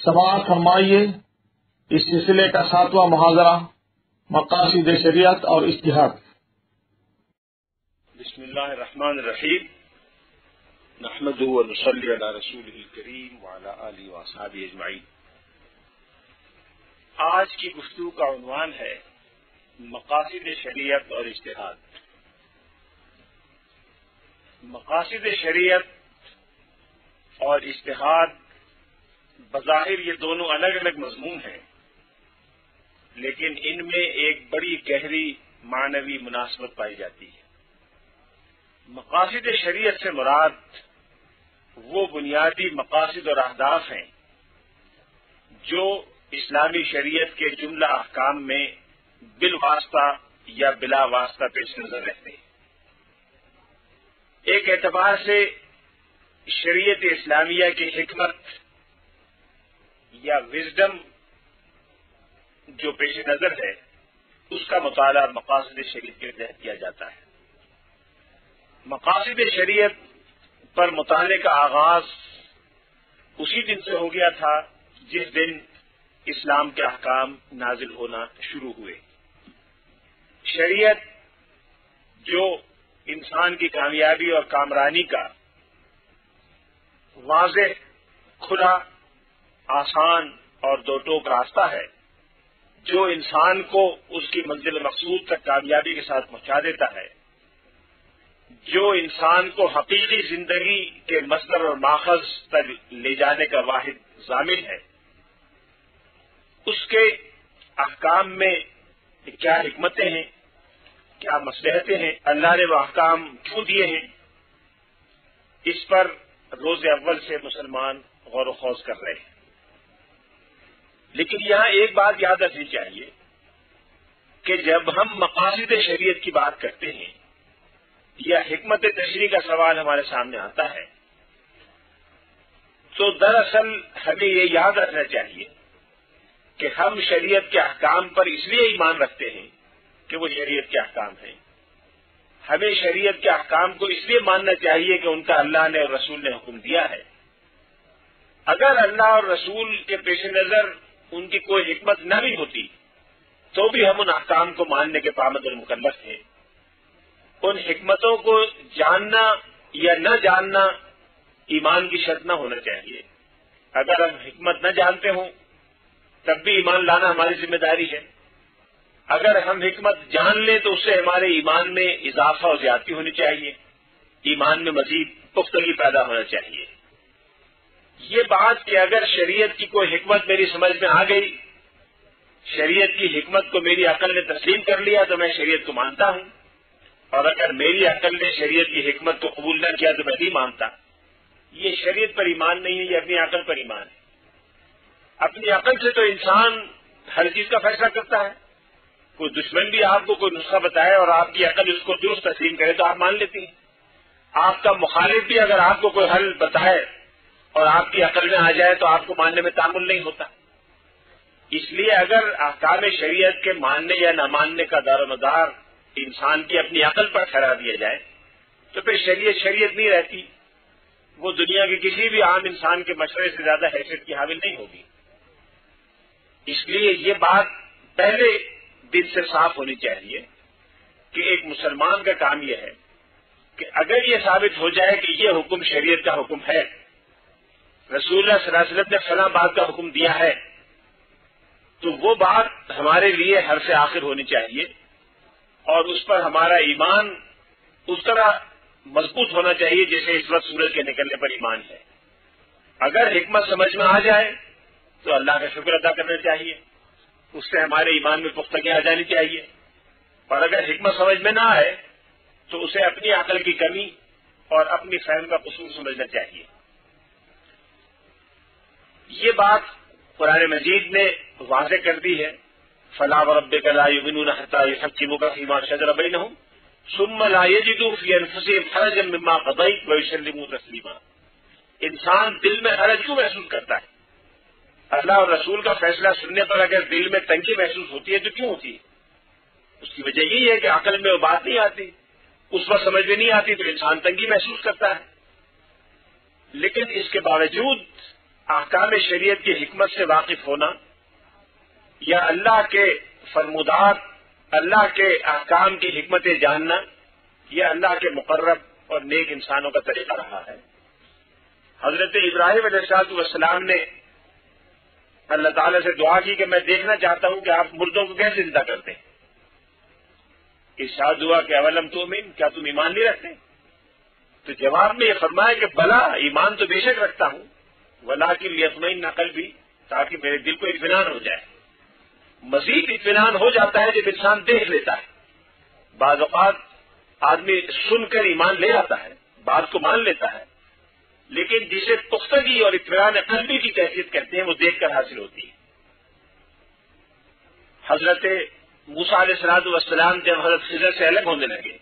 سماعت فرمائیے اس سلسلے کا 7واں محاضرہ مقاصد شریعت اور اجتہاد۔ بسم اللہ الرحمن الرحیم، نحمدہ و نصلی علی رسولہ الکریم وعلی آلہ واصحابہ اجمعین۔ آج کی گفتگو کا عنوان ہے مقاصد شریعت اور اجتہاد۔ مقاصد شریعت اور اجتہاد بظاہر یہ دونوں الگ الگ مضمون ہیں، لیکن ان میں ایک بڑی گہری معنوی مناسبت پائی جاتی ہے۔ مقاصد شریعت سے مراد وہ بنیادی مقاصد اور اہداف ہیں جو اسلامی شریعت کے جملہ احکام میں بالواسطہ یا بلا واسطہ پیش نظر رہتے ہیں۔ ایک اعتبار سے شریعت اسلامیہ کی حکمت یا وزڈم جو پیش نظر ہے اس کا مطالعہ مقاصد شریعت کے تحت کیا جاتا ہے۔ مقاصد شریعت پر مطالعے کا آغاز اسی دن سے ہو گیا تھا جس دن اسلام کے احکام نازل ہونا شروع ہوئے۔ شریعت جو انسان کی کامیابی اور کامرانی کا واضح، کھلا، آسان اور دو ٹوک راستہ ہے، جو انسان کو اس کی منزل مقصود تک کامیابی کے ساتھ پہنچا دیتا ہے، جو انسان کو حقیقی زندگی کے مصدر اور ماخذ تک لے جانے کا واحد ضامن ہے، اس کے احکام میں کیا حکمتیں ہیں، کیا مصلحتیں ہیں، اللہ نے وہ احکام کیوں دیے ہیں، اس پر روز اول سے مسلمان غور و خوض کر رہے ہیں۔ لیکن یہاں ایک بات یاد رکھنی چاہیے کہ جب ہم مقاصد شریعت کی بات کرتے ہیں یا حکمت تشریع کا سوال ہمارے سامنے آتا ہے تو دراصل ہمیں یہ یاد رکھنا چاہیے کہ ہم شریعت کے احکام پر اس لیے ایمان رکھتے ہیں کہ وہ شریعت کے احکام ہیں۔ ہمیں شریعت کے احکام کو اس لیے ماننا چاہیے کہ ان کا اللہ نے اور رسول نے حکم دیا ہے۔ اگر اللہ اور رسول کے پیش نظر ان کی کوئی حکمت نہ بھی ہوتی تو بھی ہم ان احکام کو ماننے کے پابند اور مکلف ہیں۔ ان حکمتوں کو جاننا یا نہ جاننا ایمان کی شرط نہ ہونا چاہیے۔ اگر ہم حکمت نہ جانتے ہوں تب بھی ایمان لانا ہماری ذمہ داری ہے۔ اگر ہم حکمت جان لیں تو اس سے ہمارے ایمان میں اضافہ اور زیادتی ہونی چاہیے، ایمان میں مزید پختگی پیدا ہونا چاہیے۔ یہ بات کہ اگر شریعت کی کوئی حکمت میری سمجھ میں آ گئی، شریعت کی حکمت کو میری عقل نے تسلیم کر لیا تو میں شریعت کو مانتا ہوں، اور اگر میری عقل نے شریعت کی حکمت کو قبول نہ کیا تو میں نہیں مانتا، یہ شریعت پر ایمان نہیں ہے، یہ اپنی عقل پر ایمان ہے۔ اپنی عقل سے تو انسان ہر چیز کا فیصلہ کرتا ہے۔ کوئی دشمن بھی آپ کو کوئی نسخہ بتائے اور آپ کی عقل اس کو درست تسلیم کرے تو آپ مان لیتی ہیں۔ آپ کا مخالف بھی اگر آپ کو کوئی حل بتائے اور آپ کی عقل میں آ جائے تو آپ کو ماننے میں تعامل نہیں ہوتا۔ اس لیے اگر احکام شریعت کے ماننے یا نہ ماننے کا دار و مدار انسان کی اپنی عقل پر ٹھہرا دیا جائے تو پھر شریعت نہیں رہتی، وہ دنیا کے کسی بھی عام انسان کے مشورے سے زیادہ حیثیت کی حامل نہیں ہوگی۔ اس لیے یہ بات پہلے دن سے صاف ہونی چاہیے کہ ایک مسلمان کا کام یہ ہے کہ اگر یہ ثابت ہو جائے کہ یہ حکم شریعت کا حکم ہے، رسول اللہ صلی اللہ علیہ وسلم نے فلاں بات کا حکم دیا ہے، تو وہ بات ہمارے لیے حرف آخر ہونی چاہیے اور اس پر ہمارا ایمان اس طرح مضبوط ہونا چاہیے جیسے اس وقت سورج کے نکلنے پر ایمان ہے۔ اگر حکمت سمجھ میں آ جائے تو اللہ کا شکر ادا کرنا چاہیے، اس سے ہمارے ایمان میں پختگی آ جانی چاہیے، اور اگر حکمت سمجھ میں نہ آئے تو اسے اپنی عقل کی کمی اور اپنی فہم کا قصور سمجھنا چاہیے۔ یہ بات قرآن مجید نے واضح کر دی ہے، فَلَا وَرَبِّكَ لَا يُؤْمِنُونَ حَتَّىٰ يُحَكِّمُوكَ فِيمَا شَجَرَ بَيْنَهُمْ ثُمَّ لَا يَجِدُوا فِي أَنفُسِهِمْ حَرَجًا مِّمَّا قَضَيْتَ وَيُسَلِّمُوا تَسْلِيمًا۔ انسان دل میں حرج کیوں محسوس کرتا ہے؟ اللہ اور رسول کا فیصلہ سننے پر اگر دل میں تنگی محسوس ہوتی ہے تو کیوں ہوتی ہے؟ اس کی وجہ یہی ہے کہ عقل میں وہ بات نہیں آتی، اس وقت سمجھ میں نہیں آتی تو انسان تنگی محسوس کرتا ہے۔ لیکن اس کے باوجود احکام شریعت کی حکمت سے واقف ہونا یا اللہ کے فرمودات، اللہ کے احکام کی حکمتیں جاننا، یہ اللہ کے مقرب اور نیک انسانوں کا طریقہ رہا ہے۔ حضرت ابراہیم علیہ السلام نے اللہ تعالیٰ سے دعا کی کہ میں دیکھنا چاہتا ہوں کہ آپ مردوں کو کیسے زندہ کرتے ہیں۔ ارشاد ہوا کہ اولم تؤمن، کیا تم ایمان نہیں رکھتے؟ تو جواب میں یہ فرمایا کہ بلا، ایمان تو بے شک رکھتا ہوں، ولکن لیطمئن قلبی، تاکہ میرے دل کو اطمینان ہو جائے۔ مزید اطمینان ہو جاتا ہے جب انسان دیکھ لیتا ہے۔ بعض اوقات آدمی سن کر ایمان لے آتا ہے، بات کو مان لیتا ہے، لیکن جسے پختگی اور اطمینان قلبی کی کیفیت کہتے ہیں وہ دیکھ کر حاصل ہوتی ہے۔ حضرت موسیٰ علیہ السلام جب حضرت خضر سے الگ ہونے لگے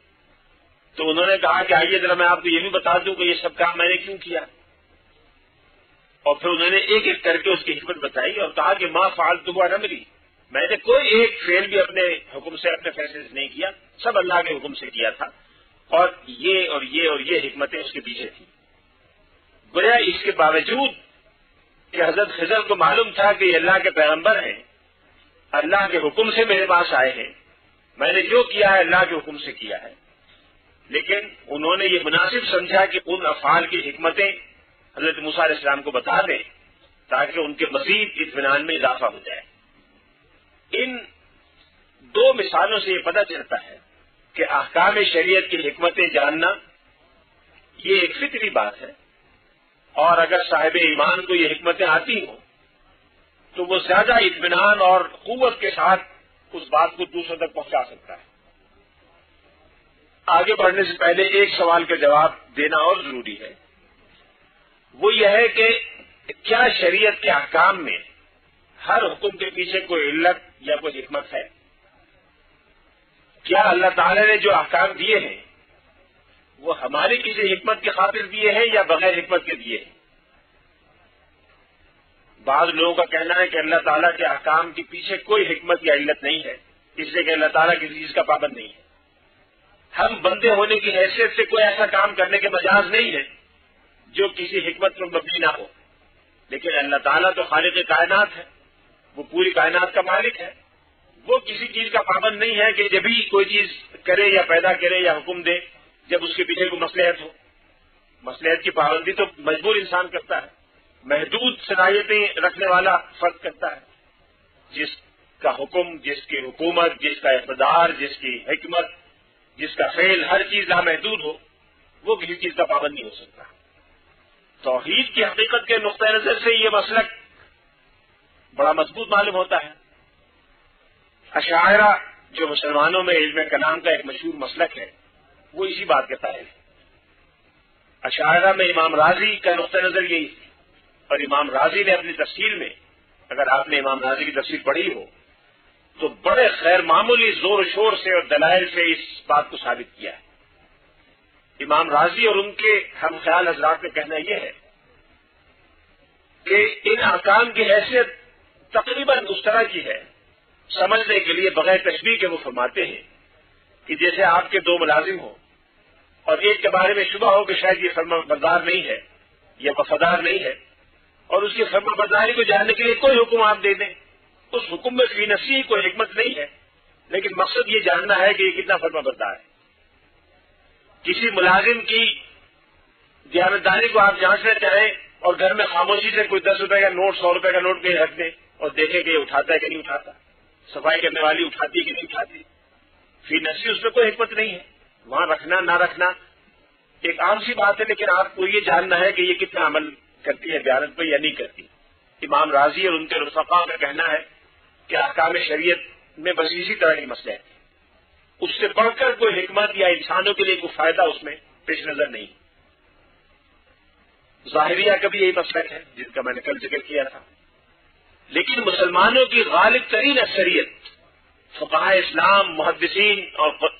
تو انہوں نے کہا کہ آئیے ذرا میں آپ کو یہ بھی بتا دوں کہ یہ سب کام میں نے کیوں کیا، اور پھر انہوں نے ایک ایک کر کے اس کی حکمت بتائی اور کہا کہ ما فعلتہ عن امری، میں نے کوئی ایک فعل بھی اپنے حکم سے، اپنے فیصلے سے نہیں کیا، سب اللہ کے حکم سے کیا تھا، اور یہ حکمتیں اس کے پیچھے تھیں۔ گویا اس کے باوجود کہ حضرت خضر کو معلوم تھا کہ یہ اللہ کے پیغمبر ہیں، اللہ کے حکم سے میرے پاس آئے ہیں، میں نے جو کیا ہے اللہ کے حکم سے کیا ہے، لیکن انہوں نے یہ مناسب سمجھا کہ ان افعال کی حکمتیں حضرت موسیٰ علیہ السلام کو بتا دیں تاکہ ان کے مزید اطمینان میں اضافہ ہو جائے۔ ان دو مثالوں سے یہ پتہ چلتا ہے کہ احکام شریعت کی حکمتیں جاننا یہ ایک فطری بات ہے، اور اگر صاحب ایمان کو یہ حکمتیں آتی ہوں تو وہ زیادہ اطمینان اور قوت کے ساتھ اس بات کو دوسروں تک پہنچا سکتا ہے۔ آگے بڑھنے سے پہلے ایک سوال کا جواب دینا اور ضروری ہے، وہ یہ ہے کہ کیا شریعت کے احکام میں ہر حکم کے پیچھے کوئی علت یا کوئی حکمت ہے؟ کیا اللہ تعالی نے جو احکام دیے ہیں وہ ہماری کسی حکمت کی خاطر دیے ہیں یا بغیر حکمت کے دیے ہیں؟ بعض لوگوں کا کہنا ہے کہ اللہ تعالیٰ کے احکام کے پیچھے کوئی حکمت یا علت نہیں ہے، اس لیے کہ اللہ تعالیٰ کسی چیز کا پابند نہیں ہے۔ ہم بندے ہونے کی حیثیت سے کوئی ایسا کام کرنے کے مجاز نہیں ہے جو کسی حکمت پر مبنی نہ ہو، لیکن اللہ تعالیٰ تو خالق کائنات ہے، وہ پوری کائنات کا مالک ہے، وہ کسی چیز کا پابند نہیں ہے کہ جب بھی کوئی چیز کرے یا پیدا کرے یا حکم دے جب اس کے پیچھے کوئی مصلحت ہو۔ مصلحت کی پابندی تو مجبور انسان کرتا ہے، محدود صلاحیتیں رکھنے والا فرد کرتا ہے۔ جس کا حکم، جس کی حکومت، جس کا اقتدار، جس کی حکمت، جس کا فعل، ہر چیز لامحدود ہو، وہ کسی چیز کا پابند نہیں ہو سکتا۔ توحید کی حقیقت کے نقطۂ نظر سے یہ مسلک بڑا مضبوط معلوم ہوتا ہے۔ اشاعرہ جو مسلمانوں میں علم کلام کا ایک مشہور مسلک ہے وہ اسی بات کے قائل ہے۔ اشاعرہ میں امام راضی کا نقطۂ نظر یہی ہے، اور امام راضی نے اپنی تفسیر میں، اگر آپ نے امام راضی کی تفسیر پڑھی ہو تو بڑے غیر معمولی زور و شور سے اور دلائل سے اس بات کو ثابت کیا ہے۔ امام راضی اور ان کے ہم خیال حضرات کا کہنا یہ ہے کہ ان احکام کی حیثیت تقریباً اس طرح کی ہے، سمجھنے کے لیے بغیر تشبیہ کے وہ فرماتے ہیں کہ جیسے آپ کے دو ملازم ہوں اور ایک کے بارے میں شبہ ہو کہ شاید یہ فرما بردار نہیں ہے یا وفادار نہیں ہے، اور اس کی فرما برداری کو جاننے کے لیے کوئی حکم آپ دے دیں، اس حکم میں فی نفسی کوئی حکمت نہیں ہے، لیکن مقصد یہ جاننا ہے کہ یہ کتنا فرما بردار ہے۔ کسی ملازم کی دیانتداری کو آپ جانچنا چاہیں اور گھر میں خاموشی سے کوئی 10 روپے کا نوٹ، 100 روپے کا نوٹ کہیں رکھ دیں اور دیکھیں کہ یہ اٹھاتا ہے کہ نہیں اٹھاتا، صفائی کرنے والی اٹھاتی ہے کہ نہیں اٹھاتی، فی نفسی اس میں کوئی حکمت نہیں ہے۔ وہاں رکھنا نہ رکھنا ایک عام سی بات ہے، لیکن آپ کو یہ جاننا ہے کہ یہ کتنا عمل کرتی ہے دیانت پہ یا نہیں کرتی۔ امام راضی اور ان کے رفقا کا کہنا ہے کہ احکام شریعت میں بس اسی طرح کی مسئلہ ہے، اس سے بڑھ کر کوئی حکمت یا انسانوں کے لیے کوئی فائدہ اس میں پیش نظر نہیں۔ ظاہریہ کا بھی یہی مسئلہ ہے جن کا میں نے کل ذکر کیا تھا، لیکن مسلمانوں کی غالب ترین اکثریت، فقہاء اسلام، محدثین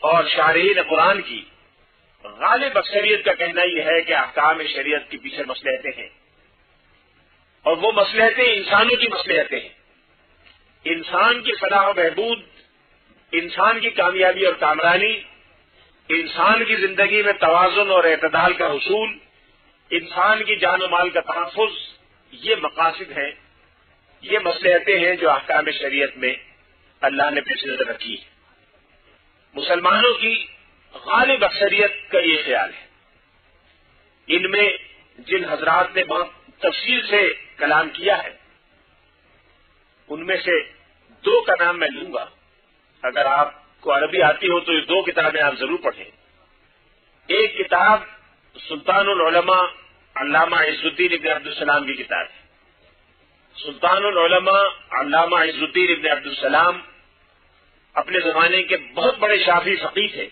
اور شارحین قرآن کی غالب اکثریت کا کہنا یہ ہے کہ احکام شریعت کے پیچھے مصلحتیں ہیں، اور وہ مصلحتیں انسانوں کی مصلحتیں ہیں۔ انسان کی فلاح و بہبود، انسان کی کامیابی اور کامرانی، انسان کی زندگی میں توازن اور اعتدال کا حصول، انسان کی جان و مال کا تحفظ، یہ مقاصد ہیں، یہ مصلحتیں ہیں جو احکام شریعت میں اللہ نے پیش نظر رکھی ہے۔ مسلمانوں کی غالب اکثریت کا یہ خیال ہے۔ ان میں جن حضرات نے بہت تفصیل سے کلام کیا ہے، ان میں سے دو کا نام میں لوں گا۔ اگر آپ کو عربی آتی ہو تو یہ دو کتابیں آپ ضرور پڑھیں۔ ایک کتاب سلطان العلماء علامہ عز الدین ابن عبدالسلام کی کتاب ہے۔ سلطان العلماء علامہ عز الدین ابن عبدالسلام اپنے زمانے کے بہت بڑے شافعی فقیہ تھے،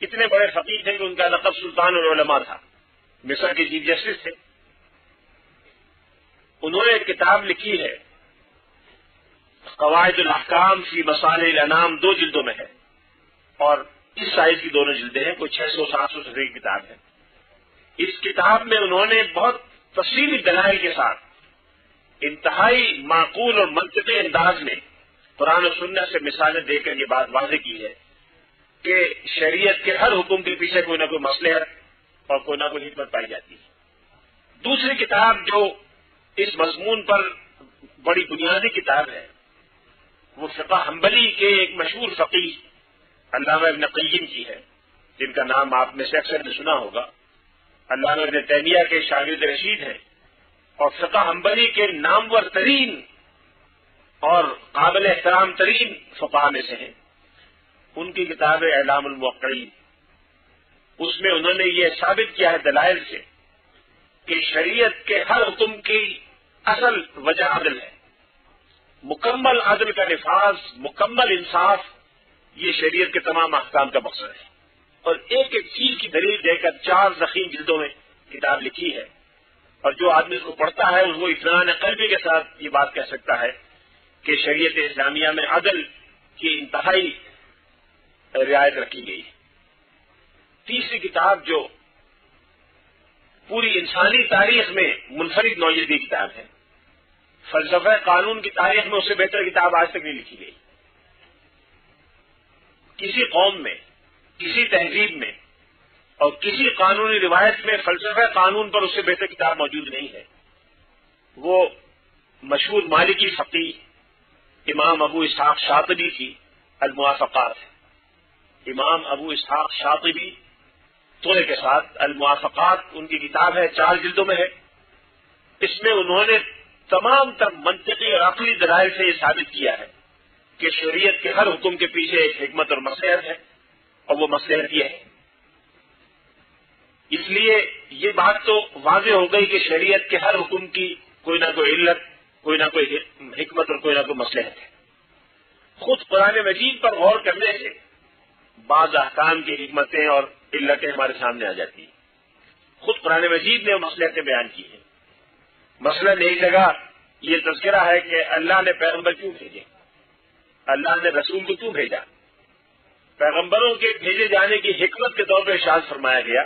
اتنے بڑے فقیہ تھے کہ ان کا لقب سلطان العلماء تھا، مصر کے چیف جسٹس تھے۔ انہوں نے ایک کتاب لکھی ہے قواعد الاحکام فی مصالح الانام، 2 جلدوں میں ہے، اور اس سائز کی دونوں جلدیں ہیں، کوئی 600-700 صفحے کی کتاب ہے۔ اس کتاب میں انہوں نے بہت تفصیلی دلائل کے ساتھ انتہائی معقول اور منطقی انداز میں قرآن و سنت سے مثالیں دے کر یہ بات واضح کی ہے کہ شریعت کے ہر حکم کے پیچھے کوئی نہ کوئی مصلحت اور کوئی نہ کوئی حکمت پائی جاتی ہے۔ دوسری کتاب جو اس مضمون پر بڑی بنیادی کتاب ہے، وہ فقہ حنبلی کے ایک مشہور فقیہ علامہ ابن قیم کی ہے، جن کا نام آپ میں سے اکثر نے سنا ہوگا۔ علامہ ابن تیمیہ کے شاگرد رشید ہیں اور فقہ حنبلی کے نامور ترین اور قابل احترام ترین فقہاء میں سے ہیں۔ ان کی کتاب ہے اعلام الموقعین، اس میں انہوں نے یہ ثابت کیا ہے دلائل سے کہ شریعت کے ہر حکم کی اصل وجہ عدل ہے، مکمل عدل کا نفاذ، مکمل انصاف، یہ شریعت کے تمام احکام کا مقصد ہے۔ اور ایک ایک چیز کی دلیل دے کر 4 ضخیم جلدوں میں کتاب لکھی ہے، اور جو آدمی اس کو پڑھتا ہے وہ اطمینان قلبی کے ساتھ یہ بات کہہ سکتا ہے کہ شریعت اسلامیہ میں عدل کی انتہائی رعایت رکھی گئی ہے۔ تیسری کتاب جو پوری انسانی تاریخ میں منفرد نوعیت کی کتاب ہے، فلسفہ قانون کی تاریخ میں اس سے بہتر کتاب آج تک نہیں لکھی گئی۔ کسی قوم میں، کسی تہذیب میں اور کسی قانونی روایت میں فلسفہ قانون پر اس سے بہتر کتاب موجود نہیں ہے۔ وہ مشہور مالکی فقیہ امام ابو اسحاق شاطبی کی الموافقات ہے۔ امام ابو اسحاق شاطبی توڑے کے ساتھ الموافقات ان کی کتاب ہے، 4 جلدوں میں ہے۔ اس میں انہوں نے تمام تر منطقی اور عقلی دلائل سے یہ ثابت کیا ہے کہ شریعت کے ہر حکم کے پیچھے ایک حکمت اور مصلحت ہے، اور وہ مصلحت یہ ہے۔ اس لیے یہ بات تو واضح ہو گئی کہ شریعت کے ہر حکم کی کوئی نہ کوئی علت، کوئی نہ کوئی حکمت اور کوئی نہ کوئی مصلحت ہے۔ خود قرآن مجید پر غور کرنے سے بعض احکام کی حکمتیں اور علتیں ہمارے سامنے آ جاتی ہیں۔ خود قرآن مجید نے وہ مصلحتیں بیان کی ہیں۔ مثلاً ایک جگہ یہ تذکرہ ہے کہ اللہ نے پیغمبر کیوں بھیجے، اللہ نے رسول کو کیوں بھیجا۔ پیغمبروں کے بھیجے جانے کی حکمت کے طور پر ارشاد فرمایا گیا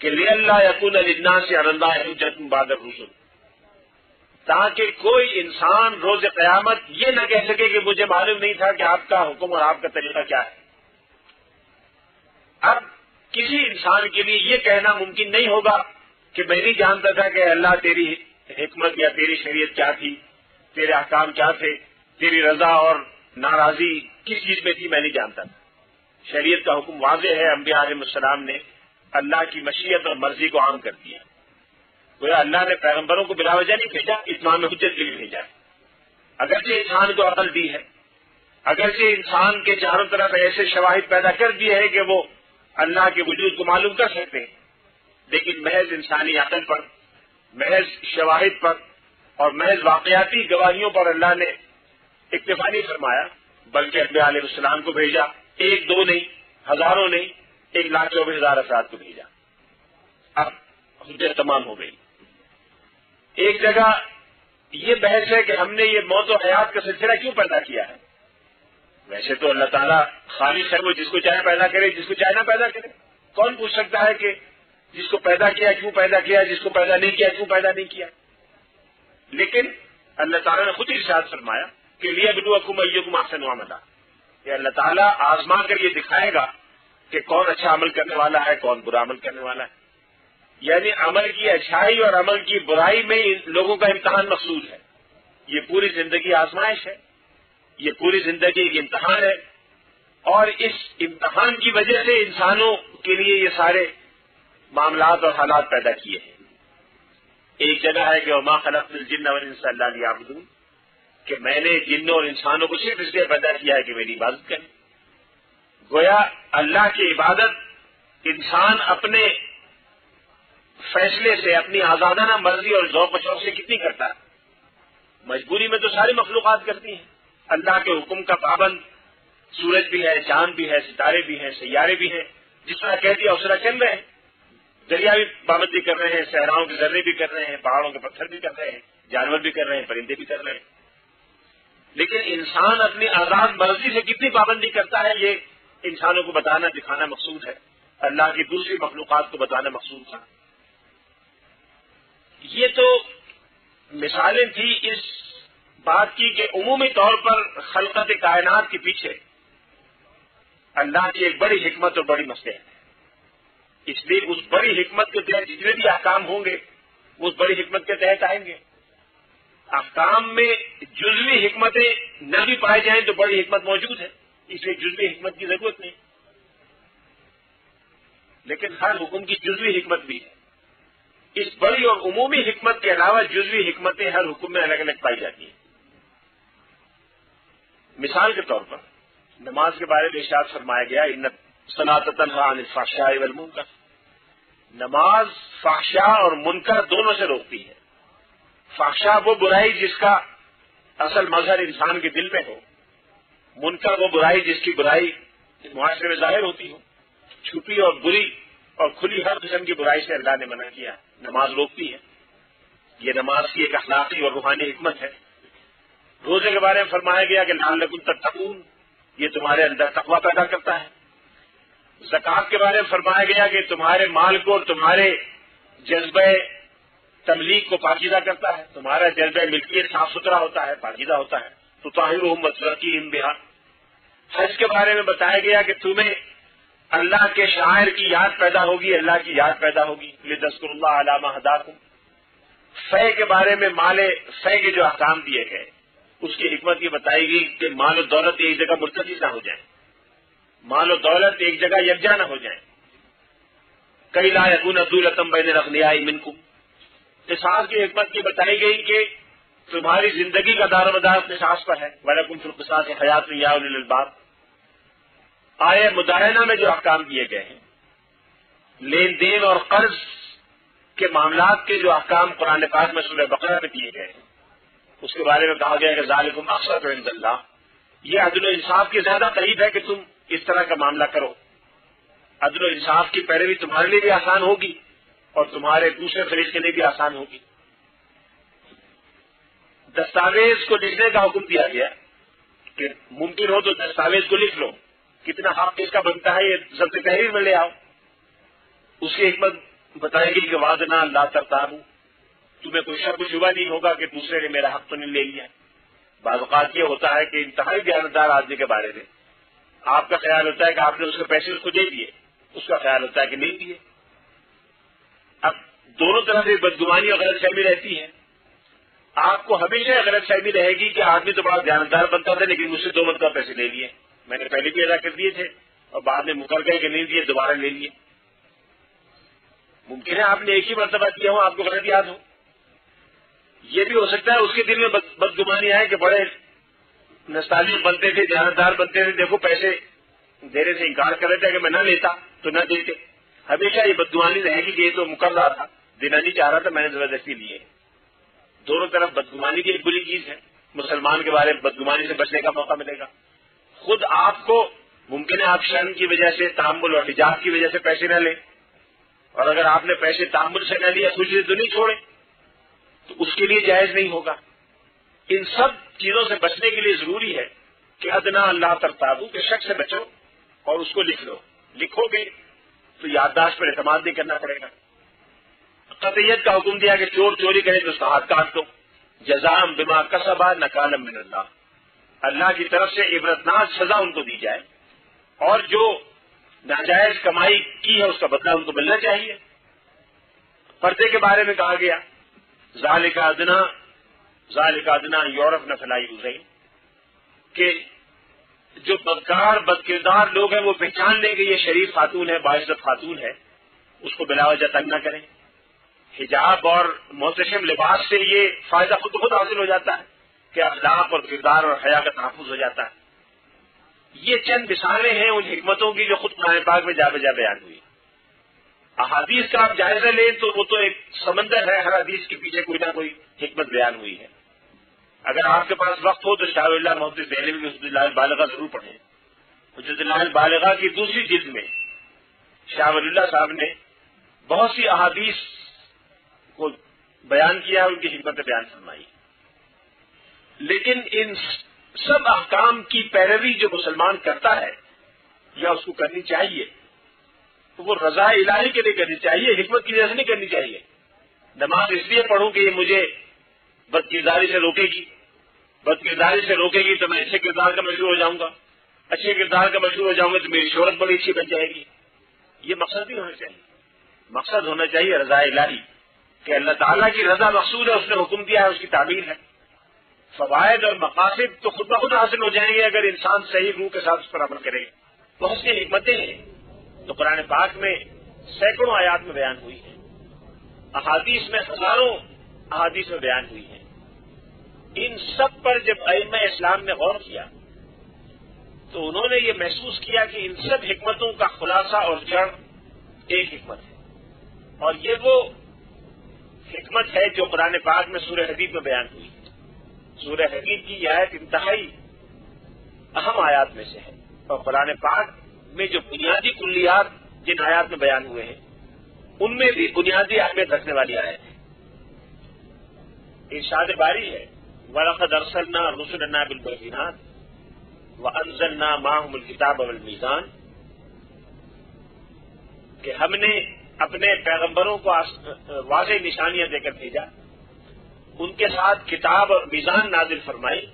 کہ لِأَلَّا يَكُونَ لِلنَّاسِ عَلَى اللَّهِ حُجَّةٌ بَعْدَ الرُّسُلِ، تاکہ کوئی انسان روز قیامت یہ نہ کہہ سکے کہ مجھے معلوم نہیں تھا کہ آپ کا حکم اور آپ کا طریقہ کیا ہے۔ اب کسی انسان کے لیے یہ کہنا ممکن نہیں ہوگا کہ میں نہیں جانتا تھا کہ اللہ تیری حکمت یا تیری شریعت کیا تھی، تیرے احکام کیا تھے، تیری رضا اور ناراضی کس چیز میں تھی، میں نہیں جانتا تھا۔ شریعت کا حکم واضح ہے، انبیاء علیہ السلام نے اللہ کی مشیت اور مرضی کو عام کر دیا۔ گویا اللہ نے پیغمبروں کو بلا وجہ نہیں بھیجا، اتمام حجت کے لیے بھیجا۔ اگرچہ انسان کو عقل دی ہے، اگرچہ انسان کے چاروں طرف ایسے شواہد پیدا کر دیے ہیں کہ وہ اللہ کے وجود کو معلوم کر سکتے ہیں، لیکن محض انسانی عقل پر، محض شواہد پر اور محض واقعاتی گواہیوں پر اللہ نے اکتفا نہیں فرمایا، بلکہ انبیاء علیہ السلام کو بھیجا، 1 2 نہیں، ہزاروں نہیں، 1,24,000 افراد کو بھیجا۔ اب حجت تمام ہو گئی۔ ایک جگہ یہ بحث ہے کہ ہم نے یہ موت و حیات کا سلسلہ کیوں پیدا کیا ہے۔ ویسے تو اللہ تعالیٰ خالق ہے، وہ جس کو چاہے پیدا کرے، جس کو چاہے نہ پیدا کرے۔ کون پوچھ سکتا ہے کہ جس کو پیدا کیا کیوں پیدا کیا، جس کو پیدا نہیں کیا کیوں پیدا نہیں کیا۔ لیکن اللہ تعالیٰ نے خود ہی ارشاد فرمایا کہ لِيَبْلُوَكُمْ أَيُّكُمْ أَحْسَنُ عَمَلًا، کہ اللہ تعالیٰ آزما کر یہ دکھائے گا کہ کون اچھا عمل کرنے والا ہے، کون برا عمل کرنے والا ہے۔ یعنی عمل کی اچھائی اور عمل کی برائی میں لوگوں کا امتحان مقصود ہے. یہ پوری زندگی آزمائش ہے، یہ پوری زندگی ایک امتحان ہے، اور اس امتحان کی وجہ سے انسانوں کے لیے یہ سارے معاملات اور حالات پیدا کیے ہیں. ایک جگہ ہے کہ وما خلقت الجن والانس الا لیعبدون، کہ میں نے جنوں اور انسانوں کو صرف اس لیے پیدا کیا ہے کہ میری عبادت کریں. گویا اللہ کی عبادت انسان اپنے فیصلے سے، اپنی آزادانہ مرضی اور ذوق و شوق سے کتنی کرتا ہے. مجبوری میں تو ساری مخلوقات کرتی ہیں. اللہ کے حکم کا پابند سورج بھی ہے، چاند بھی ہے، ستارے بھی ہیں، سیارے بھی ہیں. جس طرح کہہ دیا اس طرح چل رہے ہیں. دریا بھی پابندی کر رہے ہیں، صحراؤں کے ذرے بھی کر رہے ہیں، پہاڑوں کے پتھر بھی کر رہے ہیں، جانور بھی کر رہے ہیں، پرندے بھی کر رہے ہیں. لیکن انسان اپنی آزاد مرضی سے کتنی پابندی کرتا ہے، یہ انسانوں کو بتانا دکھانا مقصود ہے. اللہ کی دوسری مخلوقات کو بتانا مقصود تھا. یہ تو مثالیں تھی اس بات کی کہ عمومی طور پر خلقت کائنات کے پیچھے اللہ کی ایک بڑی حکمت اور بڑی مصلحت ہے. اس لیے اس بڑی حکمت کے تحت جتنے بھی احکام ہوں گے وہ اس بڑی حکمت کے تحت آئیں گے. احکام میں جزوی حکمتیں نہ بھی پائے جائیں تو بڑی حکمت موجود ہے، اس لیے جزوی حکمت کی ضرورت نہیں. لیکن ہر حکم کی جزوی حکمت بھی ہے. اس بڑی اور عمومی حکمت کے علاوہ جزوی حکمتیں ہر حکم میں الگ الگ پائی جاتی ہیں. مثال کے طور پر نماز کے بارے میں ارشاد فرمایا گیا ان الصلاۃ تنہی عن الفحشاء والمنکر. نماز فحشاء اور منکر دونوں سے روکتی ہے. فحشاء وہ برائی جس کا اصل مظہر انسان کے دل میں ہو، منکر وہ برائی جس کی برائی معاشرے میں ظاہر ہوتی ہو. چھپی اور بری اور کھلی ہر قسم کی برائی سے اللہ نے منع کیا، نماز روکتی ہے. یہ نماز کی ایک اخلاقی اور روحانی حکمت ہے. روزے کے بارے میں فرمایا گیا کہ لعلکم تتقون، یہ تمہارے اندر تقویٰ پیدا کرتا ہے. زکوٰۃ کے بارے میں فرمایا گیا کہ تمہارے مال کو اور تمہارے جذبہ تملیک کو پاکیزہ کرتا ہے. تمہارا جذبہ ملکیت صاف ستھرا ہوتا ہے، پاکیزہ ہوتا ہے. تو طاہرہم وتزکیہم بہا. حج کے بارے میں بتایا گیا کہ تمہیں اللہ کے شاعر کی یاد پیدا ہوگی، اللہ کی یاد پیدا ہوگی. لتذکروا اللہ علی ما ہداکم. فے کے بارے میں مال فے کے جو احکام دیے گئے اس کی حکمت یہ بتائی گئی کہ مال و دولت ایک جگہ مرتکز نہ ہو جائیں، مال و دولت ایک جگہ یکجا نہ ہو جائیں. کئی لا یکون دولۃ بین الاغنیاء منکم. قصاص کی حکمت یہ بتائی گئی کہ تمہاری زندگی کا دار و مدار قصاص پر ہے. وَلَكُمْ فِي الْقِصَاصِ حَيَاةٌ يَا أُولِي الْأَلْبَابِ. آئے مدائنہ میں جو احکام دیے گئے ہیں، لین دین اور قرض کے معاملات کے جو احکام قرآن پاک میں سورہ بقرہ میں دیے گئے ہیں اس کے بارے میں کہا گیا کہ ذالکم اقسط عند اللہ. یہ عدل و انصاف کے زیادہ قریب ہے کہ تم اس طرح کا معاملہ کرو. عدل و انصاف کی پیروی تمہارے لیے بھی آسان ہوگی اور تمہارے دوسرے فریق کے لیے بھی آسان ہوگی. دستاویز کو لکھنے کا حکم دیا گیا کہ ممکن ہو تو دستاویز کو لکھ لو، کتنا حق کس کا بنتا ہے یہ ضبط تحریر میں لے آؤ. اس کی حکمت بتائے گی کہ وعدنا لا ترتابوا، تمہیں کوئی شک و شبہ نہیں ہوگا کہ دوسرے نے میرا حق تو نہیں لے لیا. بعض اوقات یہ ہوتا ہے کہ انتہائی دیانتدار آدمی کے بارے میں آپ کا خیال ہوتا ہے کہ آپ نے اس کے پیسے اس کو دے دیے، اس کا خیال ہوتا ہے کہ نہیں دیے. اب دونوں طرف سے بدگمانی اور غلط فہمی رہتی ہے. آپ کو ہمیشہ غلط فہمی رہے گی کہ آدمی تو بڑا دیانتدار بنتا تھا لیکن مجھ سے 2 مرتبہ پیسے لے لیے، میں نے پہلے بھی ادا کر دیے تھے اور بعد میں مکر گئے کہ نہیں دیے، دوبارہ لے لیے. ممکن ہے آپ نے ایک ہی مرتبہ کیا ہو، آپ کو غلط یاد ہو. یہ بھی ہو سکتا ہے اس کے دل میں بدگمانی آئے کہ بڑے نستعلیق بنتے تھے، دیانتدار بنتے تھے، دیکھو پیسے دینے سے انکار کر رہے تھے کہ میں نہ لیتا تو نہ دیتے. ہمیشہ یہ بدگمانی رہے گی کہ یہ تو مکر رہا تھا، دینا نہیں چاہ رہا تھا، میں نے زبردستی لیے. دونوں طرف بدگمانی کی ایک بری چیز ہے. مسلمان کے بارے میں بدگمانی سے بچنے کا موقع ملے گا. خود آپ کو ممکن ہے آپ شرم کی وجہ سے، تحمل اور حجاب کی وجہ سے پیسے نہ لیں، اور اگر آپ نے پیسے تحمل سے نہ لیا خوشی سے تو نہیں چھوڑے تو اس کے لیے جائز نہیں ہوگا. ان سب چیزوں سے بچنے کے لیے ضروری ہے کہ ادنا اللہ ترتابو، کے شک سے بچو اور اس کو لکھ لو. لکھو گے تو یادداشت پر اعتماد نہیں کرنا پڑے گا. قطعیت کا حکم دیا کہ چور چوری کرے تو اس کا ہاتھ کاٹ دو. جزاء بما کسبا نکالا من اللہ، اللہ کی طرف سے عبرتناک سزا ان کو دی جائے اور جو ناجائز کمائی کی ہے اس کا بدلہ ان کو ملنا چاہیے. پردے کے بارے میں کہا گیا ذالک ادنا یورپ نہ فلائی ہو گئی کہ جو بدکار بد کردار لوگ ہیں وہ پہچان لیں کہ یہ شریف خاتون ہے، باعزت خاتون ہے، اس کو بلا وجہ تنگ نہ کریں. حجاب اور محتشم لباس سے یہ فائدہ خود حاصل ہو جاتا ہے کہ اخلاق اور کردار اور حیا کا تحفظ ہو جاتا ہے. یہ چند مثالیں ہیں ان حکمتوں کی جو خود قرآن پاک میں جا بجا بیان ہوئی. احادیث کا آپ جائزہ لیں تو وہ تو ایک سمندر ہے، ہر حدیث کے پیچھے کوئی نہ کوئی حکمت بیان ہوئی ہے. اگر آپ کے پاس وقت ہو تو شاہ اللہ محدث دہلوی کی حجت اللہ البالغہ ضرور پڑھیں. حجت اللہ البالغہ کی دوسری جلد میں شاہ ولی اللہ صاحب نے بہت سی احادیث کو بیان کیا، ان کی حکمت بیان فرمائی. لیکن ان سب احکام کی پیروی جو مسلمان کرتا ہے یا اس کو کرنی چاہیے تو وہ رضا الہی کے لیے کرنی چاہیے، حکمت کی وجہ سے نہیں کرنی چاہیے. نماز اس لیے پڑھوں کہ یہ مجھے بد کرداری سے روکے گی، بد کرداری سے روکے گی تو میں اچھے کردار کا مشہور ہو جاؤں گا، اچھے کردار کا مشہور ہو جاؤں گا تو میری شہرت بڑی اچھی بن جائے گی. یہ مقصد نہیں ہونا چاہیے. مقصد ہونا چاہیے رضا الہی کہ اللہ تعالیٰ کی رضا مقصود ہے، اس نے حکم دیا ہے، اس کی تعبیر ہے. فوائد اور مقاصد تو خود بخود حاصل ہو جائیں گے اگر انسان صحیح روح کے ساتھ اس پر عمل کرے. بہت سی حکمتیں ہیں تو قرآن پاک میں سینکڑوں آیات میں بیان ہوئی ہیں، احادیث میں ہزاروں احادیث میں بیان ہوئی ہیں. ان سب پر جب ائمہ اسلام نے غور کیا تو انہوں نے یہ محسوس کیا کہ ان سب حکمتوں کا خلاصہ اور جڑ ایک حکمت ہے، اور یہ وہ حکمت ہے جو قرآن پاک میں سورہ حدید میں بیان ہوئی. سورہ حدید کی یہ آیت انتہائی اہم آیات میں سے ہے، اور قرآن پاک میں جو بنیادی کلیات جن آیات میں بیان ہوئے ہیں ان میں بھی بنیادی اہمیت رکھنے والی آیت ہے. ارشاد باری ہے وَلَقَدْ أَرْسَلْنَا رُسُلَنَا بِالْبَيِّنَاتِ وَأَنزَلْنَا مَعَهُمُ الْكِتَابَ وَالْمِيزَانَ کہ ہم نے اپنے پیغمبروں کو واضح نشانیاں دے کر بھیجا، ان کے ساتھ کتاب اور میزان نازل فرمائی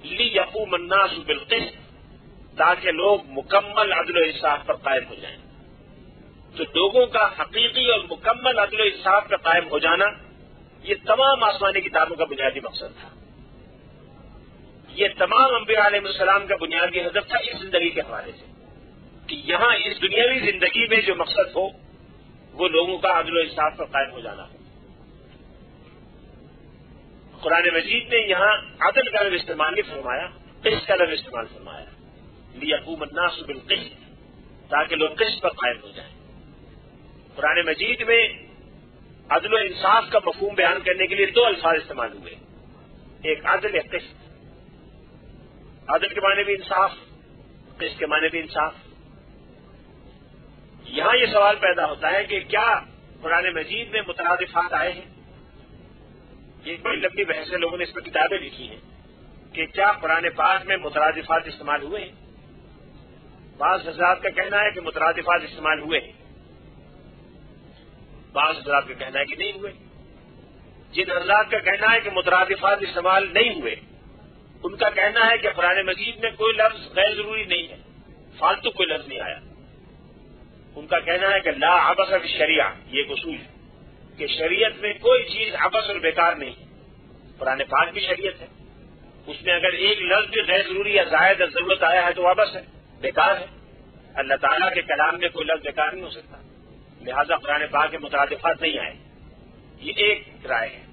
لِيَقُومَ النَّاسُ بِالْقِسْطِ تاکہ لوگ مکمل عدل و انصاف پر قائم ہو جائیں. تو لوگوں کا حقیقی اور مکمل عدل و انصاف پر قائم ہو جانا یہ تمام آسمانی کتابوں کا بنیادی مقصد تھا. یہ تمام انبیاء علیہ السلام کا بنیادی ہدف تھا اس زندگی کے حوالے سے کہ یہاں اس دنیاوی زندگی میں جو مقصد ہو وہ لوگوں کا عدل و انصاف پر قائم ہو جانا ہو. قرآن مجید نے یہاں عدل کا لفظ استعمال نہیں فرمایا، قسط کا لفظ استعمال فرمایا لِيَقُومَ النَّاسُ بِالْقِسْطِ تاکہ لوگ قسط پر قائم ہو جائیں. قرآن مجید میں عدل و انصاف کا مفہوم بیان کرنے کے لیے دو الفاظ استعمال ہوئے، ایک عدل ایک قسط. عدل کے معنی بھی انصاف، قسط کے معنی بھی انصاف. یہاں یہ سوال پیدا ہوتا ہے کہ کیا قرآن مجید میں مترادفات آئے ہیں؟ یہ بڑی لمبی بحث ہے، لوگوں نے اس پر کتابیں لکھی ہیں کہ کیا قرآن پاک میں مترادفات استعمال ہوئے ہیں. بعض حضرات کا کہنا ہے کہ مترادفات استعمال ہوئے ہیں، بعض حضرات کا کہنا ہے کہ نہیں ہوئے. جن حضرات کا کہنا ہے کہ مترادفات استعمال نہیں ہوئے ان کا کہنا ہے کہ قرآن مجید میں کوئی لفظ غیر ضروری نہیں ہے، فالتو کوئی لفظ نہیں آیا. ان کا کہنا ہے کہ لا عبث فی الشریعہ، یہ ایک اصول ہے کہ شریعت میں کوئی چیز عبث اور بیکار نہیں. قرآن پاک کی شریعت ہے، اس میں اگر ایک لفظ بھی غیر ضروری یا زائد ضرورت آیا ہے تو عبث ہے، بیکار ہے. اللہ تعالیٰ کے کلام میں کوئی لفظ بیکار نہیں ہو سکتا، لہذا قرآن پاک کے مترادفات نہیں آئے. یہ ایک رائے ہے.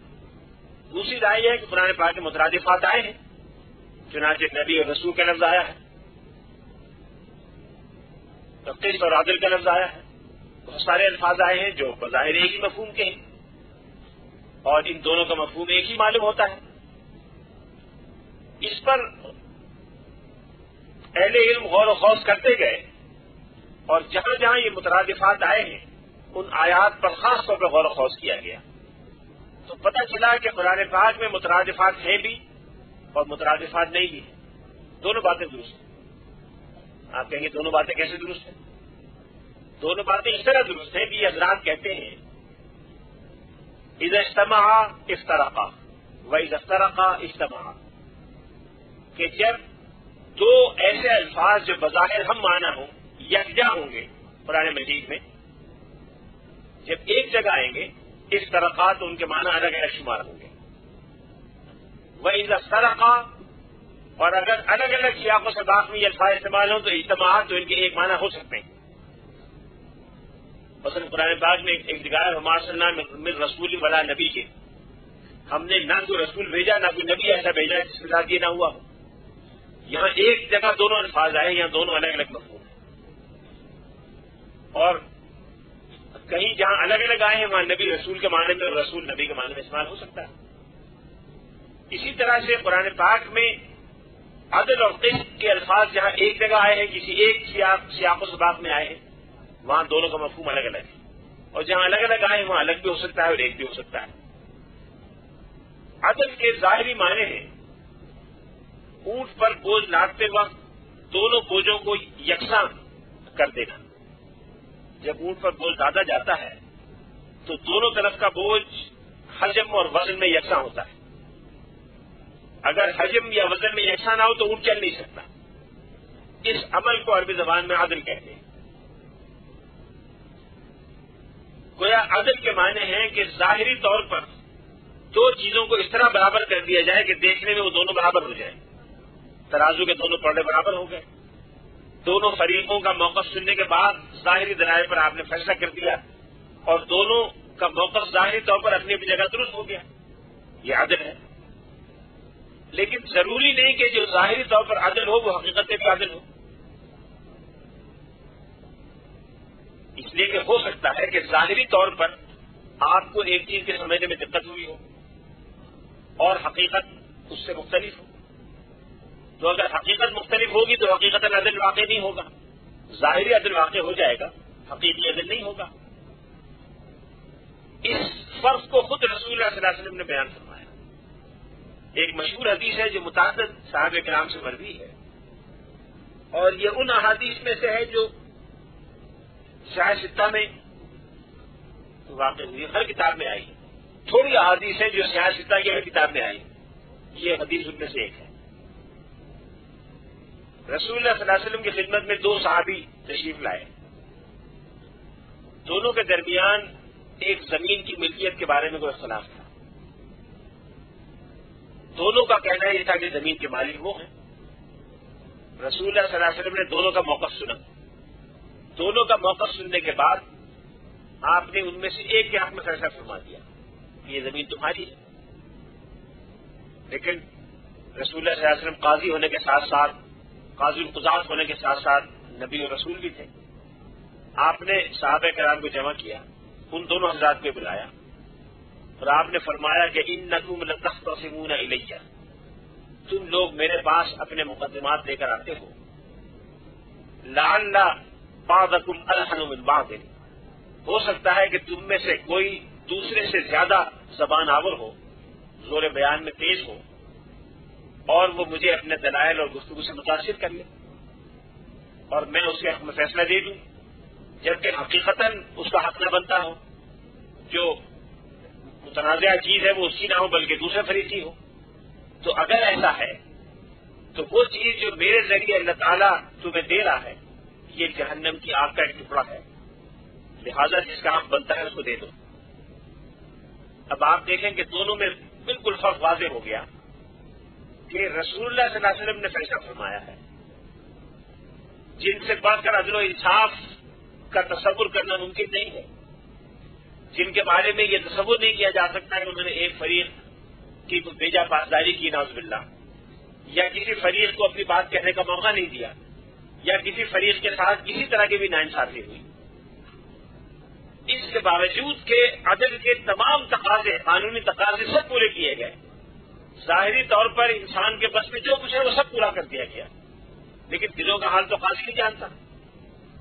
دوسری رائے یہ ہے کہ قرآن پاک کے مترادفات آئے ہیں، چنانچہ نبی اور رسول کا لفظ آیا ہے، قسط اور عدل کا لفظ آیا ہے. بہت سارے الفاظ آئے ہیں جو بظاہر ایک ہی مفہوم کے ہیں اور ان دونوں کا مفہوم ایک ہی معلوم ہوتا ہے. اس پر اہل علم غور و خوض کرتے گئے اور جہاں جہاں یہ مترادفات آئے ہیں ان آیات پر خاص طور پر غور و خوض کیا گیا تو پتہ چلا کہ قرآن پاک میں مترادفات ہیں بھی اور مترادفات نہیں بھی ہیں. دونوں باتیں درست ہیں. آپ کہیں گے دونوں باتیں کیسے درست ہیں؟ دونوں باتیں اس طرح درست ہیں کہ یہ حضرات کہتے ہیں اذا اجتمع افترقا واذا افترقا اجتمعا کہ جب دو ایسے الفاظ جو بظاہر ہم معنی ہوں یکجا ہوں گے قرآن مجید میں، جب ایک جگہ آئیں گے افترقات ان کے معنی الگ الگ شمار ہوں گے. وَإِذَا افترقا، اور اگر الگ الگ سیاق و سباق میں یہ الفاظ استعمال ہوں تو اجتماعات تو ان کے ایک معنی ہو سکتے ہیں. مثلا قرآن پاک میں ایک جگہ ہے وما ارسلنا من رسول ولا نبی کے، ہم نے نہ کوئی رسول بھیجا نہ کوئی نبی ایسا بھیجا جس کے ساتھ یہ نہ ہوا. یہاں ایک جگہ دونوں الفاظ آئے، یہاں دونوں الگ الگ مفہوم ہیں. اور کہیں جہاں الگ الگ آئے ہیں وہاں نبی رسول کے معنی میں اور رسول نبی کے معنی میں استعمال ہو سکتا ہے. اسی طرح سے قرآن پاک میں عدل اور قسط کے الفاظ جہاں ایک جگہ آئے ہیں، کسی ایک سیاق و سباق میں آئے ہیں، وہاں دونوں کا مفہوم الگ الگ ہے. اور جہاں الگ الگ آئے ہیں وہاں الگ بھی ہو سکتا ہے اور ایک بھی ہو سکتا ہے. عدل کے ظاہری معنی ہیں اونٹ پر بوجھ لادتے وقت دونوں بوجھوں کو یکساں کر دینا. جب اونٹ پر بوجھ لادا جاتا ہے تو دونوں طرف کا بوجھ حجم اور وزن میں یکساں ہوتا ہے. اگر حجم یا وزن میں یکساں نہ ہو تو اونٹ چل نہیں سکتا. اس عمل کو عربی زبان میں عدل کہتے ہیں. گویا عدل کے معنی ہیں کہ ظاہری طور پر دو چیزوں کو اس طرح برابر کر دیا جائے کہ دیکھنے میں وہ دونوں برابر ہو جائیں. ترازو کے دونوں پڑے برابر ہو گئے. دونوں فریقوں کا موقف سننے کے بعد ظاہری دلائل پر آپ نے فیصلہ کر دیا اور دونوں کا موقف ظاہری طور پر اپنی اپنی جگہ درست ہو گیا. یہ عدل ہے. لیکن ضروری نہیں کہ جو ظاہری طور پر عدل ہو وہ حقیقت میں بھی عدل ہو. اس لیے کہ ہو سکتا ہے کہ ظاہری طور پر آپ کو ایک چیز کے سمجھنے میں دقت ہوئی ہو اور حقیقت اس سے مختلف ہو. تو اگر حقیقت مختلف ہوگی تو حقیقت عدل واقع نہیں ہوگا. ظاہری عدل واقع ہو جائے گا، حقیقی عدل نہیں ہوگا. اس فرق کو خود رسول اللہ صلی اللہ علیہ وسلم نے بیان فرمایا. ایک مشہور حدیث ہے جو متعدد صحابہ کرام سے مروی ہے اور یہ ان احادیث میں سے ہے جو صحیح ستہ میں واقع ہوئی، ہر کتاب میں آئی. تھوڑی احادیث ہے جو صحیح ستہ کی ہر کتاب میں آئی. یہ حدیث ان میں سے ایک ہے. رسول اللہ صلی اللہ علیہ وسلم کی خدمت میں دو صحابی تشریف لائے. دونوں کے درمیان ایک زمین کی ملکیت کے بارے میں کوئی اختلاف تھا. دونوں کا کہنا یہ تھا کہ زمین کے مالک وہ ہیں. رسول اللہ صلی اللہ علیہ وسلم نے دونوں کا موقف سنا. دونوں کا موقف سننے کے بعد آپ نے ان میں سے ایک کے حق میں فیصلہ فرما دیا کہ یہ زمین تمہاری ہے. لیکن رسول اللہ صلی اللہ علیہ وسلم قاضی ہونے کے ساتھ ساتھ، قاضی القضات ہونے کے ساتھ ساتھ نبی اور رسول بھی تھے. آپ نے صحابہ کرام کو جمع کیا، ان دونوں حضرات کو بلایا اور آپ نے فرمایا کہ انکم لتختصمون الیہ، تم لوگ میرے پاس اپنے مقدمات لے کر آتے ہو. لعل بعضکم الحن من بعض، ہو سکتا ہے کہ تم میں سے کوئی دوسرے سے زیادہ زبان آور ہو، زور بیان میں تیز ہو اور وہ مجھے اپنے دلائل اور گفتگو سے متاثر کر لے اور میں اس کے حق میں فیصلہ دے دوں، جبکہ حقیقتاً اس کا حق نہ بنتا ہو. جو متنازعہ چیز ہے وہ اس کی نہ ہو بلکہ دوسرے فریقی ہو. تو اگر ایسا ہے تو وہ چیز جو میرے ذریعے اللہ تعالیٰ تمہیں دے رہا ہے یہ جہنم کی آگ کا ایک ٹکڑا ہے، لہذا جس کا حق بنتا ہے اس کو دے دو. اب آپ دیکھیں کہ دونوں میں بالکل فرق واضح ہو گیا کہ رسول اللہ صلی اللہ علیہ وسلم نے فیصلہ فرمایا ہے. جن سے بڑھ کر عدل و انصاف کا تصور کرنا ممکن نہیں ہے، جن کے بارے میں یہ تصور نہیں کیا جا سکتا کہ انہوں نے ایک فریق کی بیجا پاسداری کی نعوذ باللہ، یا کسی فریق کو اپنی بات کہنے کا موقع نہیں دیا، یا کسی فریق کے ساتھ کسی طرح کی بھی ناانصافی ہوئی. اس کے باوجود کہ عدل کے تمام تقاضے، قانونی تقاضے سب پورے کیے گئے. ظاہری طور پر انسان کے بس میں جو کچھ ہے وہ سب پورا کر دیا گیا، لیکن دلوں کا حال تو قاضی نہیں جانتا.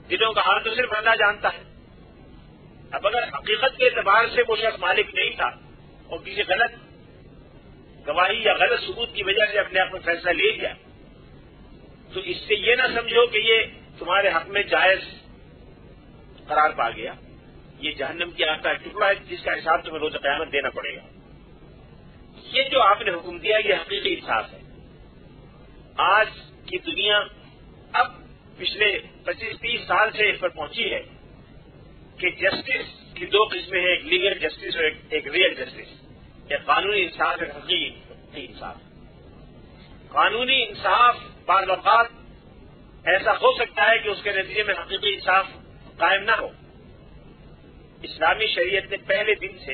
دلوں کا حال تو صرف اللہ جانتا ہے. اب اگر حقیقت کے اعتبار سے وہ شخص مالک نہیں تھا اور کسی غلط گواہی یا غلط ثبوت کی وجہ سے اپنے آپ میں فیصلہ لے گیا تو اس سے یہ نہ سمجھو کہ یہ تمہارے حق میں جائز قرار پا گیا. یہ جہنم کی آگ کا ایک ٹکڑا ہے جس کا حساب تمہیں روز قیامت دینا پڑے گا. یہ جو آپ نے حکم دیا یہ حقیقی انصاف ہے. آج کی دنیا اب پچھلے 25-30 سال سے اس پر پہنچی ہے کہ جسٹس کی دو قسمیں ہیں، ایک لیگل جسٹس اور ایک ریئل جسٹس، ایک قانونی انصاف، ایک حقیقی انصاف۔ قانونی انصاف بعض اوقات ایسا ہو سکتا ہے کہ اس کے نتیجے میں حقیقی انصاف قائم نہ ہو۔ اسلامی شریعت نے پہلے دن سے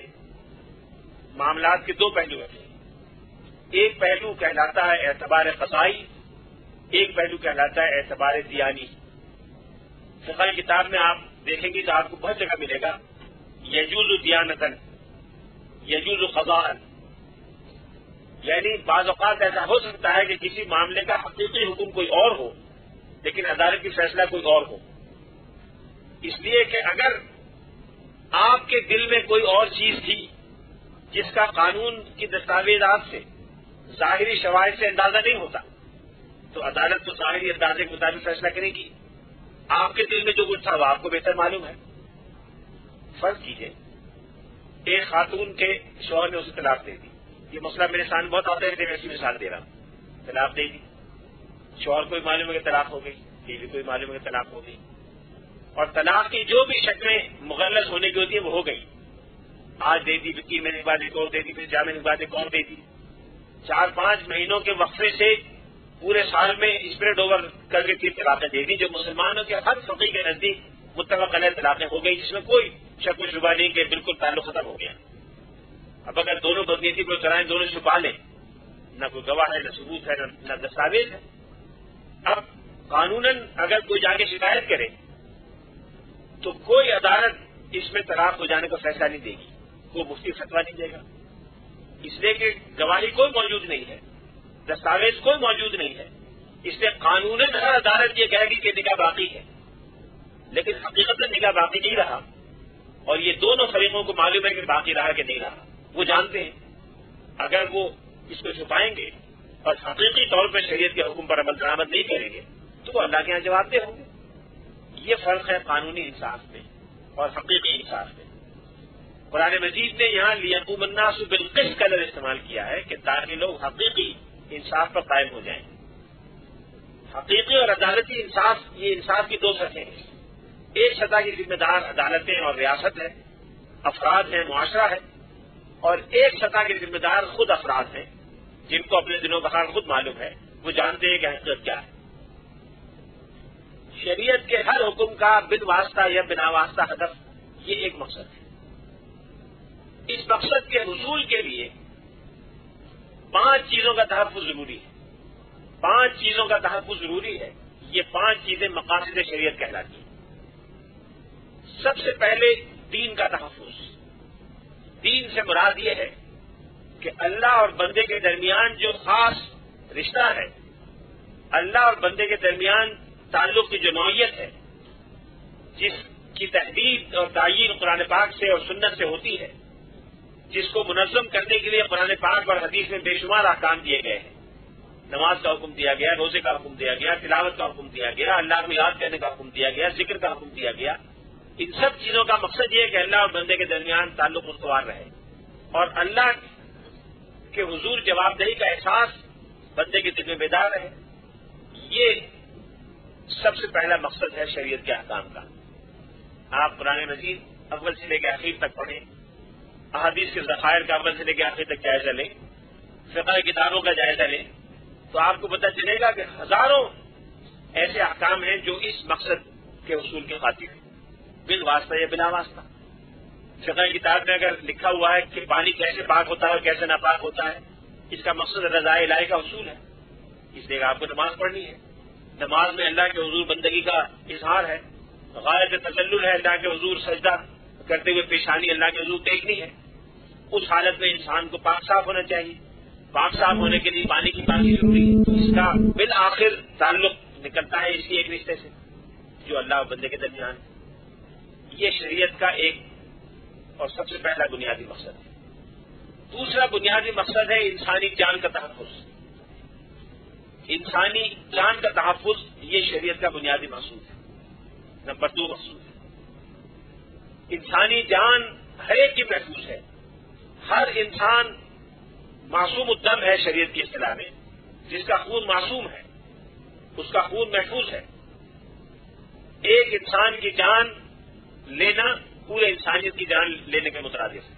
معاملات کے دو پہلو رکھے، ایک پہلو کہلاتا ہے اعتبار قضائی، ایک پہلو کہلاتا ہے اعتبار دیانی۔ فقہ کتاب میں آپ دیکھیں گے تو آپ کو بہت جگہ ملے گا یجوز دیانتن، یجوز قضاءً، یعنی بعض اوقات ایسا ہو سکتا ہے کہ کسی معاملے کا حقیقی حکم کوئی اور ہو لیکن عدالت کی فیصلہ کوئی اور ہو، اس لیے کہ اگر آپ کے دل میں کوئی اور چیز تھی جس کا قانون کی دستاویزات سے، ظاہری شواہد سے اندازہ نہیں ہوتا، تو عدالت تو ظاہری اندازے کے مطابق فیصلہ کرے گی۔ آپ کے دل میں جو کچھ تھا وہ آپ کو بہتر معلوم ہے۔ فرض کیجئے ایک خاتون کے شوہر نے اسے طلاق دے دی، یہ مسئلہ میرے سامنے بہت آتا ہے، ویسی مثال دے رہا ہوں۔ طلاق دے دی، شوہر کو بھی معلوم ہے کہ طلاق ہو گئی، بیوی کو بھی معلوم ہے کہ طلاق ہو گئی، اور طلاق کی جو بھی شکلیں مغلظ ہونے کی ہوتی ہیں وہ ہو گئی۔ آج دے دی، 3 مہینے کے بعد ایک اور دے دی، پھر 4 مہینے کے بعد ایک اور دے دی، 4-5 مہینوں کے وقفے سے پورے سال میں اسپریڈ اوور کر کے 3 طلاقیں دے دی، جو مسلمانوں کے ہر فقیہ کے نزدیک متفق علیہ طلاقیں ہو گئی، جس میں کوئی شک و شبہ نہیں کہ بالکل تعلق ختم ہو گیا۔ اب اگر دونوں بدنیتی کو چلائیں، دونوں چھپا لیں، نہ کوئی گواہ ہے، نہ ثبوت ہے، نہ دستاویز ہے، اب قانوناً اگر کوئی جا کے شکایت کرے تو کوئی عدالت اس میں طلاق ہو جانے کا فیصلہ نہیں دے گی، کوئی مفتی فتویٰ نہیں دے گا، اس لیے کہ گواہی کوئی موجود نہیں ہے، دستاویز کوئی موجود نہیں ہے، اس لیے قانوناً ہر عدالت یہ کہے گی کہ نکاح باقی ہے، لیکن حقیقت میں نکاح باقی نہیں رہا، اور یہ دونوں فریقوں کو معلوم ہے کہ باقی رہا کہ نہیں رہا، وہ جانتے ہیں۔ اگر وہ اس کو چھپائیں گے اور حقیقی طور پر شریعت کے حکم پر عمل درآمد نہیں کریں گے تو وہ اللہ کے یہاں جواب دہ ہوں گے۔ یہ فرق ہے قانونی انصاف میں اور حقیقی انصاف میں۔ قرآن مجید نے یہاں لیقوم الناس بالقسط کا لفظ استعمال کیا ہے کہ تاکہ لوگ حقیقی انصاف پر قائم ہو جائیں۔ حقیقی اور عدالتی انصاف، یہ انصاف کی دو سطحیں ہیں، ایک سطح کی ذمہ دار عدالتیں اور ریاست ہے، افراد ہیں، معاشرہ ہے، اور ایک سطح کے ذمہ دار خود افراد ہیں جن کو اپنے دنوں بہار خود معلوم ہے، وہ جانتے ہیں کہ حقیقت کیا ہے۔ شریعت کے ہر حکم کا بن واسطہ یا بنا واسطہ ہدف یہ ایک مقصد ہے۔ اس مقصد کے حصول کے لیے 5 چیزوں کا تحفظ ضروری ہے، 5 چیزوں کا تحفظ ضروری ہے۔ یہ 5 چیزیں مقاصد شریعت کہلاتی ہیں۔ سب سے پہلے دین کا تحفظ۔ دین سے مراد یہ ہے کہ اللہ اور بندے کے درمیان جو خاص رشتہ ہے، اللہ اور بندے کے درمیان تعلق کی جو نوعیت ہے، جس کی تحدید اور تعین قرآن پاک سے اور سنت سے ہوتی ہے، جس کو منظم کرنے کے لیے قرآن پاک اور حدیث میں بے شمار احکام دیے گئے ہیں۔ نماز کا حکم دیا گیا، روزے کا حکم دیا گیا، تلاوت کا حکم دیا گیا، اللہ کو یاد کرنے کا حکم دیا گیا، ذکر کا حکم دیا گیا۔ ان سب چیزوں کا مقصد یہ ہے کہ اللہ اور بندے کے درمیان تعلق استوار رہے اور اللہ کے حضور جواب دہی کا احساس بندے کے دل میں بیدار رہے۔ یہ سب سے پہلا مقصد ہے شریعت کے احکام کا۔ آپ قرآن مجید اول سے لے کے آخر تک پڑھیں، احادیث کے ذخائر کا اول سے لے کے آخر تک جائزہ لیں، فقہ کتابوں کا جائزہ لیں، تو آپ کو پتہ چلے گا کہ ہزاروں ایسے احکام ہیں جو اس مقصد کے حصول کے خاطر ہیں، بال واسطہ یا بلا واسطہ۔ فقہ کتاب میں اگر لکھا ہوا ہے کہ پانی کیسے پاک ہوتا ہے اور کیسے ناپاک ہوتا ہے، اس کا مقصد رضا الہی کا حصول ہے، اس لیے آپ کو نماز پڑھنی ہے۔ نماز میں اللہ کے حضور بندگی کا اظہار ہے، غایت تذلل ہے، اللہ کے حضور سجدہ کرتے ہوئے پیشانی اللہ کے حضور دیکھنی ہے۔ اس حالت میں انسان کو پاک صاف ہونا چاہیے، پاک صاف ہونے کے لیے پانی کی پاکی ضروری ہے، اس کا بالآخر تعلق نکلتا ہے اسی ایک رشتے سے جو اللہ اور بندے کے درمیان ہے۔ یہ شریعت کا ایک اور سب سے پہلا بنیادی مقصد ہے۔ دوسرا بنیادی مقصد ہے انسانی جان کا تحفظ۔ انسانی جان کا تحفظ یہ شریعت کا بنیادی مقصود ہے۔ نمبر 2 مقصود ہے انسانی جان ہر ایک کی محفوظ ہے۔ ہر انسان معصوم الدم ہے شریعت کی اصطلاح میں، جس کا خون معصوم ہے اس کا خون محفوظ ہے۔ ایک انسان کی جان لینا پورے انسانیت کی جان لینے کے مترادف ہے،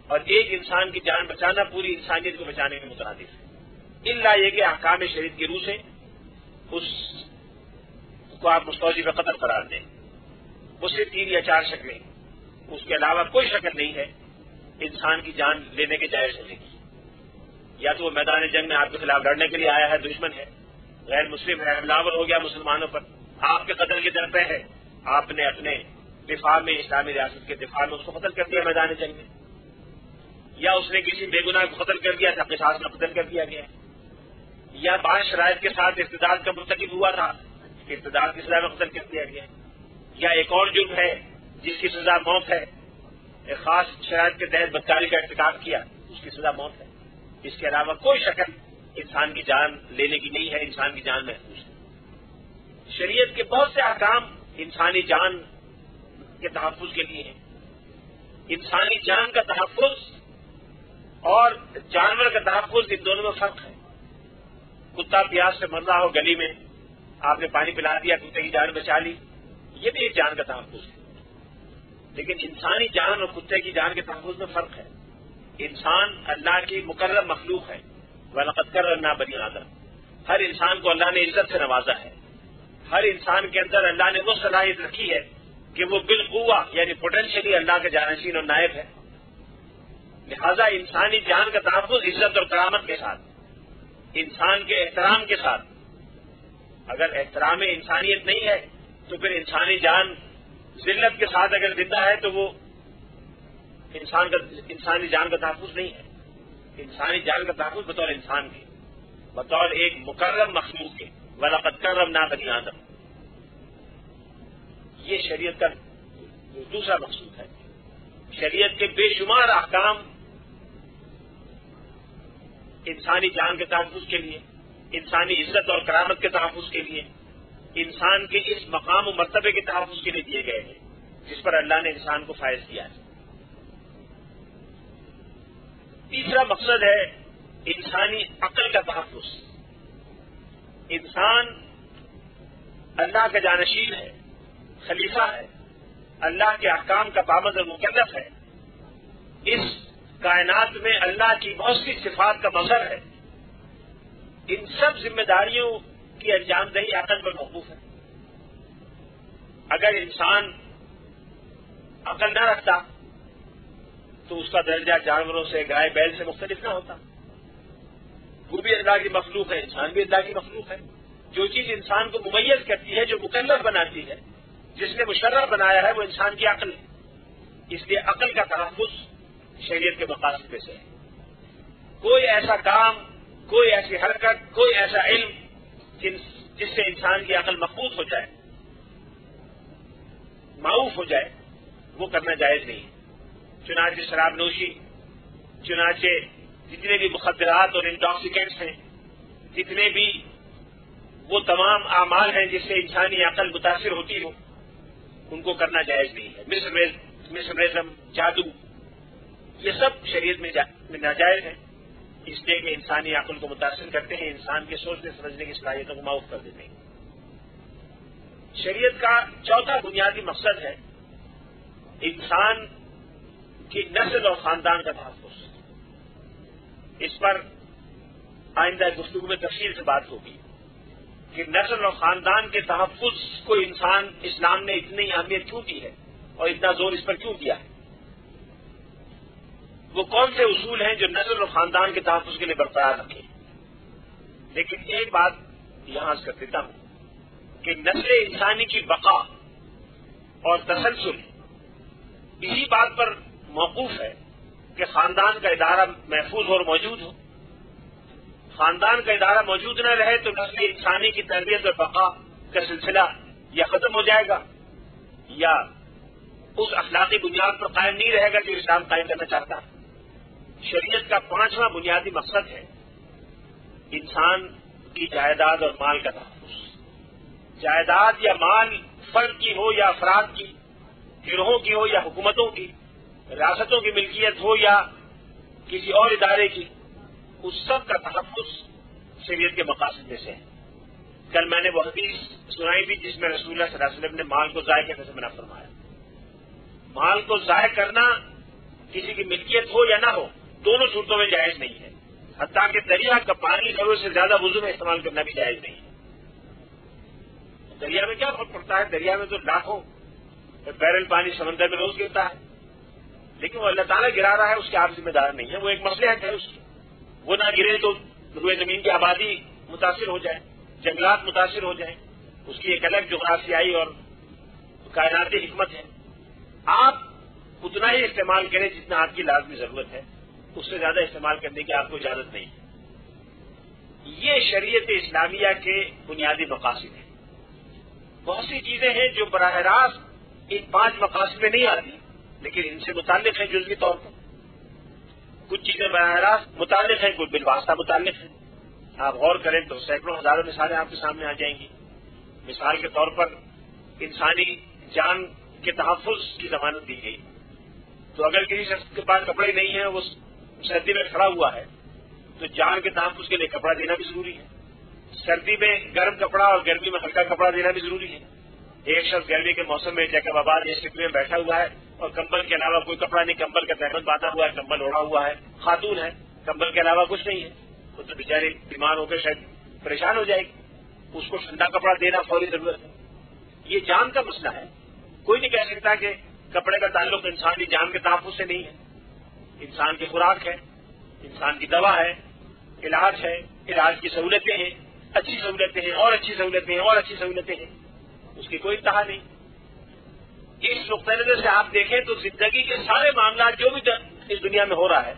اور ایک انسان کی جان بچانا پوری انسانیت کو بچانے کے مترادف ہے، الا یہ کہ احکام شریعت کی روح سے اس کو آپ مستوجب قتل قرار دیں۔ اس سے 3 یا 4 شکلیں، اس کے علاوہ کوئی شکل نہیں ہے انسان کی جان لینے کے جائز ہونے کی۔ یا تو وہ میدان جنگ میں آپ کے خلاف لڑنے کے لیے آیا ہے، دشمن ہے، غیر مسلم ہے، حملہ ہو گیا مسلمانوں پر، آپ کے قتل کے در پہ ہے، آپ نے اپنے دفاع میں، اسلامی ریاست کے دفاع میں اس کو قتل کر دیا میدان جنگ میں، یا اس نے کسی بے گناہ کو قتل کر دیا تھا، قصاص میں قتل کر دیا گیا، یا بعض شرائط کے ساتھ ارتداد کا مرتکب ہوا تھا، ارتداد کی سزا میں قتل کر دیا گیا، یا ایک اور جرم ہے جس کی سزا موت ہے، ایک خاص شرائط کے تحت بدکاری کا ارتکاب کیا، اس کی سزا موت ہے۔ اس کے علاوہ کوئی شکل انسان کی جان لینے کی نہیں ہے، انسان کی جان محفوظ ہے۔ شریعت کے بہت سے احکام انسانی جان کے تحفظ کے لیے ہیں۔ انسانی جان کا تحفظ اور جانور کا تحفظ، ان دونوں میں فرق ہے۔ کتا پیاس سے مر رہا ہو گلی میں، آپ نے پانی پلا دیا، کتے کی جان بچا لی، یہ بھی ایک جان کا تحفظ ہے۔ لیکن انسانی جان اور کتے کی جان کے تحفظ میں فرق ہے۔ انسان اللہ کی مکرم مخلوق ہے، وَلَقَدْ كَرَّمْنَا بَنِي آدَمَ۔ ہر انسان کو اللہ نے عزت سے نوازا ہے۔ ہر انسان کے اندر اللہ نے وہ صلاحیت رکھی ہے کہ وہ بالقوہ یعنی پوٹینشلی اللہ کا جانشین اور نائب ہے۔ لہذا انسانی جان کا تحفظ عزت اور کرامت کے ساتھ، انسان کے احترام کے ساتھ۔ اگر احترام انسانیت نہیں ہے تو پھر انسانی جان ذلت کے ساتھ اگر زندہ ہے تو وہ انسانی جان کا تحفظ نہیں ہے۔ انسانی جان کا تحفظ بطور انسان کے، بطور ایک مکرم مخلوق کے، وَلَقَدْ كَرَّمْنَا بَنِي آدَمَ۔ یہ شریعت کا دوسرا مقصود ہے۔ شریعت کے بے شمار احکام انسانی جان کے تحفظ کے لیے، انسانی عزت اور کرامت کے تحفظ کے لیے، انسان کے اس مقام و مرتبے کے تحفظ کے لیے دیے گئے ہیں جس پر اللہ نے انسان کو فائز کیا ہے۔ تیسرا مقصد ہے انسانی عقل کا تحفظ۔ انسان اللہ کا جانشین ہے، خلیفہ ہے، اللہ کے احکام کا پابند اور مکلف ہے۔ اس کائنات میں اللہ کی بہت سی صفات کا مظہر ہے۔ ان سب ذمہ داریوں کی انجام دہی عقل پر موقوف ہے۔ اگر انسان عقل نہ رکھتا تو اس کا درجہ جانوروں سے، گائے بیل سے مختلف نہ ہوتا۔ وہ بھی اللہ کی مخلوق ہے، انسان بھی اللہ کی مخلوق ہے۔ جو چیز انسان کو ممیز کرتی ہے، جو مکلف بناتی ہے، جس نے مشرف بنایا ہے، وہ انسان کی عقل ہے۔ اس لیے عقل کا تحفظ شریعت کے مقاصد میں سے ہے۔ کوئی ایسا کام، کوئی ایسی حرکت، کوئی ایسا علم جس سے انسان کی عقل مفقود ہو جائے، معوف ہو جائے، وہ کرنا جائز نہیں ہے۔ چنانچہ شراب نوشی، چنانچہ جتنے بھی مخدرات اور انٹاکسیکینٹس ہیں، جتنے بھی وہ تمام اعمال ہیں جس سے انسانی عقل متاثر ہوتی ہو، ان کو کرنا جائز نہیں ہے۔ مسمرزم، جادو، یہ سب شریعت میں ناجائز ہیں، اس لیے کہ انسانی عقل کو متاثر کرتے ہیں، انسان کے سوچنے سمجھنے کی صلاحیتوں کو معاف کر دیتے ہیں۔ شریعت کا چوتھا بنیادی مقصد ہے انسان کی نسل اور خاندان کا تحفظ۔ اس پر آئندہ گفتگو میں تفصیل سے بات ہوگی کہ نسل اور خاندان کے تحفظ کو انسان اسلام نے اتنی اہمیت کیوں دی ہے اور اتنا زور اس پر کیوں دیا ہے۔ وہ کون سے اصول ہیں جو نسل اور خاندان کے تحفظ کے لیے برقرار رکھے۔ لیکن ایک بات یہاں کر دیتا ہوں کہ نسل انسانی کی بقا اور تسلسل اسی بات پر موقوف ہے کہ خاندان کا ادارہ محفوظ اور موجود ہو۔ خاندان کا ادارہ موجود نہ رہے تو نسل انسانی کی تربیت اور بقا کا سلسلہ یا ختم ہو جائے گا یا اس اخلاقی بنیاد پر قائم نہیں رہے گا جو اسلام قائم کرنا چاہتا ہے۔ شریعت کا پانچواں بنیادی مقصد ہے انسان کی جائیداد اور مال کا تحفظ۔ جائیداد یا مال فرد کی ہو یا افراد کی، گروہوں کی ہو یا حکومتوں کی، ریاستوں کی ملکیت ہو یا کسی اور ادارے کی، اس سب کا تحفظ شریعت کے مقاصد میں سے ہے۔ کل میں نے وہ حدیث سنائی بھی جس میں رسول اللہ صلی اللہ علیہ وسلم نے مال کو ضائع کرنے سے منع فرمایا۔ مال کو ضائع کرنا کسی کی ملکیت ہو یا نہ ہو، دونوں صورتوں میں جائز نہیں ہے. حتیٰ کہ دریا کا پانی ضرورت سے زیادہ وضو میں استعمال کرنا بھی جائز نہیں ہے. دریا میں کیا فرق پڑتا ہے؟ دریا میں تو لاکھوں بیرل پانی سمندر میں روز گرتا ہے، لیکن وہ اللہ تعالیٰ گرا رہا ہے، اس کے آپ ذمہ دار نہیں ہے. وہ ایک مصلحت ہے اس کی، وہ نہ گرے تو روئے زمین کی آبادی متاثر ہو جائے، جنگلات متاثر ہو جائیں. اس کی ایک الگ جغرافیائی اور کائناتی حکمت ہے. آپ اتنا ہی استعمال کریں جتنا آپ کی لازمی ضرورت ہے، اس سے زیادہ استعمال کرنے کی آپ کو اجازت نہیں ہے. یہ شریعت اسلامیہ کے بنیادی مقاصد ہیں. بہت سی چیزیں ہیں جو براہ راست ان 5 مقاصد میں نہیں آتی، لیکن ان سے متعلق ہیں جزوی طور پر. کچھ چیزیں براہ راست متعلق ہیں، کچھ بالواسطہ متعلق ہیں. آپ غور کریں تو سینکڑوں ہزاروں مثالیں آپ کے سامنے آ جائیں گی. مثال کے طور پر انسانی جان کے تحفظ کی ضمانت دی گئی. تو اگر کسی شخص کے پاس کپڑے نہیں ہیں، وہ سردی میں کھڑا ہوا ہے، تو جان کے تحفظ کے لیے کپڑا دینا بھی ضروری ہے. سردی میں گرم کپڑا اور گرمی میں ہلکا کپڑا دینا بھی ضروری ہے. ایک شخص گرمی کے موسم میں جیکب آباد یا سٹی میں بیٹھا ہوا ہے اور کمبل کے علاوہ کوئی کپڑا نہیں، کمبل کا تہمت باندھا ہوا ہے، کمبل اوڑھا ہوا ہے، خاتون ہے، کمبل کے علاوہ کچھ نہیں ہے، وہ تو بیچاری بیمار ہو کے شاید پریشان ہو جائے گی. اس کو ٹھنڈا کپڑا دینا فوری ضرورت ہے. یہ جان کا مسئلہ ہے. کوئی نہیں کہہ سکتا کہ کپڑے کا تعلق انسانی جان کے تحفظ سے نہیں ہے. انسان کی خوراک ہے، انسان کی دوا ہے، علاج ہے، علاج کی سہولتیں ہیں، اچھی سہولتیں ہیں اور اچھی سہولتیں ہیں اور اچھی سہولتیں ہیں. اس کی کوئی انتہا نہیں. اس نقطۂ نظر سے آپ دیکھیں تو زندگی کے سارے معاملات جو بھی اس دنیا میں ہو رہا ہے،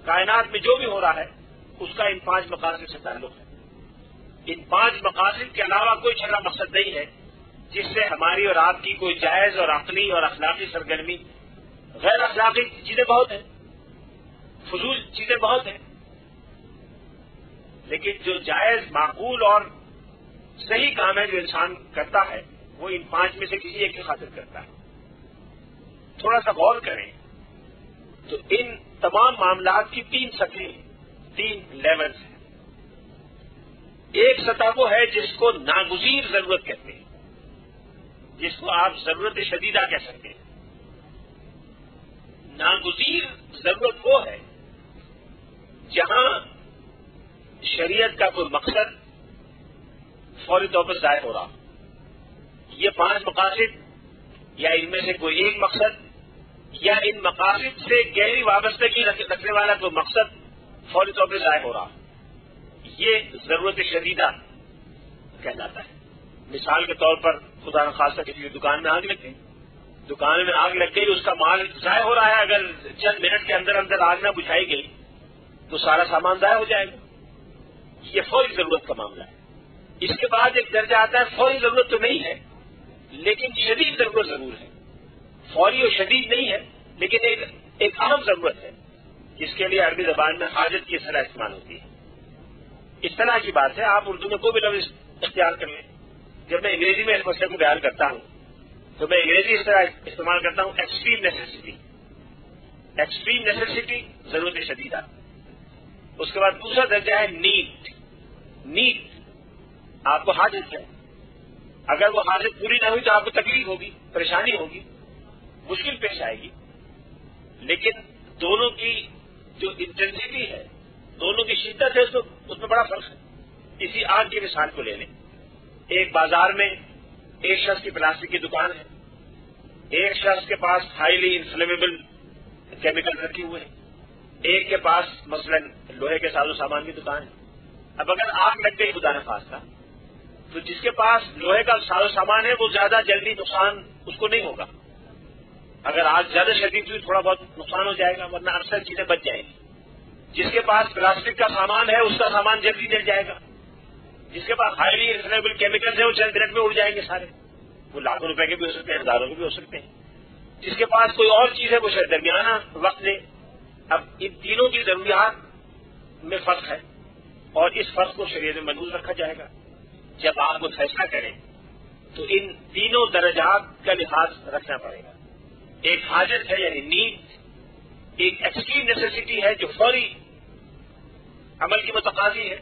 کائنات میں جو بھی ہو رہا ہے، اس کا ان 5 مقاصد سے تعلق ہے. ان 5 مقاصد کے علاوہ کوئی چھٹا مقصد نہیں ہے جس سے ہماری اور آپ کی کوئی جائز اور عقلی اور اخلاقی سرگرمی. غیر اخلاقی چیزیں بہت ہیں، فضول چیزیں بہت ہیں، لیکن جو جائز، معقول اور صحیح کام ہے جو انسان کرتا ہے، وہ ان 5 میں سے کسی ایک کی خاطر کرتا ہے. تھوڑا سا غور کریں تو ان تمام معاملات کی 3 سطحیں، 3 لیولز ہیں. ایک سطح وہ ہے جس کو ناگزیر ضرورت کہتے ہیں، جس کو آپ ضرورت شدیدہ کہہ سکتے ہیں. ناگزیر ضرورت وہ ہے جہاں شریعت کا کوئی مقصد فوری طور پر ظاہر ہو رہا. یہ 5 مقاصد یا ان میں سے کوئی ایک مقصد یا ان مقاصد سے گہری وابستگی رکھنے والا کوئی مقصد فوری طور پر ظاہر ہو رہا، یہ ضرورت شدیدہ کہلاتا ہے. مثال کے طور پر خدا نخواستہ کسی کی دکان میں آگ لگ گئی، دکان میں آگ لگ گئی، اس کا مال ضائع ہو رہا ہے. اگر چند منٹ کے اندر اندر آگ نہ بجھائی گئی تو سارا سامان ضائع ہو جائے گا. یہ فوری ضرورت کا معاملہ ہے. اس کے بعد ایک درجہ آتا ہے فوری ضرورت تو نہیں ہے لیکن شدید ضرورت ضرور ہے. فوری اور شدید نہیں ہے لیکن ایک اہم ضرورت ہے، جس کے لیے عربی زبان میں حاجت کی اصطلاح استعمال ہوتی ہے. اصطلاح کی بات ہے، آپ اردو میں کوئی بھی لفظ اختیار کر لیں. جب میں انگریزی میں اس مسئلے کو بیان کرتا ہوں تو میں انگریزی اصطلاح استعمال کرتا ہوں ایکسٹریم نیسیسٹی. ایکسٹریم نیسیسٹی ضرورت شدیدہ. اس کے بعد دوسرا درجہ ہے نیڈ. نیڈ آپ کو حاجت ہے، اگر وہ حاجت پوری نہ ہوئی تو آپ کو تکلیف ہوگی، پریشانی ہوگی، مشکل پیش آئے گی. لیکن دونوں کی جو انٹینسٹی ہے، دونوں کی شدت ہے، اس میں بڑا فرق ہے. اسی آگ کی مثال کو لے لیں. ایک بازار میں ایک شخص کی پلاسٹک کی دکان ہے، ایک شخص کے پاس ہائیلی انفلیمیبل کیمیکل رکھے ہوئے ہیں، ایک کے پاس مثلا لوہے کے ساز و سامان کی دکان ہے. اب اگر آگ لگ گئی خدا نخواستہ تو جس کے پاس لوہے کا ساز و سامان ہے وہ زیادہ جلدی نقصان اس کو نہیں ہوگا. اگر آگ زیادہ شدید ہوئی تھوڑا بہت نقصان ہو جائے گا، ورنہ اکثر چیزیں بچ جائیں گی. جس کے پاس پلاسٹک کا سامان ہے اس کا سامان جلدی جل جائے گا. جس کے پاس ہائیلی انفلیمیبل کیمیکلز ہیں وہ چند منٹ میں اڑ جائیں گے سارے. وہ لاکھوں روپے کے بھی ہو سکتے ہیں، ہزاروں کے بھی ہو سکتے ہیں. جس کے پاس کوئی اور چیز ہے وہ شاید درمیانہ وقت لے. اب ان تینوں کی ضروریات میں فرق ہے اور اس فرق کو شریعت میں ملحوظ رکھا جائے گا. جب آپ کو فیصلہ کریں تو ان تینوں درجات کا لحاظ رکھنا پڑے گا. ایک حاجت ہے یعنی نیڈ، ایک ایکسٹریم نیسیسٹی ہے جو فوری عمل کی متقاضی ہے.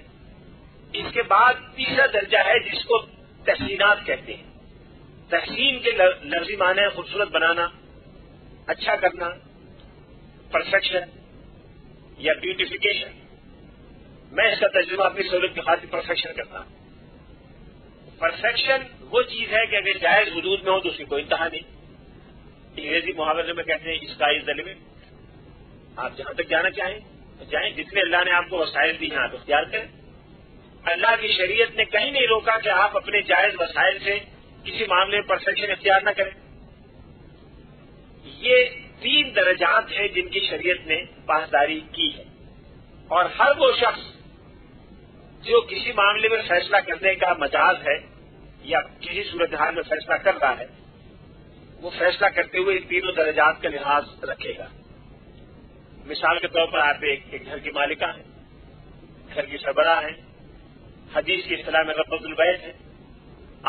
اس کے بعد تیسرا درجہ ہے جس کو تحسینات کہتے ہیں. تحسین کے لفظی معنی ہے خوبصورت بنانا، اچھا کرنا، پرفیکشن یا بیوٹیفیکیشن، میں اس کا ترجمہ اپنی سہولت کی خاطر پرفیکشن کرتا ہوں۔ پرفیکشن وہ چیز ہے کہ اگر جائز حدود میں ہو تو اس کی کوئی انتہا نہیں۔ انگریزی محاورے میں کہتے ہیں اسکائی از دا لمٹ، آپ جہاں تک جانا چاہیں جائیں، جتنے اللہ نے آپ کو وسائل دی ہیں آپ اختیار کریں۔ اللہ کی شریعت نے کہیں نہیں روکا کہ آپ اپنے جائز وسائل سے کسی معاملے میں پرفیکشن اختیار نہ کریں۔ یہ 3 درجات ہیں جن کی شریعت نے پاسداری کی ہے، اور ہر وہ شخص جو کسی معاملے میں فیصلہ کرنے کا مجاز ہے یا کسی صورتحال میں فیصلہ کر رہا ہے، وہ فیصلہ کرتے ہوئے ان 3 درجات کا لحاظ رکھے گا۔ مثال کے طور پر آپ ایک گھر کی مالکہ ہیں، گھر کی سربراہ ہیں، حدیث کی اصطلاح میں ربۃ البیت ہے،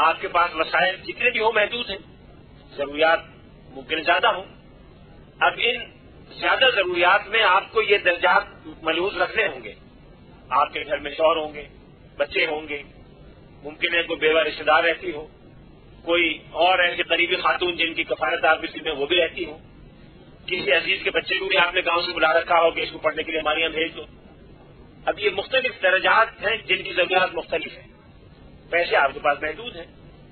آپ کے پاس وسائل جتنے بھی ہوں محدود ہیں، ضروریات ممکن زیادہ ہوں۔ اب ان زیادہ ضروریات میں آپ کو یہ درجات ملحوظ رکھنے ہوں گے۔ آپ کے گھر میں شوہر ہوں گے، بچے ہوں گے، ممکن ہے کوئی بیوہ رشتے دار رہتی ہو، کوئی اور ایسی قریبی خاتون جن کی کفالت آپ کسی میں وہ بھی رہتی ہوں، کسی عزیز کے بچے کو بھی آپ نے گاؤں سے بلا رکھا ہو کہ اس کو پڑھنے کے لیے ہمارے یہاں بھیج دو۔ اب یہ مختلف درجات ہیں جن کی ضروریات مختلف ہیں۔ پیسے آپ کے پاس محدود ہیں،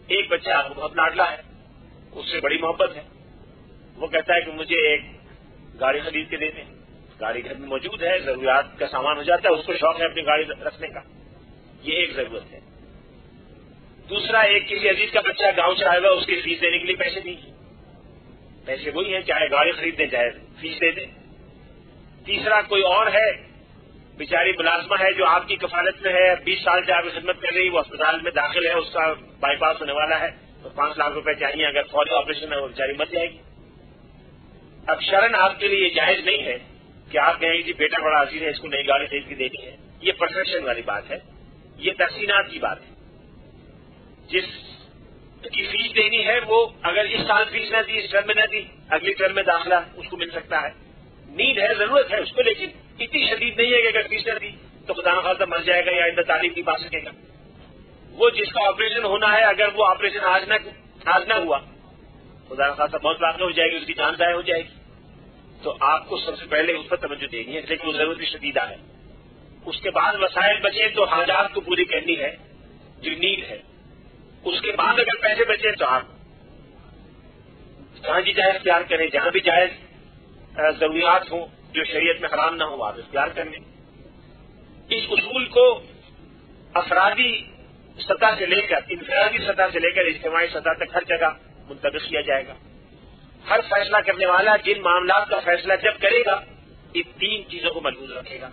ایک بچہ آپ کو بہت لاڈلا ہے، اس سے بڑی محبت ہے، وہ کہتا ہے کہ مجھے ایک گاڑی خرید کے دے دیں، گاڑی گھر میں موجود ہے، ضروریات کا سامان ہو جاتا ہے، اس کو شوق ہے اپنی گاڑی رکھنے کا، یہ ایک ضرورت ہے۔ دوسرا، ایک کسی عزیز کا بچہ گاؤں سے آئے گا، اس کی فیس دینے کے لیے پیسے نہیں ہیں، پیسے وہی ہیں چاہے گاڑی خرید دیں چاہے فیس دے دیں۔ تیسرا، کوئی اور ہے، بیچاری ملازمہ ہے جو آپ کی کفالت میں ہے، 20 سال سے آپ کی خدمت کر رہی، وہ اسپتال میں داخل ہے، اس کا بائی پاس ہونے والا ہے، تو 5 لاکھ روپے چاہیے، اگر فوری آپریشن ہے وہ بیچاری مر جائے گی۔ اب شرن آپ کے لیے یہ جائز نہیں ہے کہ آپ کہیں جی بیٹا بڑا عزیز ہے، اس کو نئی گاڑی خرید کے دینی ہے، یہ پرفیکشن والی بات ہے، یہ تحسینات کی بات ہے۔ جس کی فیس دینی ہے وہ اگر اس سال فیس نہ دی، اس ٹرم میں نہ دی، اگلی ٹرم میں داخلہ اس کو مل سکتا ہے، نیڈ ہے، ضرورت ہے اس کو، لیکن اتنی شدید نہیں ہے کہ اگر فیس نہ دی تو خدا نخواستہ مر جائے گا یا آئندہ تعلیم نہیں پا سکے گا۔ وہ جس کا آپریشن ہونا ہے، اگر وہ آپریشن آج نہ ہوا، خدا نخواستہ بہت واقع ہو جائے گی، اس کی جان ضائع ہو جائے گی، تو آپ کو سب سے پہلے اس پر توجہ دینی ہے، لیکن وہ ضرورت شدیدہ ہے۔ اس کے بعد وسائل بچے تو حاجات کو پوری کرنی ہے جو نیڈ ہے، اس کے بعد اگر پیسے بچے تو آپ جہاں جی جائز اختیار کریں، جہاں بھی جائز ضروریات ہوں جو شریعت میں حرام نہ ہو آپ اختیار کر لیں۔ اس اصول کو افرادی سطح سے لے کر انفرادی سطح سے لے کر اجتماعی سطح تک ہر جگہ منتقل کیا جائے گا۔ ہر فیصلہ کرنے والا جن معاملات کا فیصلہ جب کرے گا، ان 3 چیزوں کو ملحوظ رکھے گا۔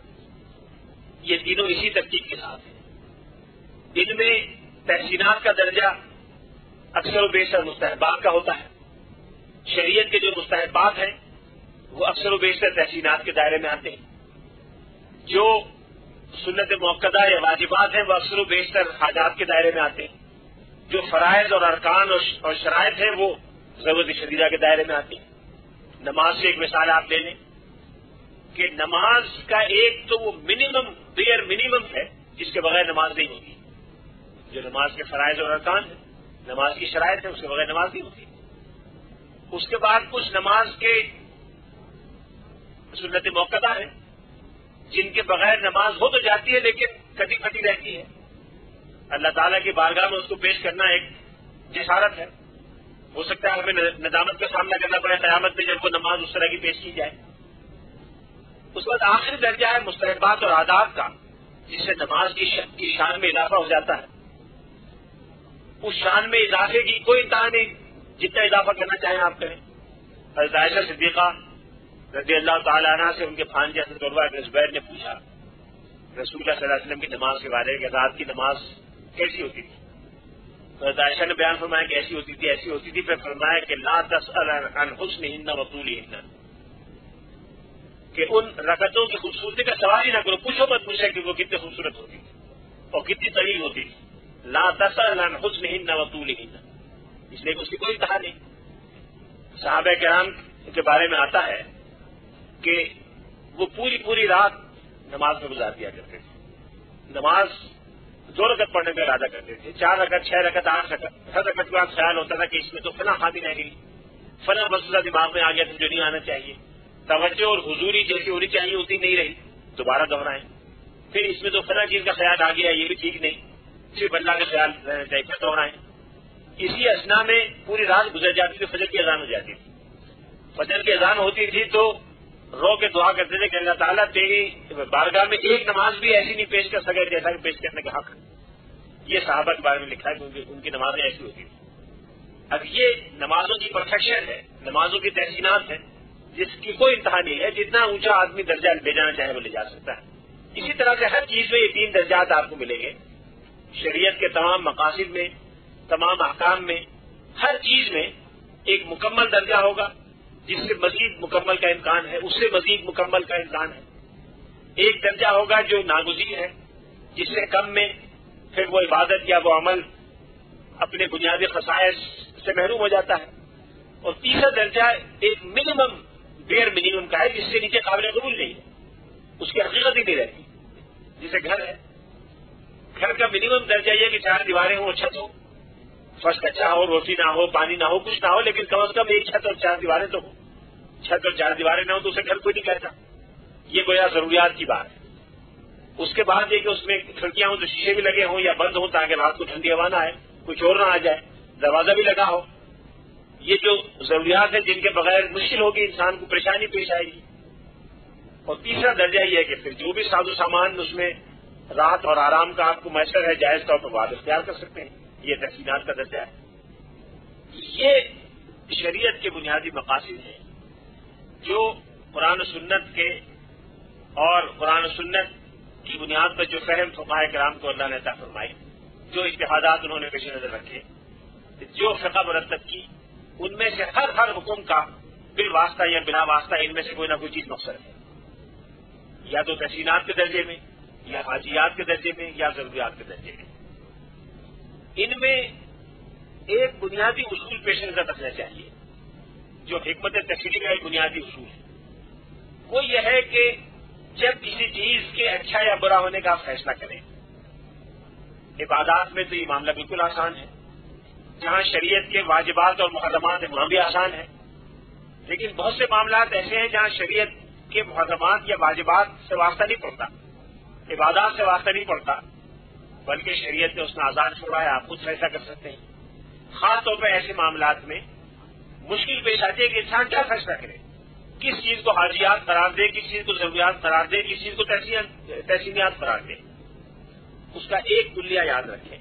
یہ تینوں اسی ترتیب کے ساتھ ہیں۔ ان میں تحسینات کا درجہ اکثر و بیشتر مستحبات کا ہوتا ہے۔ شریعت کے جو مستحبات ہیں وہ اکثر و بیشتر تحسینات کے دائرے میں آتے ہیں۔ جو سنت موقدہ یا واجبات ہیں وہ اکثر و بیشتر حاجات کے دائرے میں آتے ہیں۔ جو فرائض اور ارکان اور شرائط ہیں وہ ضرورت شدیدہ کے دائرے میں آتی ہیں۔ نماز سے ایک مثال آپ لے لیں کہ نماز کا ایک تو وہ منیمم بیئر منیمم ہے جس کے بغیر نماز نہیں ہوگی۔ جو نماز کے فرائض اور ارکان ہیں، نماز کی شرائط ہے، اس کے بغیر نماز نہیں ہوتی۔ اس کے بعد کچھ نماز کے سنت موقدہ ہیں جن کے بغیر نماز ہو تو جاتی ہے لیکن کٹی پھٹی رہتی ہے۔ اللہ تعالیٰ کی بارگاہ میں اس کو پیش کرنا ایک جسارت ہے، ہو سکتا ہے ہمیں ندامت کا سامنا کرنا پڑے قیامت میں جب وہ نماز اس طرح کی پیش کی جائے۔ اس کے بعد آخری درجہ ہے مستحبات اور آداب کا، جس سے نماز کی شان میں اضافہ ہو جاتا ہے۔ اس شان میں اضافے کی کوئی انتہا نہیں، جتنا اضافہ کرنا چاہیں آپ کریں۔ حضرت عائشہ صدیقہ رضی اللہ تعالی عنہ سے ان کے بھانجے حضرت عروہ بن زبیر نے پوچھا رسول اللہ صلی اللہ علیہ وسلم کی نماز کے بارے میں، رات کی نماز کیسی ہوتی تھی؟ حضرت عائشہ نے بیان فرمایا کہ ایسی ہوتی تھی ایسی ہوتی تھی، پھر فرمایا کہ لا تسأل عن حسنہن وطولہن، کہ ان رکعتوں کی خوبصورتی کا سوال ہی نہ کرو، پوچھو مت مجھ سے کہ وہ کتنی خوبصورت ہوتی تھی اور کتنی طویل ہوتی تھی۔ لا تسأل عن حسنہن وطولہن، اس لیے اس کی کوئی انتہا نہیں۔ صحابہ کرام کے بارے میں آتا ہے کہ وہ پوری رات نماز میں گزار دیا کرتے تھے۔ نماز 2 رکعت پڑھنے کا ارادہ کرتے تھے، 4 رکعت، 6 رکعت، 8 رکعت، ہر رکعت کے بعد خیال ہوتا تھا کہ اس میں تو فلاں خامی رہ گئی، فلاں مسئلہ دماغ میں آ گیا تو جو نہیں آنا چاہیے، توجہ اور حضوری جیسی ہونی چاہیے اتنی نہیں رہی، دوبارہ دہرائیں، پھر اس میں تو فلاں چیز کا خیال آ گیا یہ بھی ٹھیک نہیں، صرف اللہ کا خیال رہنا چاہیے، پھر دہرائیں۔ اسی اسنا میں پوری رات گزر جاتی تھی، فجر کی اذان ہو جاتی تھی، فجر کی اذان ہوتی تھی تو رو کے دعا کرتے تھے کہ اللہ تعالیٰ تیری بارگاہ میں ایک نماز بھی ایسی نہیں پیش کر سکے جیسا کہ پیش کرنے کا حق ہے۔ یہ صحابہ کے بارے میں لکھا ہے کیونکہ ان کی نمازیں ایسی ہوتی تھی۔ اب یہ نمازوں کی پرفیکشن ہے، نمازوں کی تحسینات ہے جس کی کوئی انتہا نہیں ہے، جتنا اونچا آدمی درجہ لے جانا چاہے وہ لے جا سکتا ہے۔ اسی طرح سے ہر چیز میں یہ 3 درجات آپ کو ملیں گے، شریعت کے تمام مقاصد میں، تمام احکام میں، ہر چیز میں ایک مکمل درجہ ہوگا جس سے مزید مکمل کا امکان ہے، اس سے مزید مکمل کا امکان ہے۔ ایک درجہ ہوگا جو ناگزیر ہے، جس سے کم میں پھر وہ عبادت یا وہ عمل اپنے بنیادی خصائص سے محروم ہو جاتا ہے، اور تیسرا درجہ ایک منیمم بیئر منیمم کا ہے جس سے نیچے قابل قبول نہیں ہے، اس کی حقیقت ہی نہیں رہتی۔ جیسے گھر ہے، گھر کا منیمم درجہ یہ کہ 4 دیواریں ہوں، چھت ہو، فرش کچا ہو، روٹی نہ ہو، پانی نہ ہو، کچھ نہ ہو، لیکن کم از کم ایک چھت اور 4 دیواریں تو ہوں۔ چھت اور 4 دیواریں نہ ہو تو اسے گھر کوئی نہیں کہتا، یہ گویا ضروریات کی بات ہے۔ اس کے بعد یہ کہ اس میں کھڑکیاں ہوں تو شیشے بھی لگے ہوں یا بند ہوں تاکہ رات کو ٹھنڈی ہوا نہ آئے، کوئی چور نہ آ جائے، دروازہ بھی لگا ہو۔ یہ جو ضروریات ہیں جن کے بغیر مشکل ہوگی انسان کو پریشانی پیش آئے گی۔ اور تیسرا درجہ یہ ہے کہ پھر جو بھی ساز و سامان اس میں راحت اور آرام کا آپ کو میسر ہے جائز طور پر وہ آپ اختیار کر سکتے ہیں، یہ تحسینات کا درجہ ہے۔ یہ شریعت کے بنیادی مقاصد ہیں جو قرآن و سنت کے اور قرآن و سنت کی بنیاد پر جو فہم فقہاء کرام کو اللہ نے عطا فرمائی، جو اتحادات انہوں نے پیش نظر رکھے، جو فقہ مرتب کی، ان میں سے ہر حکم کا بالواسطہ یا بلا واسطہ ان میں سے کوئی نہ کوئی چیز مقصد ہے، یا تو تحسینات کے درجے میں، یا حاجیات کے درجے میں، یا ضروریات کے درجے میں۔ ان میں ایک بنیادی اصول پیش نظر رکھنا چاہیے جو حکمت تشریع کا ایک بنیادی اصول ہے، وہ یہ ہے کہ جب کسی چیز کے اچھا یا برا ہونے کا فیصلہ کریں، عبادات میں تو یہ معاملہ بالکل آسان ہے، جہاں شریعت کے واجبات اور محرمات ہیں وہاں بھی آسان ہے، لیکن بہت سے معاملات ایسے ہیں جہاں شریعت کے محرمات یا واجبات سے واسطہ نہیں پڑتا، عبادات سے واسطہ نہیں پڑتا، بلکہ شریعت نے اس میں آزاد چھوڑا ہے، آپ خود فیصلہ کر سکتے ہیں۔ خاص طور پہ ایسے معاملات میں مشکل پیش آتی ہے کہ انسان کیا فیصلہ کرے، کس چیز کو حاجیات قرار دے، کس چیز کو ضروریات قرار دے، کس چیز کو تحسینیات قرار دے۔ اس کا ایک کلیہ یاد رکھیں،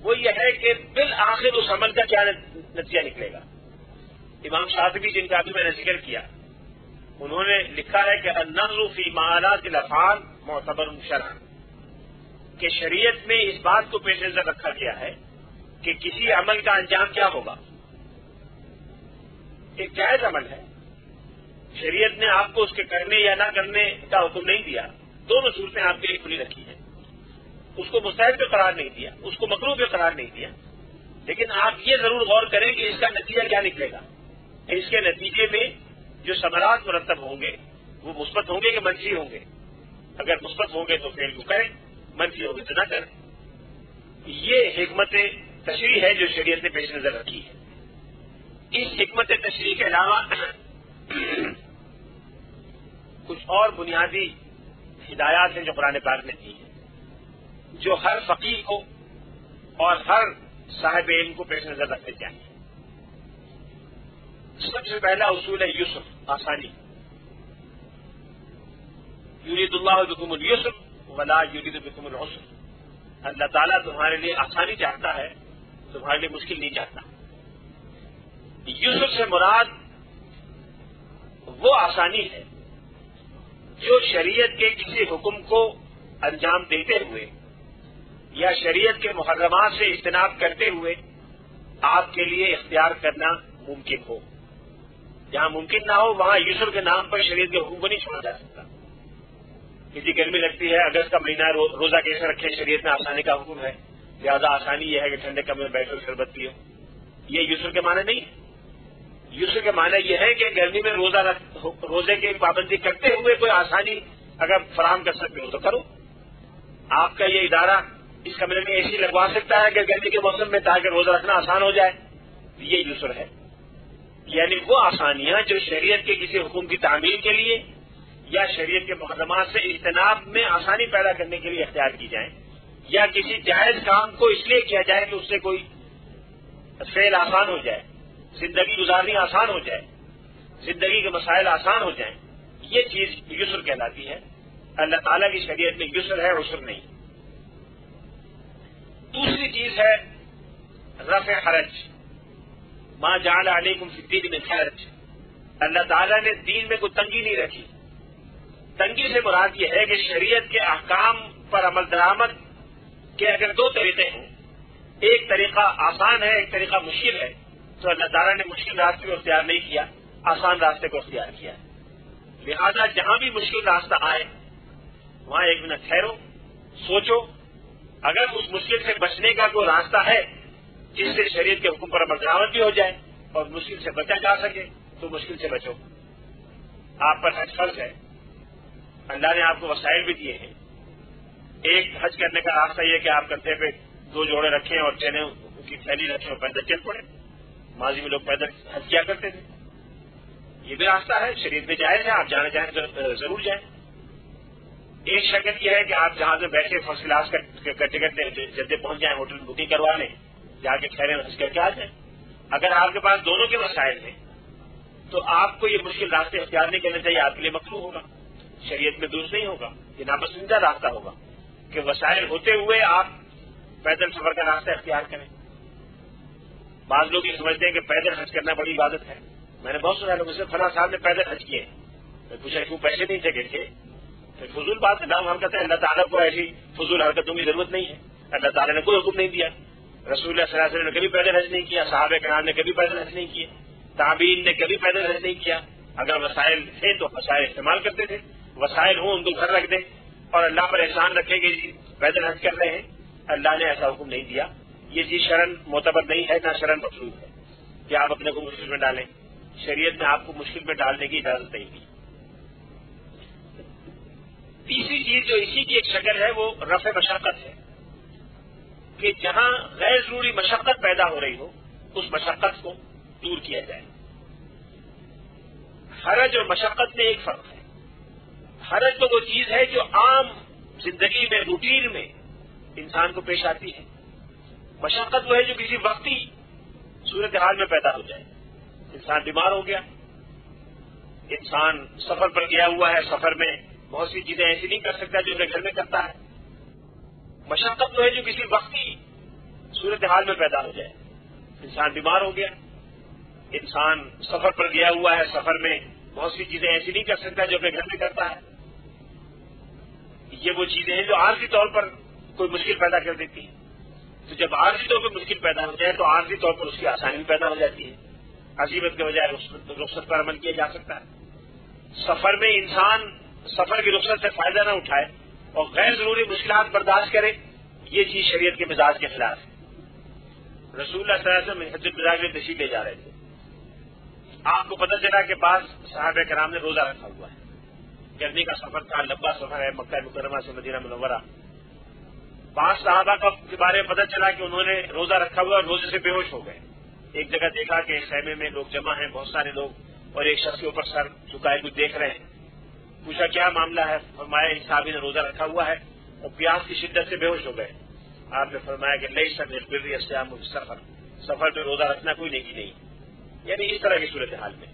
وہ یہ ہے کہ بالآخر اس عمل کا کیا نتیجہ نکلے گا۔ امام شاطبی جن کا ابھی میں نے ذکر کیا، انہوں نے لکھا ہے کہ النظر فی معالات الافعال معتبر شرعا، کہ شریعت میں اس بات کو پیش نظر رکھا گیا ہے کہ کسی عمل کا انجام کیا ہوگا۔ ایک جائز عمل ہے، شریعت نے آپ کو اس کے کرنے یا نہ کرنے کا حکم نہیں دیا، دونوں صورتیں آپ کے لیے کھلی رکھی ہیں، اس کو مستحب پہ قرار نہیں دیا، اس کو مکروہ پہ قرار نہیں دیا، لیکن آپ یہ ضرور غور کریں کہ اس کا نتیجہ کیا نکلے گا، اس کے نتیجے میں جو ثمرات مرتب ہوں گے وہ مثبت ہوں گے کہ منفی ہوں گے۔ اگر مثبت ہوں گے تو فعل کو کریں، منفی ہوں گے تو نہ کریں۔ یہ حکمت تشریع ہے جو شریعت نے پیش نظر رکھی ہے۔ اس حکمت تشریع کے علاوہ کچھ اور بنیادی ہدایات ہیں جو قرآن پاک نے دی ہیں، جو ہر فقیہ کو اور ہر صاحب علم کو پیش نظر رکھنے چاہیے۔ سب سے پہلا اصول ہے یسر، آسانی۔ یرید اللہ بکم اليسر ولا یرید بکم العسر، اللہ تعالیٰ تمہارے لیے آسانی چاہتا ہے، تمہارے لیے مشکل نہیں چاہتا۔ یسر سے مراد وہ آسانی ہے جو شریعت کے کسی حکم کو انجام دیتے ہوئے یا شریعت کے محرمات سے اجتناب کرتے ہوئے آپ کے لیے اختیار کرنا ممکن ہو۔ جہاں ممکن نہ ہو وہاں یسر کے نام پر شریعت کے حکم کو نہیں چھوڑا جا سکتا۔ کسی گرمی لگتی ہے، اگست کا مہینہ، روزہ کیسے رکھے، شریعت میں آسانی کا حکم ہے، لہذا آسانی یہ ہے کہ ٹھنڈے کمرے میں بیٹھ کر شربت پیو، یہ یسر کے معنی نہیں ہے۔ یسر کے معنی یہ ہے کہ گرمی میں روزے کی پابندی کرتے ہوئے کوئی آسانی اگر فراہم کر سکتے ہو تو کرو۔ آپ کا یہ ادارہ اس کمرے میں اے سی لگوا سکتا ہے کہ گرمی کے موسم میں تاکہ روزہ رکھنا آسان ہو جائے، یہ یسر ہے۔ یعنی وہ آسانیاں جو شریعت کے کسی حکم کی تعمیل کے لیے یا شریعت کے محرمات سے اجتناب میں آسانی پیدا کرنے کے لیے اختیار کی جائیں، یا کسی جائز کام کو اس لیے کیا جائے کہ اس سے کوئی فعل آسان ہو جائے، زندگی گزارنی آسان ہو جائے، زندگی کے مسائل آسان ہو جائیں، یہ چیز یسر کہلاتی ہے۔ اللہ تعالیٰ کی شریعت میں یسر ہے، عسر نہیں۔ دوسری چیز ہے رفع حرج، ما جعل علیکم فی الدین من حرج۔ اللہ تعالیٰ نے دین میں کوئی تنگی نہیں رکھی۔ تنگی سے مراد یہ ہے کہ شریعت کے احکام پر عمل درآمد کے اگر دو طریقے ہیں، ایک طریقہ آسان ہے، ایک طریقہ مشکل ہے، تو اللہ تعالیٰ نے مشکل راستے کو اختیار نہیں کیا، آسان راستے کو اختیار کیا۔ لہذا جہاں بھی مشکل راستہ آئے وہاں ایک منٹ ٹھہرو، سوچو، اگر اس مشکل سے بچنے کا کوئی راستہ ہے جس سے شریعت کے حکم پر عمل درآمد بھی ہو جائے اور مشکل سے بچا جا سکے تو مشکل سے بچو۔ آپ پر حج فرض ہے، اللہ نے آپ کو وسائل بھی دیے ہیں۔ ایک حج کرنے کا راستہ یہ کہ آپ کندھے پہ 2 جوڑے رکھیں اور چنے کی تھیلی رکھیں اور پیدل چل پڑیں۔ ماضی میں لوگ پیدل حج کیا کرتے تھے، یہ بھی راستہ ہے، شریعت میں جائز ہے، آپ جانا چاہیں تو ضرور جائیں۔ ایک شکل یہ ہے کہ آپ جہاز میں بیٹھے فرسٹ کلاس کا ٹکٹ لیں، جلدی پہنچ جائیں، ہوٹل بکنگ کروا لیں، جا کے ٹھہرے حج کر کے آ جائیں۔ اگر آپ کے پاس دونوں کے وسائل ہیں تو آپ کو یہ مشکل راستے اختیار نہیں کرنا چاہیے، آپ کے لیے مکروہ ہوگا، شریعت میں درست نہیں ہوگا، یہ ناپسندیدہ راستہ ہوگا کہ وسائل ہوتے ہوئے آپ پیدل سفر کا راستہ اختیار کریں۔ بعض لوگ یہ سمجھتے ہیں کہ پیدل حج کرنا بڑی عبادت ہے۔ میں نے بہت سنا لوگوں سے فلاں صاحب نے پیدل حج کیے، میں پوچھا کیوں؟ پیسے نہیں تھے کہ فضول بات ہے، نام حرکت ہے، اللہ تعالیٰ کو ایسی فضول حرکتوں کی ضرورت نہیں ہے، اللہ تعالیٰ نے کوئی حکم نہیں دیا، رسول اللہ صلی اللہ علیہ وسلم نے کبھی پیدل حج نہیں کیا، صحابہ کرام نے کبھی پیدل حج نہیں کیے، تابعین نے کبھی پیدل حج نہیں کیا۔ اگر وسائل تھے تو وسائل استعمال کرتے تھے، وسائل ہوں ان کو گھر رکھ دیں اور اللہ پر احسان رکھیں کہ جی پیدل حج کر رہے ہیں، اللہ نے ایسا حکم نہیں دیا۔ یہ چیز شرعن معتبر نہیں ہے، نہ شرعن مطلوب ہے کہ آپ اپنے کو مشکل میں ڈالیں، شریعت نے آپ کو مشکل میں ڈالنے کی اجازت نہیں دی۔ تیسری چیز جو اسی کی ایک شکل ہے وہ رفع مشقت ہے، کہ جہاں غیر ضروری مشقت پیدا ہو رہی ہو اس مشقت کو دور کیا جائے۔ حرج اور مشقت میں ایک فرق ہے۔ حرج تو وہ چیز ہے جو عام زندگی میں روٹین میں انسان کو پیش آتی ہے، مشقت وہ ہے جو کسی وقتی صورتحال میں پیدا ہو جائے۔ انسان بیمار ہو گیا، انسان سفر پر گیا ہوا ہے، سفر میں بہت سی چیزیں ایسی نہیں کر سکتا جو اپنے گھر میں کرتا ہے۔ مشقت تو ہے جو کسی وقتی صورتحال میں پیدا ہو جائے۔ انسان بیمار ہو گیا، انسان سفر پر گیا ہوا ہے، سفر میں بہت سی چیزیں ایسی نہیں کر سکتا جو اپنے گھر میں کرتا ہے۔ یہ وہ چیزیں ہیں جو عارضی طور پر کوئی مشکل پیدا کر دیتی ہیں۔ تو جب عارضی طور پر مشکل پیدا ہو جائے تو عارضی طور پر اس کی آسانی پیدا ہو جاتی ہے، عصیبت کے بجائے رخصت پر عمل کیا جا سکتا ہے۔ سفر میں انسان سفر کی رخصت سے فائدہ نہ اٹھائے اور غیر ضروری مشکلات برداشت کرے، یہ چیز شریعت کے مزاج کے خلاف ہے۔ رسول اللہ صلی اللہ علیہ وسلم حجۃ الوداع میں تشریف لے جا رہے تھے، آپ کو پتہ چلا کہ بعض صحابہ کرام نے روزہ رکھا ہوا ہے، گرمی کا سفر تھا، لمبا سفر ہے مکہ مکرمہ سے مدینہ منورہ۔ بعض صحابہ کے بارے میں پتہ چلا کہ انہوں نے روزہ رکھا ہوا اور روزے سے بے ہوش ہو گئے۔ ایک جگہ دیکھا کہ خیمے میں لوگ جمع ہیں، بہت سارے لوگ، اور ایک شخص کے اوپر سر جھکائے کچھ دیکھ رہے ہیں۔ پوچھا کیا معاملہ ہے؟ فرمایا اس صحابی نے روزہ رکھا ہوا ہے اور پیاس کی شدت سے بے ہوش ہو گئے۔ آپ نے فرمایا کہ لیس من البر الصيام في السفر، سفر میں روزہ رکھنا کوئی نیکی نہیں، یعنی اس طرح کی صورتحال میں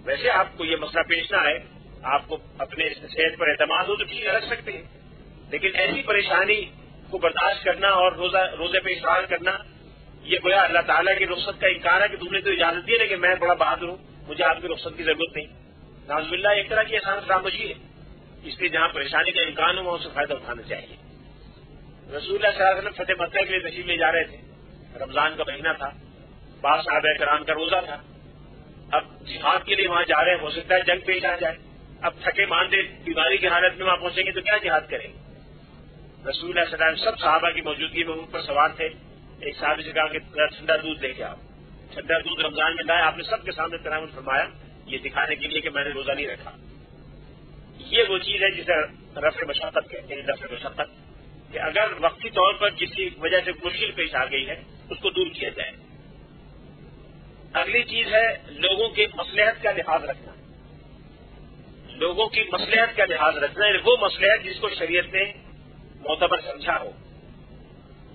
ویسے آپ کو یہ مسئلہ پیش نہ آئے، آپ کو اپنے صحت پر اعتماد ہو تو ٹھیک ہے رکھ سکتے ہیں، لیکن ایسی پریشانی کو برداشت کرنا اور روزے پہ اصرار کرنا یہ گویا اللہ تعالیٰ کی رخصت کا انکار ہے کہ تم نے تو اجازت دی لیکن میں بڑا بہادر ہوں، مجھے آپ کی رخصت کی ضرورت نہیں۔ نعوذ باللہ ایک طرح کی احسان فراموشی ہے، اس لیے جہاں پریشانی کا امکان ہو وہاں سے فائدہ اٹھانا چاہیے۔ رسول اللہ صلی اللہ علیہ وسلم فتح مکہ کے لیے تشریف لے جا رہے تھے، رمضان کا مہینہ تھا، بعض صحابہ کرام کا روزہ تھا، اب جہاد کے لیے وہاں جا رہے ہیں، ہو سکتا ہے جنگ پیش آ جائے، اب تھکے ماندے بیماری کی حالت میں وہاں پہنچیں گے تو کیا جہاد کریں گے؟ رسول اللہ صلی اللہ علیہ وسلم سب صحابہ کی موجودگی میں اونٹ پر سوار تھے، ایک صحابی سے کہا کہ ٹھنڈا دودھ لے کے آؤ، ٹھنڈا دودھ رمضان میں لائے، آپ نے سب کے سامنے تناول فرمایا، یہ دکھانے کے لیے کہ میں نے روزہ نہیں رکھا۔ یہ وہ چیز ہے جسے رفع مشقت کہتے ہیں، رفع مشقت، کہ اگر وقتی طور پر کسی وجہ سے مشکل پیش آ گئی ہے اس کو دور کیا جائے۔ اگلی چیز ہے لوگوں کی مصلحت کا لحاظ رکھنا. لوگوں کی مصلحت کا لحاظ رکھنا یعنی وہ مصلحت جس کو شریعت نے معتبر سمجھا ہو.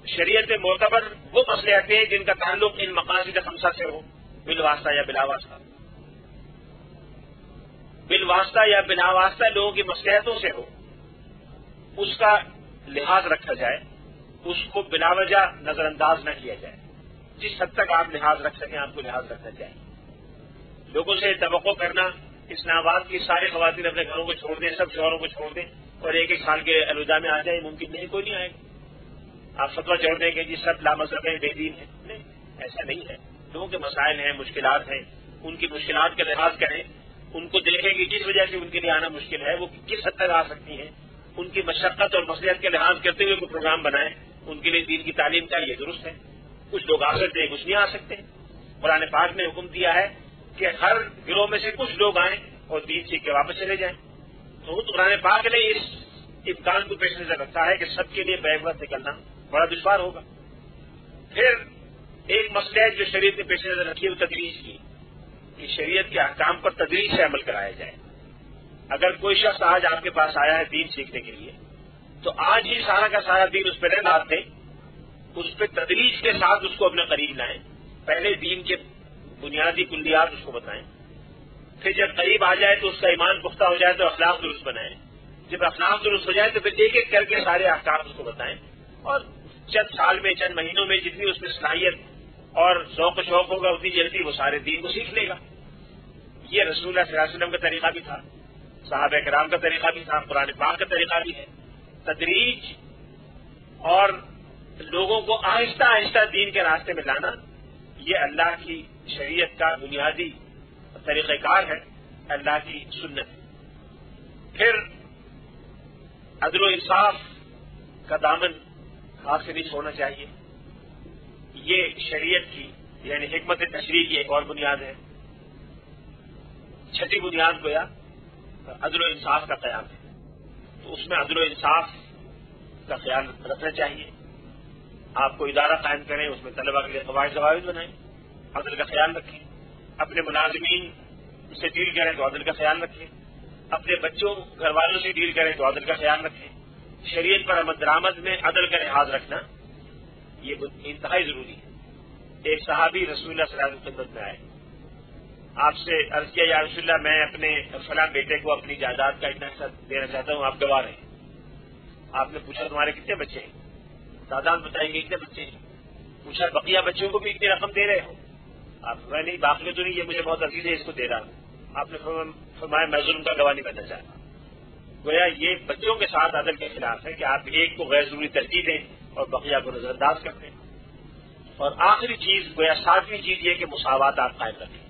شریعت میں معتبر وہ مصلحتیں جن کا تعلق ان مقاصد خمسہ سے ہو، بالواسطہ یا بلا واسطہ. بالواسطہ یا بلا واسطہ لوگوں کی مصلحتوں سے ہو، اس کا لحاظ رکھا جائے، اس کو بلا وجہ نظر انداز نہ کیا جائے. جس حد تک آپ لحاظ رکھ سکیں آپ کو لحاظ رکھنا چاہیے. لوگوں سے توقع کرنا اسلام آباد کی ساری خواتین اپنے گھروں کو چھوڑ دیں، سب شوہروں کو چھوڑ دیں اور ایک ایک سال کے الوداع میں آ جائیں، ممکن نہیں، کوئی نہیں آئے گا. آپ فتویٰ چھوڑ دیں کہ جی سب لامذہب ہیں، بے دین ہیں. نہیں، ایسا نہیں ہے. لوگوں کے مسائل ہیں، مشکلات ہیں، ان کی مشکلات کا لحاظ کریں، ان کو دیکھیں کہ جس وجہ سے ان کے لیے آنا مشکل ہے وہ کس حد تک آ سکتی ہیں. ان کی مشقت اور مصلحت کا لحاظ کرتے ہوئے کوئی پروگرام بنائیں. ان کے لیے دین کی تعلیم کا یہ درست ہے. کچھ لوگ آ سکتے ہیں، کچھ نہیں آ سکتے. قرآن پاک نے حکم دیا ہے کہ ہر گروہ میں سے کچھ لوگ آئیں اور دین سیکھ کے واپس چلے جائیں. تو قرآن پاک نے اس امکان کو پیش نظر رکھا ہے کہ سب کے لیے بیک وقت نکلنا بڑا دشوار ہوگا. پھر ایک مصلحت جو شریعت نے پیش نظر رکھی ہے وہ تدریج کی، کہ شریعت کے احکام پر تدریج سے عمل کرایا جائے. اگر کوئی شخص آج آپ کے پاس آیا ہے دین سیکھنے کے لیے تو آج ہی سارا کا سارا دین اس پہ نہ ڈال دیں، اس پہ تدریج کے ساتھ اس کو اپنے قریب لائیں. پہلے دین کے بنیادی کلیات اس کو بتائیں، پھر جب قریب آ جائے تو اس کا ایمان پختہ ہو جائے تو اخلاق درست بنائیں. جب اخلاق درست ہو جائے تو پھر ایک ایک کر کے سارے احکام اس کو بتائیں، اور چند سال میں چند مہینوں میں جتنی اس میں صلاحیت اور ذوق و شوق ہوگا اتنی جلدی وہ سارے دین کو سیکھ لے گا. یہ رسول اللہ صلی اللہ علیہ وسلم کا طریقہ بھی تھا، صحابہ کرام کا طریقہ بھی تھا، قرآن پاک کا طریقہ بھی ہے. تدریج اور لوگوں کو آہستہ آہستہ دین کے راستے میں لانا یہ اللہ کی شریعت کا بنیادی طریقہ کار ہے، اللہ کی سنت ہے. پھر عدل و انصاف کا دامن ہاتھ سے نہیں چھوڑنا چاہیے. یہ شریعت کی یعنی حکمت تشریع کی ایک اور بنیاد ہے. چھٹی بنیاد گویا عدل و انصاف کا قیام ہے. تو اس میں عدل و انصاف کا خیال رکھنا چاہیے. آپ کو ادارہ قائم کریں، اس میں طلبہ کے لیے قواعد ضوابط بنائیں، عدل کا خیال رکھیں. اپنے ملازمین سے ڈیل کریں تو عدل کا خیال رکھیں. اپنے بچوں گھر والوں سے ڈیل کریں تو عدل کا خیال رکھیں. شریعت پر عمل درآمد میں عدل کا لحاظ رکھنا یہ انتہائی ضروری ہے. ایک صحابی رسول اللہ صلی اللہ علیہ وسلم کی خدمت میں آئے، آپ سے عرض کیا یا رسول اللہ میں اپنے فلاں بیٹے کو اپنی جائیداد کا اتنا حصہ دینا چاہتا ہوں، آپ گواہ رہیں. آپ نے پوچھا تمہارے کتنے بچے ہیں؟ تعداد بتائیں گے کتنے بچے ہیں. پوچھا بقیہ بچوں کو بھی اتنی رقم دے رہے ہو؟ آپ میں نہیں باقی تو نہیں، یہ مجھے بہت عزیز ہے اس کو دے رہا ہوں. آپ نے فرمایا میں ظلم کا گواہ نہیں بننا چاہتا. گویا یہ بچوں کے ساتھ عدل کے خلاف ہے کہ آپ ایک کو غیر ضروری ترجیح دیں اور بقیہ کو نظر انداز کر دیں. اور آخری چیز گویا ساتویں چیز یہ کہ مساوات آپ قائم رکھیں.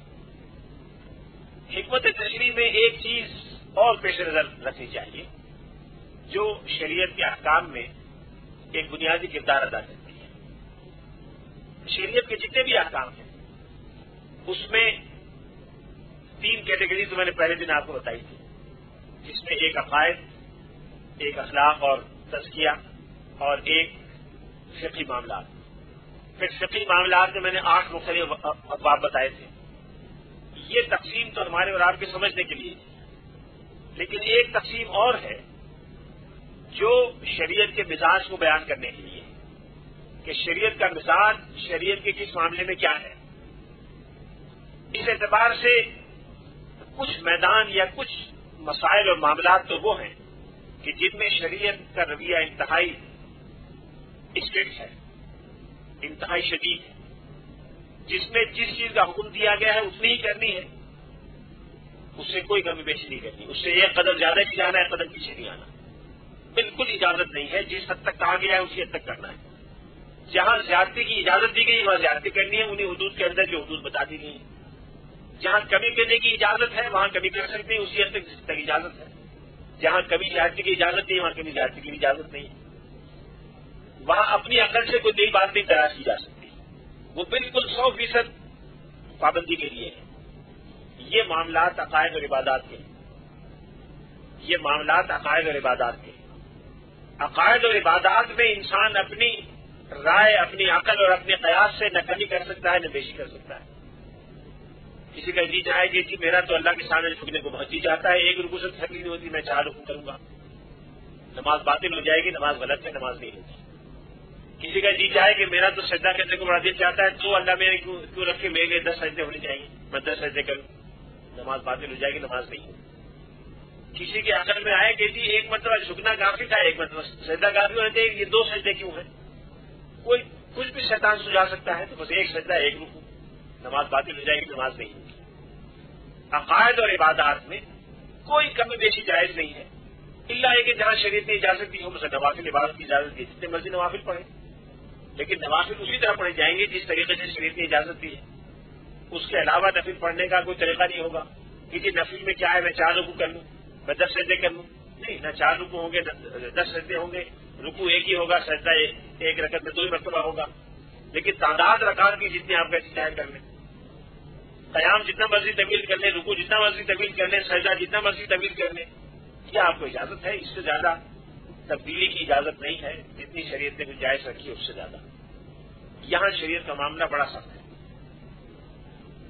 حکمت تشریع میں ایک چیز اور پیش نظر رکھنی چاہیے جو شریعت کے احکام میں ایک بنیادی کردار ادا کرتی ہے. شریعت کے جتنے بھی احکام ہیں اس میں 3 کیٹیگری تو میں نے پہلے دن آپ کو بتائی تھی، جس میں ایک عقائد، ایک اخلاق اور تزکیہ اور ایک فقہی معاملات. پھر فقہی معاملات میں نے 8 مختلف ابواب بتائے تھے. یہ تقسیم تو ہمارے اور آپ کے سمجھنے کے لیے، لیکن ایک تقسیم اور ہے جو شریعت کے مزاج کو بیان کرنے کے لیے کہ شریعت کا مزاج شریعت کے کس معاملے میں کیا ہے. اس اعتبار سے کچھ میدان یا کچھ مسائل اور معاملات تو وہ ہیں کہ جن میں شریعت کا رویہ انتہائی اسٹرکٹ ہے، انتہائی شدید ہے، جس میں جس چیز کا حکم دیا گیا ہے اتنی ہی کرنی ہے، اس سے کوئی کمی بیشی نہیں کرنی، اس سے ایک قدم زیادہ نہیں جانا ہے، قدم پیچھے نہیں آنا. بالکل اجازت نہیں ہے، جس حد تک کہا گیا ہے اسی حد تک کرنا ہے. جہاں زیادتی کی اجازت دی گئی وہاں زیادتی کرنی ہے، انہیں حدود کے اندر جو حدود بتا دی گئی ہیں. جہاں کمی کرنے کی اجازت ہے وہاں کمی کر سکتے ہیں اسی حد تک جس تک اجازت ہے. جہاں کمی زیادتی کی اجازت نہیں وہاں کمی زیادتی کی اجازت نہیں ہے. وہاں اپنی عقل سے کوئی نئی بات نہیں تلاش کی جا سکتی، وہ بالکل 100% پابندی کے لیے ہے. یہ معاملات عقائد اور عبادات کے، یہ معاملات عقائد اور عبادات کے. عقائد اور عبادات میں انسان اپنی رائے، اپنی عقل اور اپنے قیاس سے نہ کمی کر سکتا ہے نہ بیشی کر سکتا ہے. کسی کا جی چاہے کہ جی میرا تو اللہ کے سامنے جھکنے کو بہت جی چاہتا ہے، ایک رکوع سے تھکلی نہیں ہوتی، میں 4 رکوع کروں گا، نماز باطل ہو جائے گی، نماز غلط ہے، نماز نہیں ہوگی۔ کسی کا جی چاہے کہ میرا تو سجدہ کرنے کو بڑا دل چاہتا ہے، تو اللہ میرے کیوں رکھے، میرے لیے 10 سجدے ہونے چاہیے، میں 10 سجدے کروں، نماز باطل ہو جائے گی، نماز نہیں ہوگی۔ کسی کے عقل میں آئے کہ جی ایک مرتبہ جھکنا کافی تھا، ایک مرتبہ سجدہ کافی ہونا چاہیے، یہ 2 سجدے کیوں ہیں؟ کوئی کچھ بھی شیطان سجا سکتا ہے، تو بس ایک سجدہ ایک رکوع، نماز باطل ہو جائے گی، نماز نہیں ہوگی۔ عقائد اور عبادات میں کوئی کمی بیشی جائز نہیں ہے، اللہ ہے کہ جہاں شریعت نے اجازت دی ہو، مثلا نوافل عبادت کی اجازت دی، جتنے مرضی نوافل پڑھیں، لیکن نوافل اسی طرح پڑھے جائیں گے جس طریقے سے شریعت نے اجازت دی ہے۔ اس کے علاوہ نفل پڑھنے کا کوئی طریقہ نہیں ہوگا کہ جی نفل میں کیا ہے، میں 4 رکوع کر لوں، میں 10 سجدے کر لوں، نہیں، نہ 4 رکوع ہوں گے، 10 سجدے ہوں گے، رکوع ایک ہی ہوگا، سجدہ ایک رکعت میں 2 ہی مرتبہ ہوگا، لیکن تعداد رکعات کی جتنی آپ کا چاہے کر لیں، قیام جتنا مرضی طویل کر لیں، رکوع جتنا مرضی طویل کر لیں، سجدہ جتنا مرضی طویل کر لیں، یہ آپ کو اجازت ہے، اس سے زیادہ تبدیلی کی اجازت نہیں ہے، جتنی شریعت نے گنجائش رکھی ہے اس سے زیادہ۔ یہاں شریعت کا معاملہ بڑا سخت ہے۔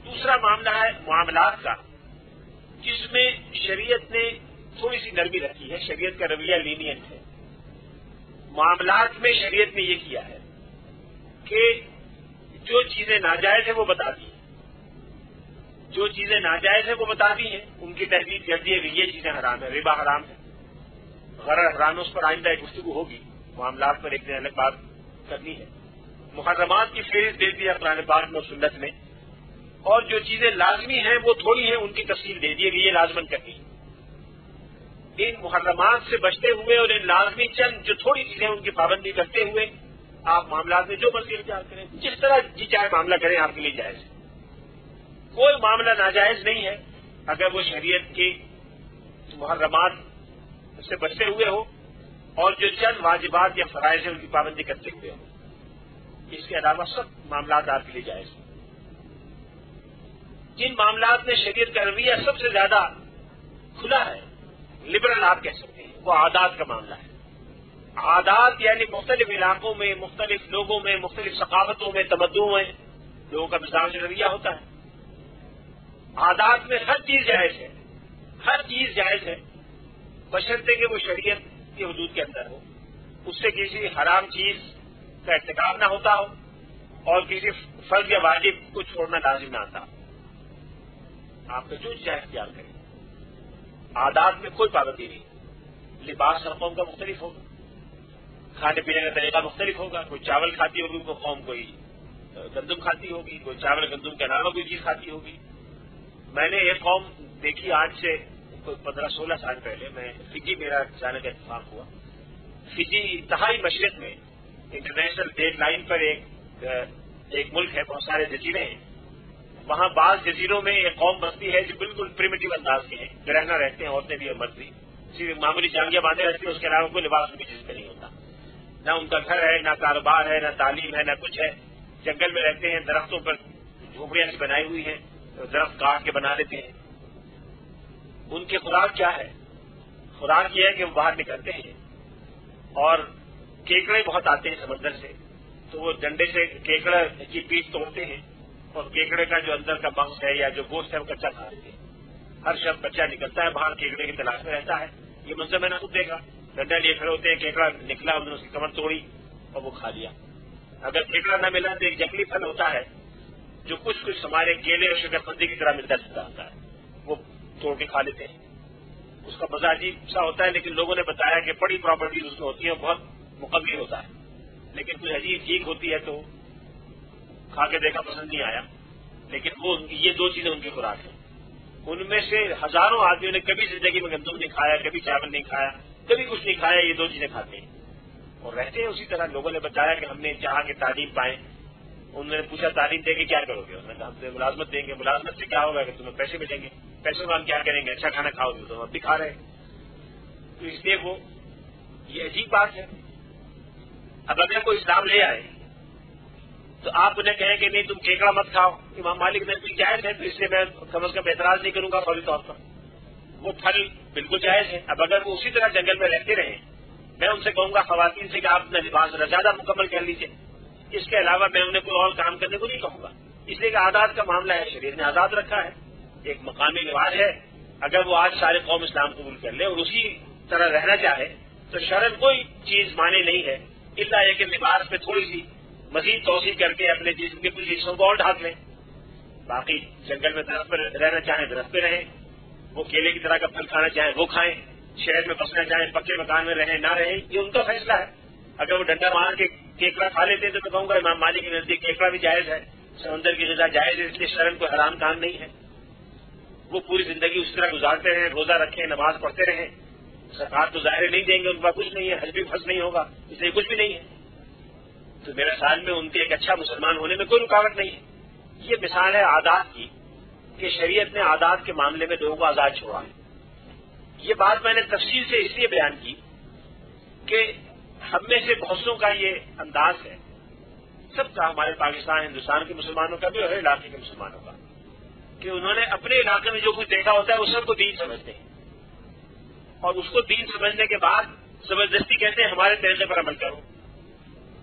دوسرا معاملہ ہے معاملات کا، جس میں شریعت نے تھوڑی سی نرمی رکھی ہے، شریعت کا رویہ لینینٹ ہے۔ معاملات میں شریعت نے یہ کیا ہے کہ جو چیزیں ناجائز ہیں وہ بتا دی ہیں، جو چیزیں ناجائز ہیں وہ بتا دی ہیں، ان کی تحدید کر دی ہے کہ یہ چیزیں حرام ہیں، ربا حرام ہے، غرر حرام، اس پر آئندہ ایک گفتگو ہوگی، معاملات پر ایک دن الگ بات کرنی ہے۔ محرمات کی فہرست دے دی ہے قرآن پاک میں اور سنت میں، اور جو چیزیں لازمی ہیں وہ تھوڑی ہیں، ان کی تفصیل دے دی ہے کہ یہ لازمن کرنی ہے۔ ان محرمات سے بچتے ہوئے اور ان لازمی چند جو تھوڑی چیزیں ان کی پابندی کرتے ہوئے آپ معاملات میں جو مرضی اختیار کریں، جس طرح جی چاہے معاملہ کریں، آپ کے لیے جائز ہے، کوئی معاملہ ناجائز نہیں ہے اگر وہ شریعت کی محرمات سے بچتے ہوئے ہو اور جو چند واجبات یا فرائض ہیں ان کی پابندی کرتے ہوئے ہو۔ اس کے علاوہ سب معاملات آپ کے لیے جائز ہیں۔ جن معاملات میں شریعت کا رویہ سب سے زیادہ کھلا ہے، لبرل آپ کہہ سکتے ہیں، وہ عادات کا معاملہ ہے۔ عادات یعنی مختلف علاقوں میں، مختلف لوگوں میں، مختلف ثقافتوں میں، تمدنوں میں لوگوں کا مزاج رویہ ہوتا ہے۔ عادات میں ہر چیز جائز ہے، ہر چیز جائز ہے، بشرطے کہ وہ شریعت کی حدود کے اندر ہو، اس سے کسی حرام چیز کا ارتکاب نہ ہوتا ہو اور کسی فرض یا واجب کو چھوڑنا لازم نہ آتا ہو۔ آپ کا جو چاہے اختیار کریں، عادات میں کوئی پابندی نہیں۔ لباس ہر قوم کا مختلف ہوگا، کھانے پینے کا طریقہ مختلف ہوگا، کوئی چاول کھاتی ہوگی، کوئی قوم کوئی گندم کھاتی ہوگی، کوئی چاول گندم کے علاوہ کوئی چیز کھاتی ہوگی۔ میں نے ایک قوم دیکھی آج سے کوئی 15-16 سال پہلے، میں فجی میرا جانے کا اتفاق ہوا۔ فجی انتہائی مشرق میں انٹرنیشنل ڈیڈ لائن پر ایک ملک ہے، بہت سارے جزیرے ہیں، وہاں بعض جزیروں میں ایک قوم بستی ہے جو بالکل پریمیٹو انداز کے ہیں، گرہنا رہتے ہیں، عورتیں بھی اور مرد بھی، صرف معمولی جانگیاں باندھے رہتی ہیں، اس کے علاوہ کوئی لباس ان کی جسم میں نہیں ہوتا، نہ ان کا گھر ہے، نہ کاروبار ہے، نہ تعلیم ہے، نہ کچھ ہے، جنگل میں رہتے ہیں، درختوں پر جھوپڑیاں سی بنائی ہوئی ہیں، درخت کاٹ کے بنا لیتے ہیں۔ ان کی خوراک کیا ہے؟ خوراک یہ ہے کہ وہ باہر نکلتے ہیں اور کیکڑے بہت آتے ہیں سمندر سے، تو وہ ڈنڈے سے کیکڑا کی پیٹ توڑتے ہیں اور کیکڑے کا جو اندر کا مغز ہے یا جو گوشت ہے وہ کچا کھا لیتے ہیں۔ ہر شخص بچہ نکلتا ہے باہر، کیکڑے کی تلاش میں رہتا ہے، یہ منظر میں نہ خود دیکھا، ڈنڈا لیے کھڑے ہوتے ہیں، کیکڑا نکلا، انہوں نے اس کی کمر توڑی اور وہ کھا لیا۔ اگر کیکڑا نہ ملا تو ایک جنگلی پھل ہوتا ہے جو کچھ ہمارے کیلے اور شکرقندی کی طرح ملتا جلتا ہوتا ہے، وہ توڑ کے کھا لیتے ہیں۔ اس کا مزہ عجیب سا ہوتا ہے، لیکن لوگوں نے بتایا کہ بڑی پراپرٹیز اس میں ہوتی ہیں، بہت مقوی ہوتا ہے، لیکن کوئی عجیب چیز ہوتی ہے تو کھا کے دیکھا، پسند نہیں آیا، لیکن وہ یہ 2 چیزیں ان کی خوراک ہیں۔ ان میں سے ہزاروں آدمیوں نے کبھی زندگی میں گندم نہیں کھایا، کبھی چاول نہیں کھایا، کبھی کچھ نہیں کھایا، یہ 2 چیزیں کھاتے ہیں اور رہتے ہیں اسی طرح۔ لوگوں نے بتایا کہ ہم نے چاہا کہ تعلیم پائیں، انہوں نے پوچھا تعلیم دے کے کیا کرو گے؟ انہوں نے کہا ہم تمہیں ملازمت دیں گے۔ ملازمت سے کیا ہوگا کہ تمہیں پیسے ملیں گے، پیسوں کا ہم کیا کریں گے؟ اچھا کھانا کھاؤ گے تو ہم اب بھی کھا رہے ہیں۔ تو اس لیے وہ یہ عجیب بات ہے۔ اب اگر کوئی اسلام لے آئے تو آپ انہیں کہیں کہ نہیں تم کیکڑا مت کھاؤ، امام مالک نے بھی جائز ہے، تو اس سے میں کم از کم اعتراض نہیں کروں گا فوری طور پر، وہ پھل بالکل جائز ہے۔ اب اگر وہ اسی طرح جنگل میں رہتے رہیں، میں ان سے کہوں گا خواتین سے کہ آپ اپنا لباس زیادہ مکمل کر لیجیے، اس کے علاوہ میں انہیں کوئی اور کام کرنے کو نہیں کہوں گا، اس لیے کہ عادات کا معاملہ ہے، شریعت نے آزاد رکھا ہے، ایک مقامی رواج ہے، اگر وہ آج سارے قوم اسلام قبول کر لے اور اسی طرح رہنا چاہے تو شرعن کوئی چیز مانے نہیں ہے، الا یہ کہ لباس میں تھوڑی سی مزید توسیع کر کے اپنے جسم کے کچھ حصوں کو اور ڈھانپ لیں، باقی جنگل میں درخت پہ رہنا چاہیں درخت پہ رہیں، وہ کیلے کی طرح کا پھل کھانا چاہیں وہ کھائیں، شہر میں بسنا چاہیں پکے مکان میں رہیں نہ رہیں، یہ ان کا فیصلہ ہے۔ اگر وہ ڈنڈا مار کے کیکڑا کھا لیتے تو میں کہوں گا امام مالک کے نزدیک کیکڑا بھی جائز ہے، سمندر کی غذا جائز ہے، اس لیے شرعن کوئی حرام کام نہیں ہے۔ وہ پوری زندگی اس طرح گزارتے رہیں، روزہ رکھیں، نماز پڑھتے رہیں، زکات تو ظاہر نہیں دیں گے، ان کا کچھ نہیں ہے، حج بھی فرض نہیں ہوگا، اس لیے کچھ بھی نہیں ہے، تو میرے خیال میں ان کے ایک اچھا مسلمان ہونے میں کوئی رکاوٹ نہیں ہے۔ یہ مثال ہے عادات کی کہ شریعت نے عادات کے معاملے میں لوگوں کو آزاد چھوڑا ہے۔ یہ بات میں نے تفصیل سے اس لیے بیان کی کہ ہم میں سے بہت سوں کا یہ انداز ہے، سب کا، ہمارے پاکستان ہندوستان کے مسلمانوں کا بھی اور ہر علاقے کے مسلمانوں کا، کہ انہوں نے اپنے علاقے میں جو کچھ دیکھا ہوتا ہے وہ سب کو دین سمجھتے ہیں، اور اس کو دین سمجھنے کے بعد زبردستی کہتے ہیں ہمارے طریقے پر عمل کرو۔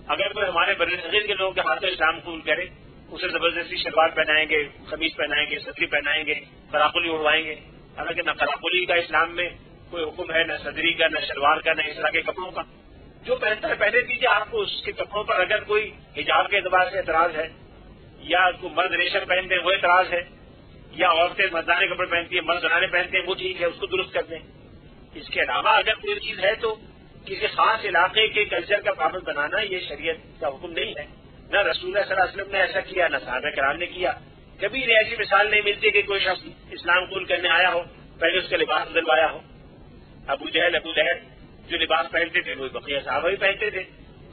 اگر کوئی ہمارے برصغیر کے لوگوں کے ہاتھوں اسلام قبول کرے، اسے زبردستی شلوار پہنائیں گے، قمیض پہنائیں گے، صدری پہنائیں گے، قراقلی اڑوائیں گے، حالانکہ نہ قراقلی کا اسلام میں کوئی حکم ہے، نہ صدری کا، نہ شلوار کا، نہ اس طرح کے کپڑوں کا۔ جو پہنتا ہے پہنے دیجیے، آپ کو اس کے کپڑوں پر اگر کوئی حجاب کے اعتبار سے اعتراض ہے، یا کوئی مرد ریشم پہنتے ہیں وہ اعتراض ہے، یا عورتیں مردانہ کپڑے پہنتی ہیں مرد زنانے پہنتے ہیں وہ ٹھیک ہے، اس کو درست کر دیں۔ اس کے علاوہ اگر کوئی چیز ہے تو کسی خاص علاقے کے کلچر کا پابند بنانا یہ شریعت کا حکم نہیں ہے، نہ رسول اللہ صلی اللہ علیہ وسلم نے ایسا کیا، نہ صحابہ کرام نے کیا۔ کبھی ایسی مثال نہیں ملتی کہ کوئی شخص اسلام قبول کرنے آیا ہو پہلے اس کا لباس بدلوایا ہو۔ ابو جہل ابو لہب جو لباس پہنتے تھے وہ بقیہ صحابہ بھی پہنتے تھے،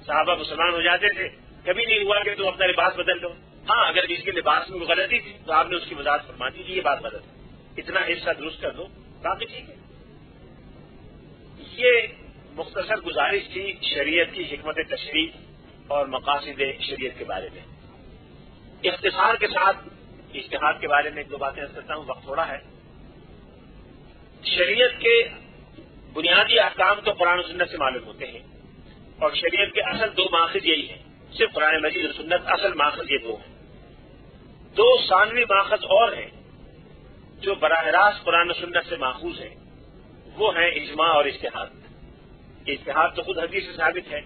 صحابہ مسلمان ہو جاتے تھے، کبھی نہیں ہوا کہ تم اپنا لباس بدل دو۔ ہاں اگر اس کے لباس میں غلطی تھی تو آپ نے اس کی وضاحت فرما دی کہ یہ بات غلط ہے، اتنا حصہ درست کر دو، باقی ٹھیک ہے۔ یہ مختصر گزارش تھی شریعت کی حکمت تشریع اور مقاصد شریعت کے بارے میں۔ اختصار کے ساتھ اجتہاد کے بارے میں ایک دو باتیں کرتا ہوں، وقت تھوڑا ہے۔ شریعت کے بنیادی احکام تو قرآن و سنت سے معلوم ہوتے ہیں، اور شریعت کے اصل دو ماخذ یہی ہیں، صرف قرآن مجید اور سنت، اصل ماخذ یہ دو ہیں۔ دو ثانوی ماخذ اور ہیں جو براہ راست قرآن و سنت سے ماخوذ ہیں، وہ ہیں اجماع اور اجتہاد۔ اجتہاد تو خود حدیث سے ثابت ہے،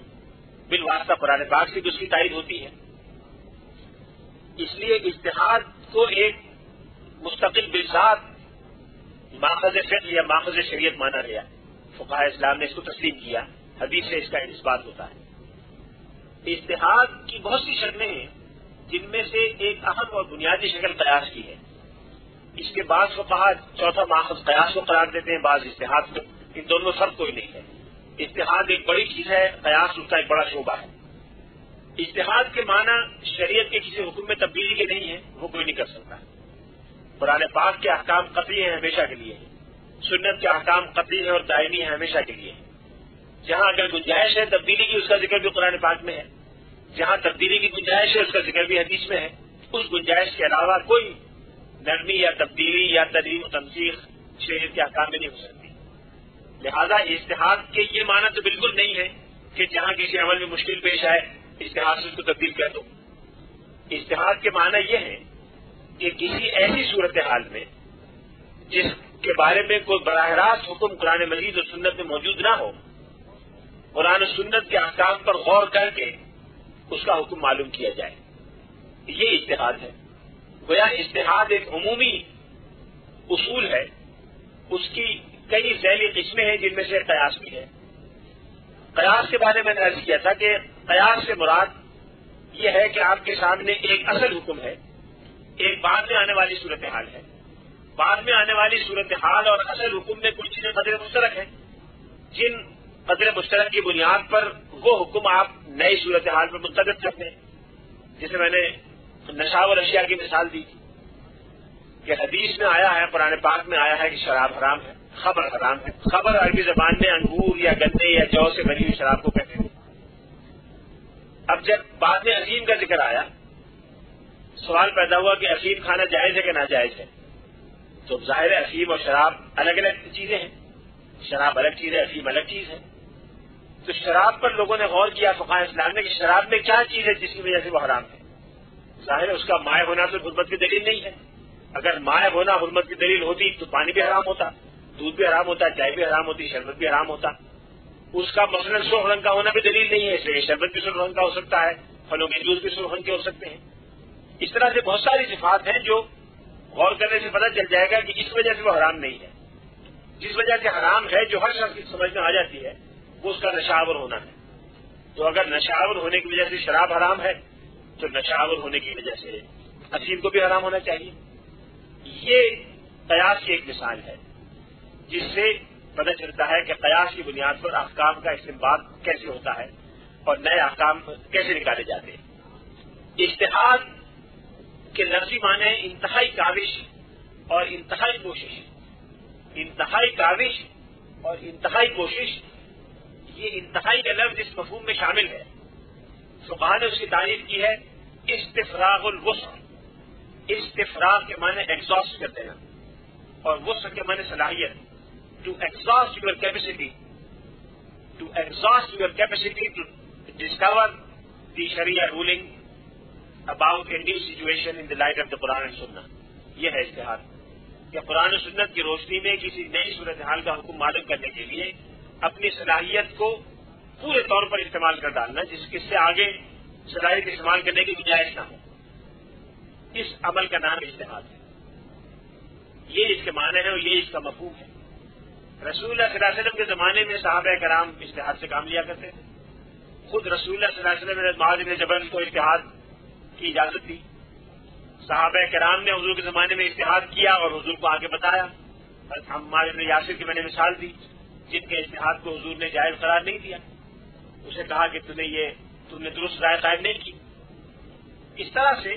بالواسطہ قرآن پاک سے بھی اس کی تائید ہوتی ہے، اس لیے اجتہاد کو ایک مستقل بذات ماخذ فقہ یا ماخذ شریعت مانا گیا، فقہاء اسلام نے اس کو تسلیم کیا، حدیث سے اس کا اثبات ہوتا ہے۔ اجتہاد کی بہت سی شکلیں ہیں، جن میں سے ایک اہم اور بنیادی شکل قیاس کی ہے۔ اس کے بعد فقہاء چوتھا ماخذ قیاس کو قرار دیتے ہیں، بعض اجتہاد کو، ان دونوں میں فرق کوئی نہیں ہے۔ اجتہاد ایک بڑی چیز ہے، قیاس اس کا ایک بڑا شعبہ ہے۔ اجتہاد کے معنی شریعت کے کسی حکم میں تبدیلی کے نہیں ہے، وہ کوئی نہیں کر سکتا۔ قرآن پاک کے احکام قطعی ہیں، ہمیشہ کے لیے، سنت کے احکام قطعی ہیں اور دائمی ہیں، ہمیشہ کے لیے۔ جہاں اگر گنجائش ہے تبدیلی کی، اس کا ذکر بھی قرآن پاک میں ہے، جہاں تبدیلی کی گنجائش ہے اس کا ذکر بھی حدیث میں ہے۔ اس گنجائش کے علاوہ کوئی نرمی یا تبدیلی یا تدریج و تنسیخ شریعت کے احکام میں نہیں ہو سکتی۔ لہذا اجتہاد کے یہ معنی تو بالکل نہیں ہے کہ جہاں کسی عمل میں مشکل پیش آئے اجتہاد سے اس کو تبدیل کر دو۔ اجتہاد کے معنی یہ ہے کہ کسی ایسی صورتحال میں جس کے بارے میں کوئی براہ راست حکم قرآن مجید اور سنت میں موجود نہ ہو، قرآن و سنت کے احکام پر غور کر کے اس کا حکم معلوم کیا جائے، یہ اجتہاد ہے۔ گویا اجتہاد ایک عمومی اصول ہے، اس کی کئی ذیلی قسمیں ہیں جن میں سے قیاس بھی ہے۔ قیاس کے بارے میں نے عرض کیا تھا کہ قیاس سے مراد یہ ہے کہ آپ کے سامنے ایک اصل حکم ہے، ایک بعد میں آنے والی صورتحال ہے، بعد میں آنے والی صورتحال اور اصل حکم میں کچھ چیزیں قدر مشترک ہیں، جن قدر مشترک کی بنیاد پر وہ حکم آپ نئی صورتحال میں منتقل کرتے ہیں۔ جیسے میں نے نشہ و اشیاء کی مثال دی تھی کہ حدیث میں آیا ہے، قرآن پاک میں آیا ہے کہ شراب حرام ہے، خمر حرام ہے۔ خمر عربی زبان میں انگور یا گنے یا جو سے بنی ہوئی شراب کو کہتے ہیں۔ اب جب بعد میں افیم کا ذکر آیا، سوال پیدا ہوا کہ افیم کھانا جائز ہے کہ ناجائز ہے، تو ظاہر ہے افیم اور شراب الگ الگ چیزیں ہیں، شراب الگ چیز ہے، افیم الگ چیز ہے۔ تو شراب پر لوگوں نے غور کیا، فقہاء اسلام نے، کہ شراب میں کیا چیز ہے جس کی وجہ سے وہ حرام ہے۔ ظاہر ہے اس کا مائع ہونا تو حرمت کی دلیل نہیں ہے. اگر مائع ہونا حرمت کی دلیل ہوتی تو پانی بھی حرام ہوتا, دودھ بھی حرام ہوتا, چائے بھی حرام ہوتی, شربت بھی حرام ہوتا. اس کا مثلاً سرخ رنگ کا ہونا بھی دلیل نہیں ہے, اس لیے شربت بھی سرخ رنگ کا ہو سکتا ہے, پھلوں کے جوس بھی سرخ رنگ کے ہو سکتے ہیں. اس طرح سے بہت ساری صفات ہیں جو غور کرنے سے پتہ چل جائے گا کہ اس وجہ سے وہ حرام نہیں ہے. جس وجہ سے حرام ہے جو ہر شخص کی سمجھ میں آ جاتی ہے وہ اس کا نشاور ہونا ہے. تو اگر نشاور ہونے کی وجہ سے شراب حرام ہے تو نشاور ہونے کی وجہ سے افیم کو بھی حرام ہونا چاہیے. یہ قیاس کی ایک مثال ہے جس سے پتہ چلتا ہے کہ قیاس کی بنیاد پر احکام کا استنباط کیسے ہوتا ہے اور نئے احکام کیسے نکالے جاتے ہیں. اجتہاد کے لفظی معنی انتہائی کاوش اور انتہائی کوشش. انتہائی کاوش اور انتہائی کوشش, یہ انتہائی کا لفظ اس مفہوم میں شامل ہے. فقہاء نے اس کی تعریف کی ہے استفراغ الوسع. استفراغ کے معنی ایگزاسٹ کر دینا اور وسع کے معنی صلاحیت. To exhaust your capacity, to exhaust your capacity to discover the شریعہ ruling about a new situation in the light of the Quran and سنہ. یہ ہے اجتہاد کہ قرآن و سنت کی روشنی میں کسی نئی صورتحال کا حکم معلوم کرنے کے لیے اپنی صلاحیت کو پورے طور پر استعمال کر ڈالنا جس سے آگے صلاحیت استعمال کرنے کی گنجائش نہ ہو. اس عمل کا نام اجتہاد ہے. یہ اس کے معنی ہے اور یہ اس کا مفہوم ہے. رسول اللہ صلی اللہ علیہ وسلم کے زمانے میں صحابہ کرام اجتہاد سے کام لیا کرتے تھے. خود رسول اللہ صلی اللہ علیہ وسلم نے معاذ بن جبل کو اجتہاد کی اجازت دی. صحابہ کرام نے حضور کے زمانے میں اجتہاد کیا اور حضور کو آگے بتایا. عمار بن یاسر کی میں نے مثال دی جن کے اجتہاد کو حضور نے جائز قرار نہیں دیا. اسے کہا کہ تم نے درست رائے قائم نہیں کی. اس طرح سے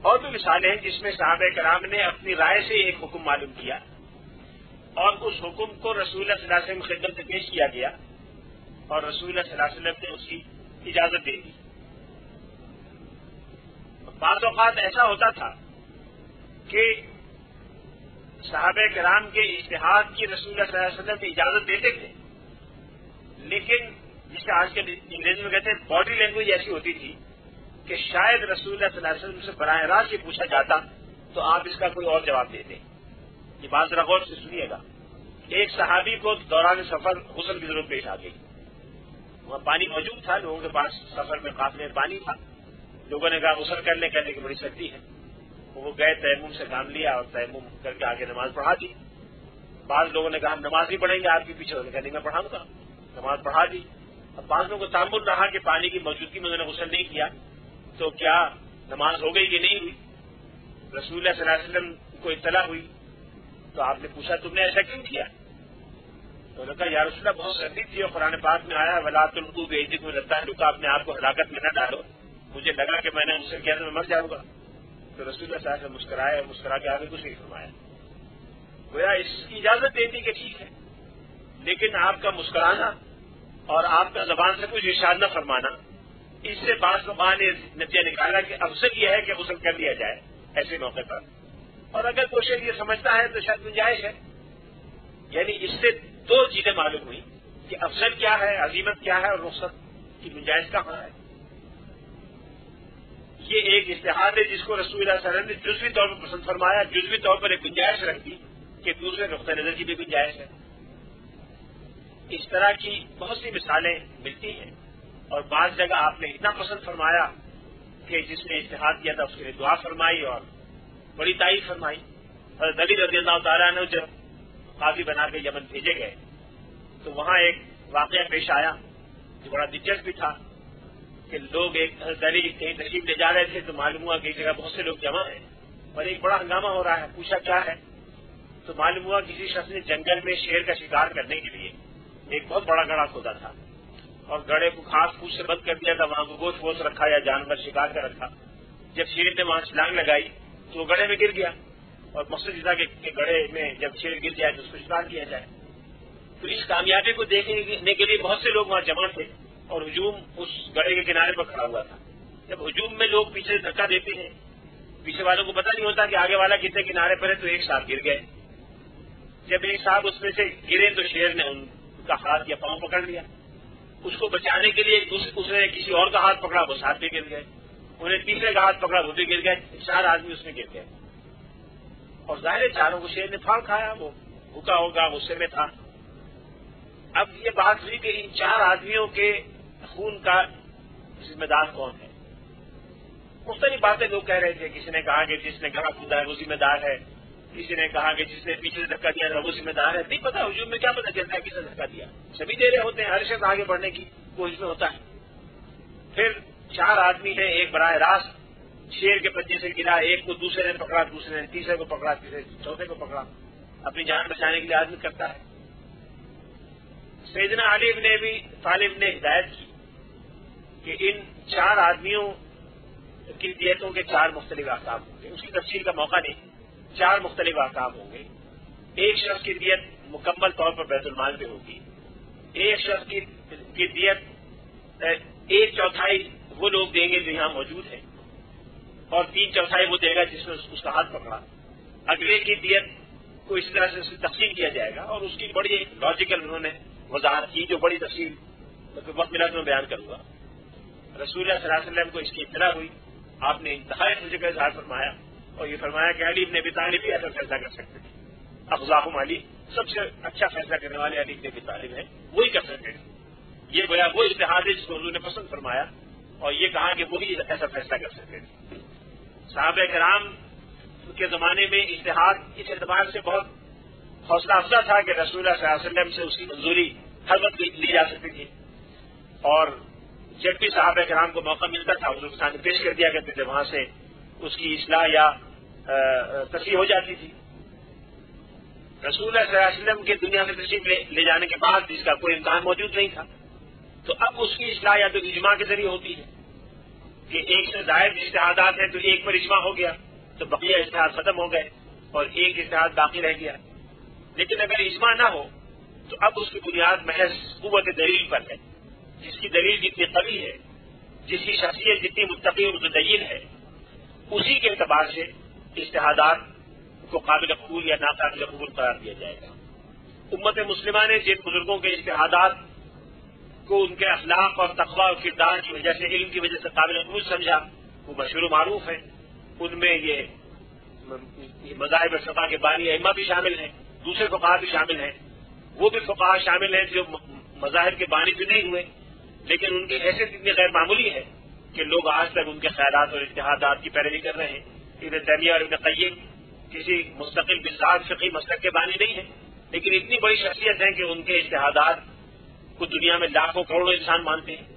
اور بھی مثالیں ہیں جس میں صحابہ کرام نے اپنی رائے سے ایک حکم معلوم کیا اور اس حکم کو رسول اللہ صلی اللہ علیہ وسلم کی خدمت میں پیش کیا گیا اور رسول اللہ صلی اللہ علیہ وسلم نے اس کی اجازت دے دی. بعض اوقات ایسا ہوتا تھا کہ صحابہ کرام کے اجتہاد کی رسول اللہ صلی اللہ علیہ وسلم کی اجازت دیتے تھے, لیکن جسے آج کے انگریزی میں کہتے ہیں باڈی لینگویج ایسی ہوتی تھی کہ شاید رسول اللہ صلی اللہ علیہ وسلم سے براہ راست یہ پوچھا جاتا تو آپ اس کا کوئی اور جواب دے دیں. یہ بات ذرا غور سے سنیے گا. ایک صحابی کو دوران سفر غسل کی ضرورت پیش آ گئی. وہاں پانی موجود تھا, لوگوں کے پاس سفر میں قافلے پانی تھا. لوگوں نے کہا غسل کرنے کی بڑی سختی ہے. وہ گئے, تیمم سے کام لیا اور تیمم کر کے آگے نماز پڑھا دی. بعض لوگوں نے کہا ہم نماز نہیں پڑھیں گے آپ کے پیچھے, انہوں نے کہا نہیں میں پڑھاؤں گا. نماز پڑھا دی. اب بعض لوگوں کو تعمل رہا کہ پانی کی موجودگی میں انہوں نے غسل نہیں کیا تو کیا نماز ہو گئی کہ نہیں ہوئی. رسول اللہ صلی اللہ علیہ وسلم کو اطلاع ہوئی تو آپ نے پوچھا تم نے ایسا کیوں کیا؟ تو انہوں نے کہا یا رسول اللہ بہت سردی تھی اور قرآن پاک میں آیا ولا تلقوا بأیدیکم الی التہلکہ, آپ نے آپ کو ہلاکت میں نہ ڈالو. مجھے لگا کہ میں نے غسل کیا تو میں مر جاؤں گا. تو رسول اللہ صلی اللہ علیہ وسلم مسکرائے اور مسکرا کے آگے کچھ نہیں فرمایا. گویا اس کی اجازت دیتی کہ ٹھیک ہے, لیکن آپ کا مسکرانا اور آپ کا زبان سے کچھ ارشاد نہ فرمانا, اس سے بعض لوگوں نے نتیجہ نکالا کہ افضل یہ ہے کہ غسل کر لیا جائے ایسے موقع پر. اور اگر کوئی شخص یہ سمجھتا ہے تو شاید گنجائش ہے. یعنی اس سے دو چیزیں معلوم ہوئی کہ افضل کیا ہے, عظیمت کیا ہے اور رخصت کی گنجائش کہاں ہے. یہ ایک اجتہاد ہے جس کو رسول اللہ صلی اللہ علیہ وسلم نے جزوی طور پر پسند فرمایا, جزوی طور پر ایک گنجائش رکھ دی کہ دوسرے نقطۂ نظر کی بھی گنجائش ہے. اس طرح کی بہت سی مثالیں ملتی ہیں اور بعض جگہ آپ نے اتنا پسند فرمایا کہ جس نے اجتہاد کیا تھا اس کے لیے دعا فرمائی اور بڑی تعریف فرمائی. حضرت علی رضی اللہ تعالیٰ عنہ جب قاضی بنا کے یمن بھیجے گئے تو وہاں ایک واقعہ پیش آیا جو بڑا دلچسپ بھی تھا کہ لوگ ایک حضرت علی کہیں تشریف لے جا رہے تھے تو معلوم ہوا کہ ایک جگہ بہت سے لوگ جمع ہیں اور ایک بڑا ہنگامہ ہو رہا ہے. پوچھا کیا ہے تو معلوم ہوا کسی شخص نے جنگل میں شیر کا شکار کرنے کے لیے ایک بہت بڑا گڑھا کھودا تھا اور گڑھے کو گھاس پھوس سے بند کر دیا تھا. وہاں کو گوشت ووشت رکھا یا جانور شکار کر رکھا. جب شیر نے وہاں چھلانگ لگائی تو وہ گڑھے میں گر گیا اور مقصد یہ تھا کہ گڑھے میں جب شیر گر جائے تو اس کو شکار کیا جائے. تو اس کامیابی کو دیکھنے کے لیے بہت سے لوگ وہاں جمع تھے اور ہجوم اس گڑھے کے کنارے پر کھڑا ہوا تھا. جب ہجوم میں لوگ پیچھے دھکا دیتے ہیں, پیچھے والوں کو پتہ نہیں ہوتا کہ آگے والا کتنے کنارے پر ہے, تو ایک صاحب گر گئے. جب ایک صاحب اس میں سے گرے تو شیر نے ان کا ہاتھ یا پاؤں پکڑ لیا. اس کو بچانے کے لیے اس نے کسی اور کا ہاتھ پکڑا, وہ ساتھ بھی گر گئے. انہیں تیسرے کا ہاتھ پکڑا، وہ بھی گر گئے، 4 آدمی اس میں گر گئے، اور ظاہر چاروں کو شیر نے پھاڑ کھایا، وہ بھوکا ہوگا، غصے میں تھا۔ اب یہ بات ہوئی کہ ان 4 آدمیوں کے خون کا ذمہ دار کون ہے؟ مختلف باتیں لوگ کہہ رہے تھے، کسی نے کہا کہ جس نے گھڑا کھودا ہے وہ ذمہ دار ہے، کسی نے کہا کہ جس نے پیچھے سے دھکا دیا وہ ذمہ دار ہے، نہیں پتا ہجوم میں کیا پتا چلتا ہے کس نے دھکا دیا، سبھی دے رہے ہوتے ہیں، ہر شخص آگے بڑھنے کی کوشش میں ہوتا ہے۔ پھر 4 آدمی ہیں، ایک براہ راست شیر کے پنجے سے گرا، ایک کو دوسرے نے پکڑا، دوسرے نے تیسرے کو پکڑا، تیسرے چوتھے کو پکڑا، اپنی جان بچانے کے لیے آدمی کرتا ہے۔ سیدنا علی بن ابی طالب نے ہدایت کی کہ ان 4 آدمیوں کی دیتوں کے 4 مختلف احکام ہوں گے، اس کی تفصیل کا موقع نہیں، 4 مختلف احکام ہوں گے۔ ایک شخص کی دیت مکمل طور پر بیت المال پہ ہوگی، ایک شخص کی دیت 1/4 وہ لوگ دیں گے جو یہاں موجود ہیں، اور 3/4 وہ دے گا جس نے اس کا ہاتھ پکڑا۔ اگلے کی دیت کو اس طرح سے تقسیم کیا جائے گا، اور اس کی بڑی ایک لاجیکل انہوں نے وضاحت کی جو بڑی تفصیل وقت ملا تو میں بیان کروں گا۔ رسول اللہ صلی اللہ علیہ وسلم کو اس کی اطلاع ہوئی، آپ نے انتہائی خوشی کا اظہار فرمایا اور یہ فرمایا کہ علی بن ابی طالب بھی ایسا فیصلہ کر سکتے تھے، افضاحم علی، سب سے اچھا فیصلہ کرنے والے علی بن ابی طالب ہیں، وہی کر سکتے تھے۔ یہ گویا وہ اجتہاد ہے جس کو انہوں نے پسند فرمایا اور یہ کہا کہ وہی ایسا فیصلہ کر سکتے تھے۔ صحابہ کرام کے زمانے میں اجتہاد اس اعتبار سے بہت حوصلہ افزا تھا کہ رسول اللہ صلی اللہ علیہ وسلم سے اس کی منظوری ہر وقت لی جا سکتی تھی، اور جب بھی صحابہ کرام کو موقع ملتا تھا حضور کے سامنے پیش کر دیا کرتے تھے، وہاں سے اس کی اصلاح یا تصحیح ہو جاتی تھی۔ رسول اللہ صلی اللہ علیہ وسلم کے دنیا میں تشریف لے جانے کے بعد اس کا کوئی امکان موجود نہیں تھا، تو اب اس کی اصلاح یا تو اجماع کے ذریعے ہوتی ہے کہ ایک سے زائد اجتہادات ہیں تو ایک پر اجماع ہو گیا تو بقیہ اجتہاد ختم ہو گئے اور ایک اجتہاد باقی رہ گیا۔ لیکن اگر اجماع نہ ہو تو اب اس کی بنیاد محض قوت دلیل پر ہے، جس کی دلیل جتنی قوی ہے، جس کی شخصیت جتنی متقی اور متدین ہے، اسی کے اعتبار سے اجتہادات کو قابل قبول یا ناقابل قبول قرار دیا جائے گا۔ امت مسلمہ نے جن بزرگوں کے اجتہادات کو ان کے اخلاق اور تقوی اور کردار کی وجہ سے، علم کی وجہ سے قابل قبول سمجھا، وہ مشہور و معروف ہیں۔ ان میں یہ مذاہب فقہ کے بانی ائمہ بھی شامل ہیں، دوسرے فقہا بھی شامل ہیں، وہ بھی فقہا شامل ہیں جو مذاہب کے بانی بھی نہیں ہوئے لیکن ان کی حیثیت اتنی غیر معمولی ہے کہ لوگ آج تک ان کے خیالات اور اجتہادات کی پیروی کر رہے ہیں۔ ابن تیمیہ اور ابن قیم کسی مستقل بذات فقہی مسلک کے بانی نہیں ہیں، لیکن اتنی بڑی شخصیت ہے کہ ان کے اجتہادات کو دنیا میں لاکھوں کروڑوں انسان مانتے ہیں۔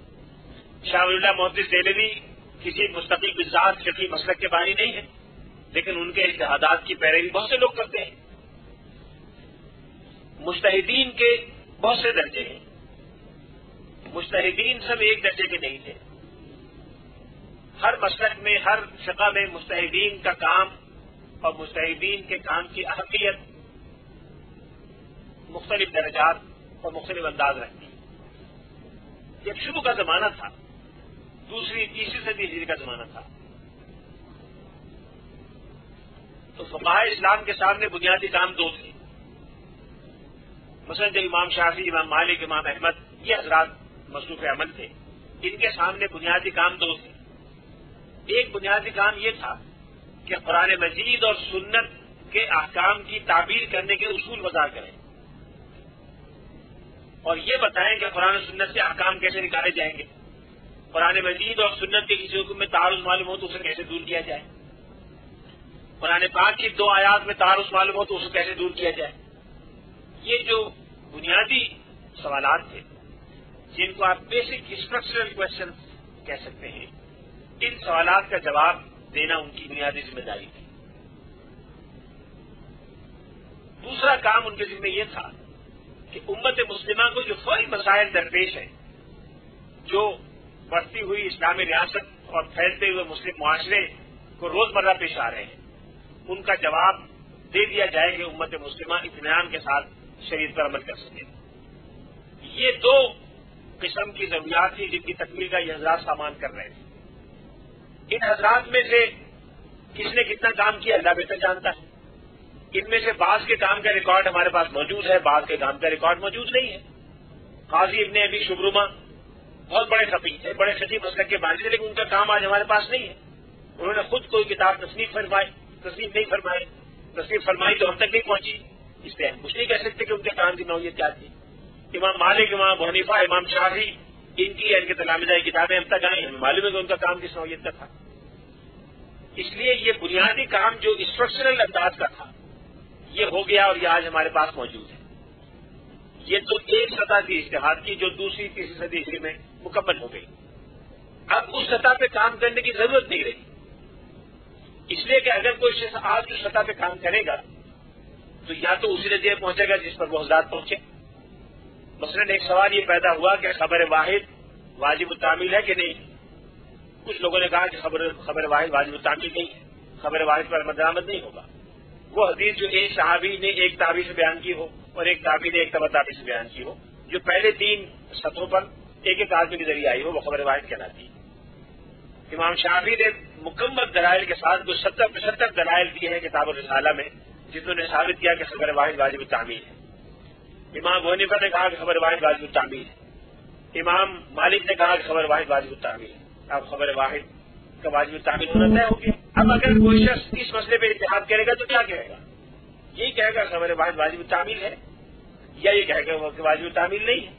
شاہ ولی اللہ محدث دہلوی کسی مستقل بذات فقہی مسلک کے بانی نہیں ہے، لیکن ان کے اجتہادات کی پیروی بہت سے لوگ کرتے ہیں۔ مجتہدین کے بہت سے درجے ہیں، مجتہدین سب ایک درجے کے نہیں تھے۔ ہر مسلک میں، ہر فقہ میں مجتہدین کا کام اور مجتہدین کے کام کی اہمیت مختلف درجات اور مختلف انداز رکھتی ہے۔ جب شروع کا زمانہ تھا، دوسری تیسری صدی ہجری کا زمانہ تھا، تو فقہاء اسلام کے سامنے بنیادی کام 2 تھے۔ مثلا جو امام شافعی، امام مالک، امام احمد، یہ حضرات مصروف عمل تھے، ان کے سامنے بنیادی کام 2 تھے۔ ایک بنیادی کام یہ تھا کہ قرآن مجید اور سنت کے احکام کی تعبیر کرنے کے اصول وضع کریں اور یہ بتائیں کہ قرآن و سنت سے احکام کیسے نکالے جائیں گے، قرآن مجید اور سنت کے کسی حکم میں تعارض معلوم ہو تو اسے کیسے دور کیا جائے، قرآن پاک کی 2 آیات میں تعارض معلوم ہو تو اسے کیسے دور کیا جائے۔ یہ جو بنیادی سوالات تھے جن کو آپ بیسک اسٹرکچرل کوشچن کہہ سکتے ہیں، ان سوالات کا جواب دینا ان کی بنیادی ذمہ داری تھی۔ دوسرا کام ان کے ذمہ یہ تھا کہ امت مسلمہ کو جو فوری مسائل درپیش ہیں، جو بڑھتی ہوئی اسلامی ریاست اور پھیلتے ہوئے مسلم معاشرے کو روزمرہ پیش آ رہے ہیں، ان کا جواب دے دیا جائے کہ امت مسلمہ اطمینان کے ساتھ شریعت پر عمل کر سکے۔ یہ 2 قسم کی ضروریات تھی جن کی تکمیل کا یہ حضرات سامان کر رہے تھے۔ ان حضرات میں سے کس نے کتنا کام کیا اللہ بہتر جانتا ہے۔ ان میں سے بعض کے کام کا ریکارڈ ہمارے پاس موجود ہے، بعض کے کام کا ریکارڈ موجود نہیں ہے۔ قاضی ابن ابی شبرمہ بہت بڑے فقیہ تھے، بڑے فقیہ مسلک کے بانی تھے، لیکن ان کا کام آج ہمارے پاس نہیں ہے. انہوں نے خود کوئی کتاب تصنیف نہیں فرمائی، تصنیف فرمائی تو ہم تک نہیں پہنچی. اس لیے ہم کچھ نہیں کہہ سکتے کہ ان کے کام کی نوعیت کیا تھی. امام مالک، امام ابو حنیفہ، امام شافعی، ان کے تلامذہ کتابیں ہم تک آئی، ہمیں معلوم ہے کہ ان کا کام کس نوعیت کا تھا. اس لیے یہ بنیادی کام جو اسٹرکچرل انداز کا تھا یہ ہو گیا اور یہ آج ہمارے پاس موجود ہے. یہ تو ایک سطح کی اجتہاد کی جو دوسری تیسری صدی عیسوی میں مکمل ہو گئی. اب اس سطح پہ کام کرنے کی ضرورت نہیں رہی، اس لیے کہ اگر کوئی شخص آج اس سطح پہ کام کرے گا تو یا تو اسی درجے پہنچے گا جس پر وہ حضرات پہنچے. مثلاً ایک سوال یہ پیدا ہوا کہ خبر واحد واجب التعمیل ہے کہ نہیں. کچھ لوگوں نے کہا کہ خبر واحد واجب التعمیل نہیں ہے، خبر واحد پر عمل درآمد نہیں ہوگا. وہ حدیث جو ایک صحابی نے ایک تابعی سے بیان کی ہو اور ایک تابعی نے ایک تبع تابعی سے بیان کی ہو، جو پہلے 3 سطحوں پر ایک ایک آدمی کے ذریعے آئی ہو، وہ خبر واحد کہلاتی ہے. امام شافعی نے مکمل دلائل کے ساتھ جو 70 دلائل دیے ہیں کتاب الرسالہ میں، جنہوں نے ثابت کیا کہ خبر واحد واجب التعمیل ہے. امام ابو حنیفہ نے کہا کہ خبر واحد واجب التعمیل ہے. امام مالک نے کہا کہ خبر واحد واجب التعمیل ہے. اب خبر واحد کا واجب التعمیل ہونا طے ہو گیا. اب اگر کوئی شخص اس مسئلے پہ اتحاد کرے گا تو کیا کہے گا؟ یہی کہے گا خبر واحد واجب التعمیل ہے، یا یہ کہے گا کہ واجب التعمیل نہیں ہے.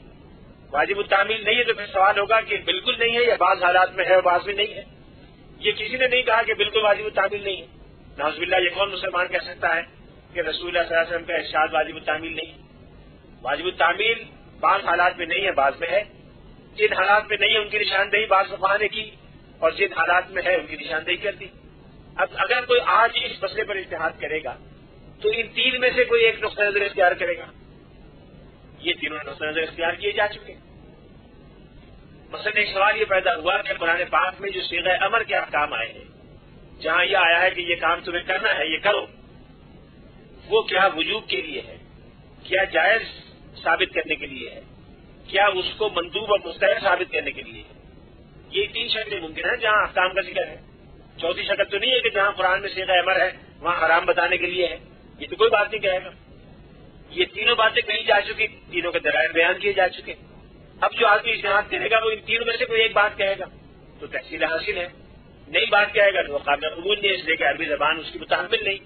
واجب التعمیل نہیں ہے تو پھر سوال ہوگا کہ بالکل نہیں ہے یا بعض حالات میں ہے اور بعض میں نہیں ہے. یہ کسی نے نہیں کہا کہ بالکل واجب التعمیل نہیں ہے. نعوذ باللہ، یہ کون مسلمان کہہ سکتا ہے کہ رسول اللہ صلی اللہ علیہ وسلم کا ارشاد واجب التعمیل نہیں ہے؟ واجب التعمیل بعض حالات میں نہیں ہے، بعض میں ہے. جن حالات میں نہیں ہے ان کی نشاندہی بعض فقہا نے کی اور جن حالات میں ہے ان کی نشاندہی کر دی. اب اگر کوئی آج اس مسئلے پر اجتہاد کرے گا تو ان 3 میں سے کوئی ایک نقطہ نظر اختیار کرے گا. یہ تینوں نقطہ نظر اختیار کیے جا چکے. مثلا ایک سوال یہ پیدا ہوا کہ قرآن پاک میں جو صیغہ امر کے احکام آئے ہیں، جہاں یہ آیا ہے کہ یہ کام تمہیں کرنا ہے، یہ کرو، وہ کیا وجوب کے لیے ہے، کیا جائز ثابت کرنے کے لیے ہے، کیا اس کو مندوب اور مستحب ثابت کرنے کے لیے ہے؟ یہ 3 شکلیں ممکن ہیں جہاں احکام کا ذکر ہے. چوتھی شکل تو نہیں ہے کہ جہاں قرآن میں صیغہ امر ہے وہاں حرام بتانے کے لیے ہے. یہ تو کوئی بات نہیں کہے گا. یہ تینوں باتیں کہی جا چکی، تینوں کے دلائل بیان کیے جا چکے. اب جو آدمی اجتہاد کرے گا وہ ان تینوں میں سے کوئی ایک بات کہے گا تو تحصیل حاصل ہے، نئی بات کہے گا تو وہ قابل قبول نہیں ہے، اس لیے کہ عربی زبان اس کی متحمل نہیں،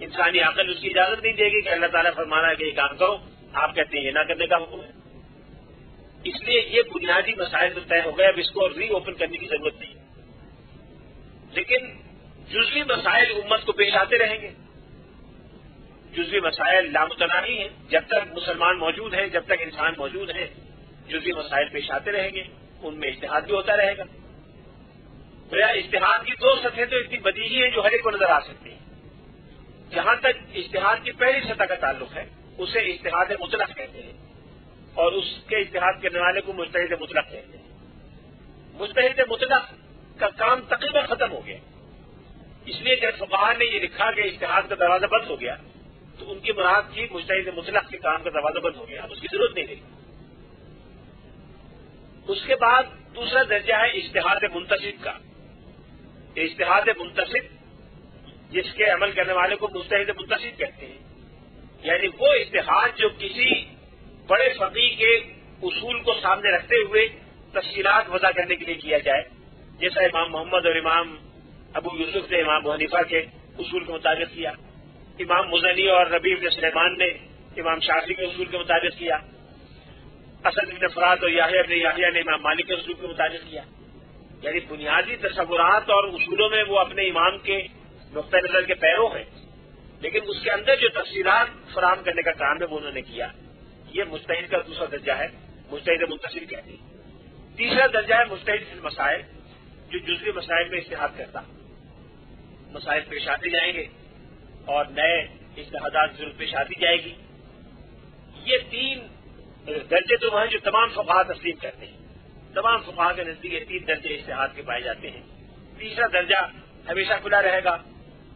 انسانی عقل اس کی اجازت نہیں دے گی کہ اللہ تعالیٰ فرمانا ہے کہ یہ کام کرو، آپ کہتے ہیں یہ نہ کرنے کا حکم ہے. اس لیے یہ بنیادی مسائل تو طے ہو گئے، اب اس کو ری اوپن کرنے کی ضرورت نہیں. لیکن جزوی مسائل امت کو پیش آتے رہیں گے. جزوی مسائل لامتناہی ہیں، جب تک مسلمان موجود ہیں، جب تک انسان موجود ہے جزوی مسائل پیش آتے رہیں گے، ان میں اجتہاد بھی ہوتا رہے گا. اجتہاد کی 2 سطحیں تو اتنی بدیہی ہیں جو ہر ایک کو نظر آ سکتی ہیں. جہاں تک اجتہاد کی پہلی سطح کا تعلق ہے اسے اجتہاد مطلق کہتے ہیں اور اس کے اجتہاد کرنے والے کو مجتہد مطلق کہتے ہیں. مجتہد مطلق کا کام تقریباً ختم ہو گیا، اس لیے جب فقہا نے یہ لکھا کہ اجتہاد کا دروازہ بند ہو گیا تو ان کی مراد تھی مجتہد مطلق کے کام کا دروازہ بند ہو گیا، اس کی ضرورت نہیں رہی. اس کے بعد دوسرا درجہ ہے اجتہاد منتصب کا. اجتہاد منتصب جس کے عمل کرنے والے کو مجتہد منتصب کہتے ہیں، یعنی وہ اجتہاد جو کسی بڑے فقیہ کے اصول کو سامنے رکھتے ہوئے تفصیلات وضع کرنے کے لیے کیا جائے، جیسا امام محمد اور امام ابو یوسف نے امام ابو حنیفہ کے اصول کے مطابق کیا، امام مزنی اور ربیع بن سلیمان نے امام شافعی کے اصول کے مطابق کیا، اسد بن فرات اور یحییٰ بن یحییٰ نے امام مالک کے اصول کے مطابق کیا. یعنی بنیادی تصورات اور اصولوں میں وہ اپنے امام کے نقطۂ نظر کے پیرو ہیں، لیکن اس کے اندر جو تفصیلات فراہم کرنے کا کام ہے وہ انہوں نے کیا. یہ مجتہد کا دوسرا درجہ ہے، مجتہد منتصب کہتے ہیں. تیسرا درجہ ہے مجتہد فی المسائل، جو جزوی مسائل میں اجتہاد کرتا. مسائل پیش آتے جائیں گے اور نئے اجتہادات ضرور پیش آتی جائے گی. یہ 3 درجے تو ہیں جو تمام فقہا تسلیم کرتے ہیں. تمام فقہا کے نزدیک یہ 3 درجے اجتہاد کے پائے جاتے ہیں. تیسرا درجہ ہمیشہ کھلا رہے گا.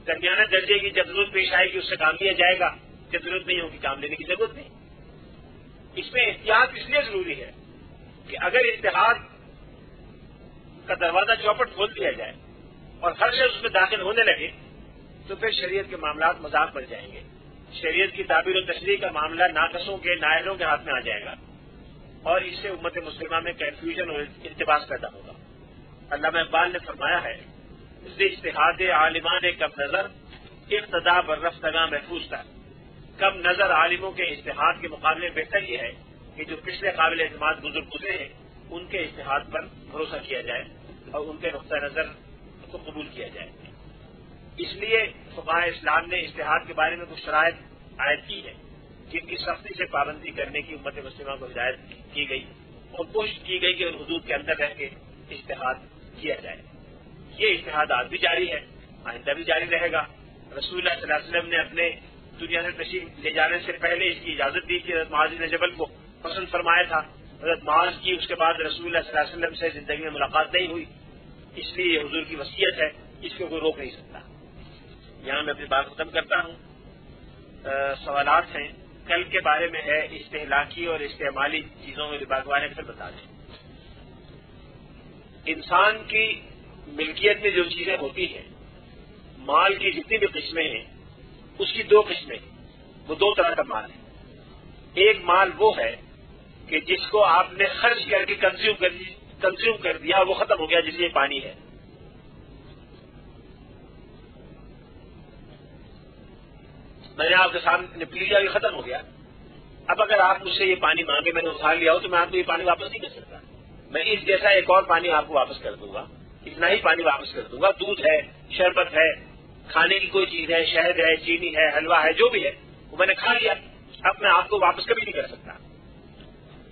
درمیانہ درجے کی جب ضرورت پیش آئے گی اس سے کام لیا جائے گا، جب ضرورت نہیں ہوگی کام لینے کی ضرورت نہیں. اس میں احتیاط اس لیے ضروری ہے کہ اگر اجتہاد کا دروازہ چوپٹ کھول دیا جائے اور ہر شخص اس میں داخل ہونے لگے تو پھر شریعت کے معاملات مذاق بن جائیں گے. شریعت کی تعبیر و تشریح کا معاملہ ناقصوں کے نائلوں کے ہاتھ میں آ جائے گا. اور اس سے امت مسلمہ میں کنفیوژن اور التباس پیدا ہوگا۔ علامہ اقبال نے فرمایا ہے، اجتہاد عالمان کم نظر ابتدا بررفتگاں محفوظ تھا۔ کم نظر عالموں کے اجتہاد کے مقابلے میں بہتر یہ ہے کہ جو پچھلے قابل اعتماد بزرگ گزرے ہیں ان کے اجتہاد پر بھروسہ کیا جائے اور ان کے نقطہ نظر کو قبول کیا جائے۔ اس لیے فقہائے اسلام نے اجتہاد کے بارے میں کچھ شرائط عائد کی ہے جن کی سختی سے پابندی کرنے کی امت مسلمہ کو ہدایت کی گئی اور کوشش کی گئی کہ ان حدود کے اندر رہ کے اجتہاد کیا جائے۔ یہ اجتہاد آج بھی جاری ہے، آئندہ بھی جاری رہے گا۔ رسول اللہ صلی اللہ علیہ وسلم نے اپنے دنیا سے تشریف لے جانے سے پہلے اس کی اجازت دی کہ حضرت معاذ بن جبل کو پسند فرمایا تھا۔ حضرت معاذ کی اس کے بعد رسول اللہ صلی اللہ علیہ وسلم سے زندگی میں ملاقات نہیں ہوئی، اس لیے یہ حضور کی وصیت ہے، اس کو کوئی روک نہیں سکتا۔ یہاں میں اپنی بات ختم کرتا ہوں۔ سوالات ہیں، کل کے بارے میں ہے استہلاکی اور استعمالی چیزوں میں ربا کے بارے میں بتا دیں۔ انسان کی ملکیت میں جو چیزیں ہوتی ہیں، مال کی جتنی بھی قسمیں ہیں اس کی دو قسمیں ہیں، وہ دو طرح کا مال ہے۔ ایک مال وہ ہے کہ جس کو آپ نے خرچ کر کے کنزیوم کر دیا، وہ ختم ہو گیا، جس یہ پانی ہے۔ میں نے آپ کے سامنے نپٹ لیا، یہ ختم ہو گیا۔ اب اگر آپ مجھ سے یہ پانی مانگے، میں نے اٹھا لیا ہو تو میں آپ کو یہ پانی واپس نہیں کر سکتا۔ میں اس جیسا ایک اور پانی آپ کو واپس کر دوں گا، اتنا ہی پانی واپس کر دوں گا۔ دودھ ہے، شربت ہے، کھانے کی کوئی چیز ہے، شہد ہے، چینی ہے، حلوہ ہے، جو بھی ہے وہ میں نے کھا لیا، اب میں آپ کو واپس کبھی نہیں کر سکتا۔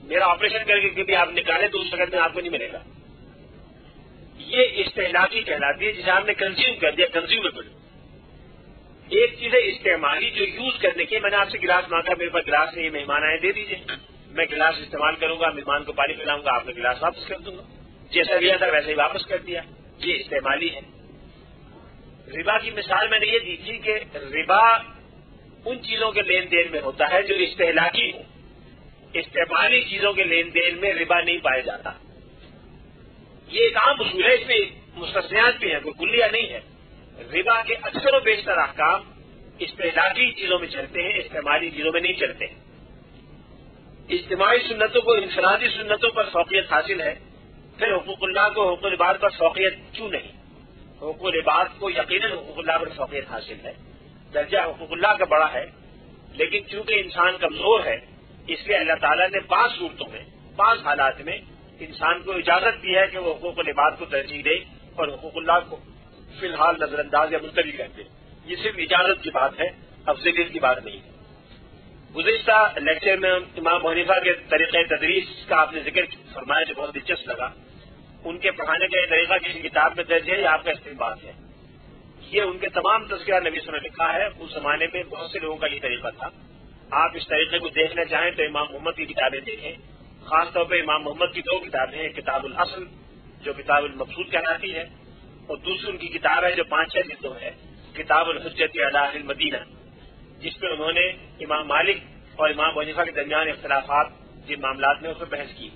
میرا آپریشن کر کے کبھی آپ نکالے تو اس وقت میں آپ کو نہیں ملے گا۔ یہ استہلاکی کہلاتی ہے، جسے آپ نے کنزیوم کر دیا، کنزیومیبل۔ ایک چیز ہے استعمالی، جو یوز کرنے کی۔ میں نے آپ سے گلاس مانگا، میرے پاس گلاس نہیں، مہمان آئے، دے دیجیے۔ میں گلاس استعمال کروں گا، مہمان کو پانی پلاؤں گا، آپ نے گلاس واپس کر دوں گا، جیسا لیا تھا ویسے ہی واپس کر دیا۔ یہ استعمالی ہے۔ ربا کی مثال میں نے یہ دی تھی کہ ربا ان چیزوں کے لین دین میں ہوتا ہے جو استہلاکی ہو، استعمالی چیزوں کے لین دین میں ربا نہیں پایا جاتا۔ یہ ایک عام اصول ہے، اس میں مستثنیات بھی ہیں، کوئی کلیہ نہیں ہے۔ ربا کے اکثر و بیشتر احکام استہلاکی چیزوں میں چلتے ہیں، استعمالی چیزوں میں نہیں چلتے ہیں۔ اجتماعی سنتوں کو انفرادی سنتوں پر فوقیت حاصل ہے، پھر حقوق اللہ کو حقوق العباد پر فوقیت کیوں نہیں؟ حقوق العباد کو یقیناً حقوق اللہ پر فوقیت حاصل ہے، درجہ حقوق اللہ کا بڑا ہے، لیکن چونکہ انسان کمزور ہے اس لیے اللہ تعالیٰ نے 5 صورتوں میں، 5 حالات میں انسان کو اجازت دی ہے کہ وہ حقوق العباد کو ترجیح دے اور حقوق اللہ کو فی الحال نظر انداز یا ملتوی کر دے۔ یہ صرف اجازت کی بات ہے، افضلیت کی بات نہیں ہے۔ گزشتہ لیکچر میں امام ابو حنیفہ کے طریقۂ تدریس کا آپ نے ذکر فرمایا جو بہت دلچسپ لگا۔ ان کے پڑھانے کا یہ طریقہ کسی کتاب میں درج ہے یا آپ کا استنباط ہے؟ یہ ان کے تمام تذکرہ نبی صلی اللہ علیہ وسلم نے لکھا ہے۔ اس زمانے میں بہت سے لوگوں کا یہ طریقہ تھا۔ آپ اس طریقے کو دیکھنا چاہیں تو امام محمد کی کتابیں دیکھیں، خاص طور پہ امام محمد کی 2 کتابیں ہیں، کتاب الاصل جو کتاب المقصود کہلاتی ہے، اور دوسری ان کی کتاب ہے جو 5-6 جلدوں ہے، کتاب الحجت علی اہل المدینہ، جس میں انہوں نے امام مالک اور امام ابو حنیفہ کے درمیان اختلافات جن معاملات میں اس میں بحث کی۔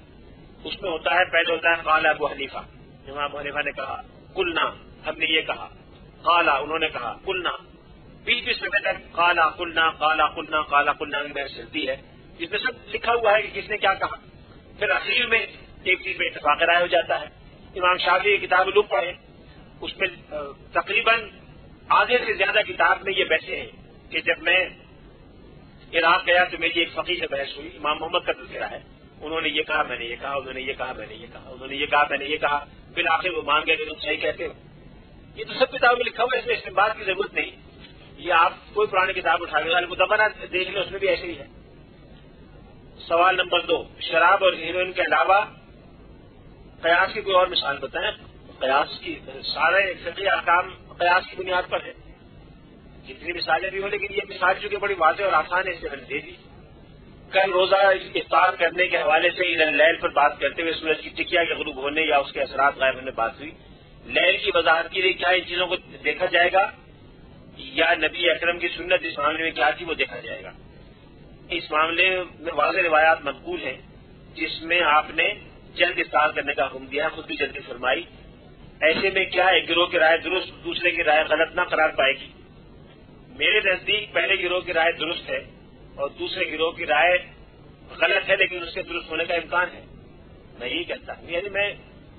اس میں ہوتا ہے، پہلے ہوتا ہے قال ابو حنیفہ، امام ابو حنیفہ نے کہا قلنا، ہم نے یہ کہا، قال انہوں نے کہا قلنا، بیچ میں تک قال قلنا قال قلنا قال قلنا کی بحث چلتی ہے، جس میں سب لکھا ہوا ہے کہ کس نے کیا کہا۔ پھر اخیر میں ایک چیز پہ اتفاق رائے ہو جاتا ہے۔ امام شافعی کی کتاب الام پڑھیں، اس میں تقریباً آدھے سے زیادہ کتاب میں یہ بحثیں ہیں کہ جب میں عراق گیا تو میری ایک فقیہ سے بحث ہوئی، امام محمد کا تذکرہ ہے، انہوں نے یہ کہا، میں نے یہ کہا، انہوں نے یہ کہا، میں نے یہ کہا، انہوں نے یہ کہا، میں نے یہ کہا، بالآخر وہ مان گئے کہ تم صحیح کہتے ہو۔ یہ تو سب کتابوں میں لکھا ہوا ہے، اس میں استنباط کی ضرورت نہیں۔ یہ آپ کوئی پرانی کتاب اٹھا کے مدونہ دیکھ لیں، اس میں بھی ایسے ہی ہے۔ سوال نمبر 2، شراب اور ہیروئن کے علاوہ قیاس کی کوئی اور مثال بتائیں۔ قیاس کی سارے فقہی احکام قیاس کی بنیاد پر ہے، جتنی مثالیں بھی ہوں، لیکن یہ مثال چونکہ بڑی واضح اور آسان ہے، اس سے میں نے دے دی۔ کل روزہ افطار کرنے کے حوالے سے لیل پر بات کرتے ہوئے سورج کی ٹکیا کے غروب ہونے یا اس کے اثرات غائب ہونے بات ہوئی۔ لیل کی وضاحت کے لیے کیا ان چیزوں کو دیکھا جائے گا یا نبی اکرم کی سنت اس معاملے میں کیا تھی وہ دیکھا جائے گا؟ اس معاملے میں واضح روایات منقول ہیں جس میں آپ نے جلد افطار کرنے کا حکم دیا، خود بھی جلدی فرمائی۔ ایسے میں کیا ایک گروہ کی رائے درست دوسرے کی رائے غلط نہ قرار پائے گی؟ میرے نزدیک پہلے گروہ کی رائے درست ہے اور دوسرے گروہ کی رائے غلط ہے لیکن اس کے درست ہونے کا امکان ہے. میں یہی کہتا ہوں. یعنی میں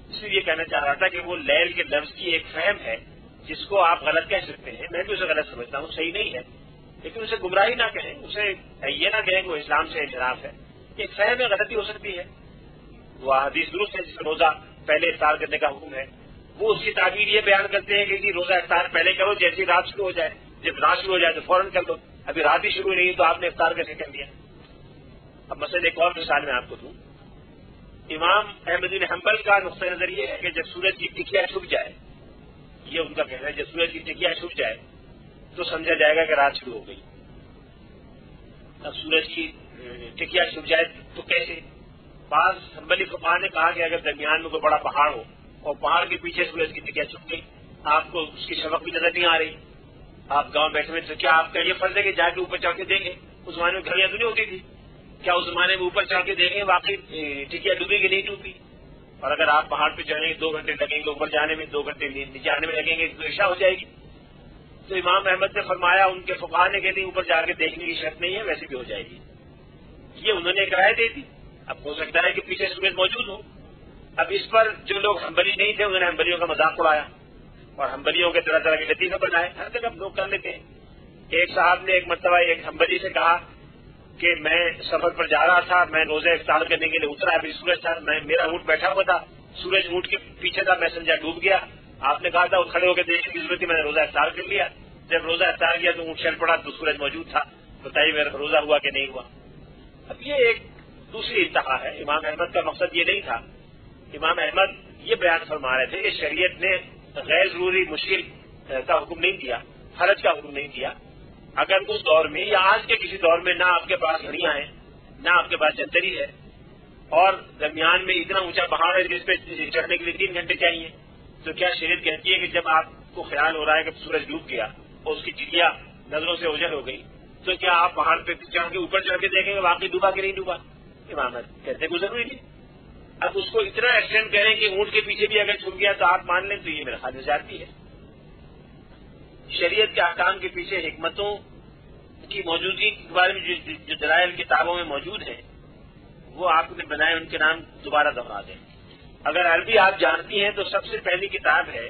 صرف یہ کہنا چاہ رہا تھا کہ وہ لیل کے لفظ کی ایک فہم ہے جس کو آپ غلط کہہ سکتے ہیں. میں بھی اسے غلط سمجھتا ہوں, صحیح نہیں ہے, لیکن اسے گمراہی نہ کہیں, اسے یہ نہ کہیں کہ وہ اسلام سے انحراف ہے. ایک فہم میں غلطی ہو سکتی ہے. وہ حدیث درست ہے جس میں روزہ پہلے افطار کرنے کا حکم ہے, وہ اس کی تعبیر یہ بیان کرتے ہیں کہ جی روزہ افطار پہلے کرو, جیسی رات شروع ہو جائے, جب رات شروع ہو جائے تو فوراً کر دو. ابھی رات ہی شروع نہیں تو آپ نے افطار کیسے کر دیا؟ اب مثلا ایک اور مثال میں آپ کو دوں. امام احمد بن حنبل کا نقطۂ نظر یہ ہے کہ جب سورج کی ٹکیا چھپ جائے, یہ ان کا کہنا ہے, جب سورج کی ٹکیا چھپ جائے تو سمجھا جائے گا کہ رات شروع ہو گئی. اب سورج کی ٹکیا چھپ جائے تو کیسے؟ بعض حنبلی فقہاء نے کہا کہ اگر درمیان میں کوئی بڑا پہاڑ ہو اور پہاڑ کے پیچھے سورج کی ٹکیا چھپ گئی, آپ کو اس کی شفق بھی نظر نہیں آ رہی, آپ گاؤں بیٹھے ہوئے, تو کیا آپ کا یہ فرض ہے کہ جا کے اوپر چڑھ کے دیکھیں؟ اس زمانے میں گھڑیاں تو نہیں ہوتی تھی, کیا اس زمانے میں اوپر چڑھ کے دیکھیں واقعی ٹکیا ڈوبی کہ نہیں ڈوبی؟ اور اگر آپ پہاڑ پہ چڑھیں گے 2 گھنٹے لگیں گے, اوپر جانے میں 2 گھنٹے نیچے آنے میں لگیں گے, تو عشاء ہو جائے گی. تو امام احمد نے فرمایا, ان کے فقہاء نے کہ نہیں اوپر جا کے دیکھنے کی شرط نہیں ہے, ویسے بھی ہو جائے گی. یہ انہوں نے ایک رائے دے دی. اب ہو سکتا ہے کہ پیچھے سورج موجود ہو. اب اس پر جو لوگ حنبلی نہیں تھے انہوں نے حنبلیوں کا مذاق اڑایا اور حنبلیوں کے طرح طرح کے لطیفے بنائے. ہر جگہ لوگ کر لیتے ہیں. ایک صاحب نے ایک مرتبہ ایک حنبلی سے کہا کہ میں سفر پر جا رہا تھا, میں روزہ افطار کرنے کے لیے اترا, ابھی سورج تھا, میرا اونٹ بیٹھا ہوا تھا, سورج اونٹ کے پیچھے تھا, میں سمجھا ڈوب گیا. آپ نے کہا تھا وہ کھڑے ہو کے دیکھنے کی ضرورت تھی, میں نے روزہ افطار کر لیا. جب روزہ افطار کیا تو اونٹ چل پڑا تو سورج موجود تھا. بتائیے میرا روزہ ہوا کہ نہیں ہوا؟ اب یہ ایک دوسری انتہا ہے. امام احمد کا مقصد یہ نہیں تھا. امام احمد یہ بیان فرما رہے تھے کہ شریعت نے غیر ضروری مشکل کا حکم نہیں دیا, حرج کا حکم نہیں دیا. اگر اس دور میں یا آج کے کسی دور میں نہ آپ کے پاس گھڑیاں ہیں, نہ آپ کے پاس جنتری ہے, اور درمیان میں اتنا اونچا پہاڑ ہے جس پہ چڑھنے کے لیے 3 گھنٹے چاہیے, تو کیا شریعت کہتی ہے کہ جب آپ کو خیال ہو رہا ہے کہ سورج ڈوب گیا اور اس کی ٹکیا نظروں سے اوجھل ہو گئی, تو کیا آپ پہاڑ پہ چڑھ کے اوپر چڑھ کے دیکھیں گے واقعی ڈوبا کہ نہیں ڈوبا؟ امام احمد کہتے کوئی ضروری نہیں. اب اس کو اتنا ایکسٹینڈ کریں کہ اونٹ کے پیچھے بھی اگر چھپ گیا تو آپ مان لیں, تو یہ میرا خیال میں زیادتی ہے. شریعت کے احکام کے پیچھے حکمتوں کی موجودگی کے بارے میں جو دلائل کتابوں میں موجود ہیں وہ آپ نے بنائے, ان کے نام دوبارہ دہرا دیں. اگر عربی آپ جانتی ہیں تو سب سے پہلی کتاب ہے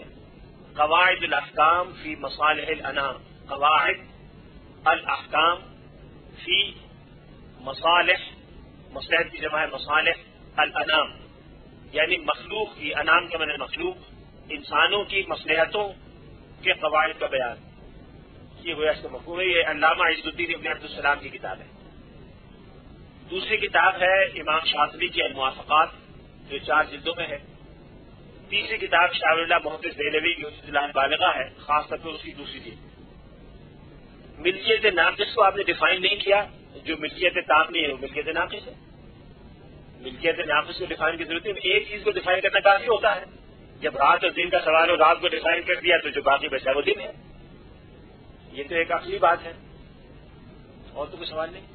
قواعد الاحکام فی مصالح الانام. قواعد الاحکام فی مصالح, مصلحت کی جمع ہے مصالح الانام, یعنی مخلوق کی, انام کے معنی مخلوق, انسانوں کی مصلحتوں کے قواعد کا بیان. یہ گویا اس کا مفہوم ہے. یہ علامہ عز الدین ابن عبد السلام کی کتاب ہے. دوسری کتاب ہے امام شاطبی کی الموافقات جو 4 جلدوں میں ہے. تیسری کتاب شاہ اللہ محدث دہلوی کی اصطلاح بالغہ ہے, خاص طور پر اس کی دوسری جلد. ملکیت ناقص کو آپ نے ڈیفائن نہیں کیا, جو ملکیت تام نہیں ہے وہ ملکیت ناقص ہے. ملکیت ناقص کو ڈیفائن کی ضرورت ہے. ایک چیز کو ڈیفائن کرنا کافی ہوتا ہے. جب رات اور دن کا سوال ہو, رات کو ڈیفائن کر دیا تو جو باقی بچا وہ دن ہے. یہ تو ایک اصلی بات ہے. اور تو کوئی سوال نہیں.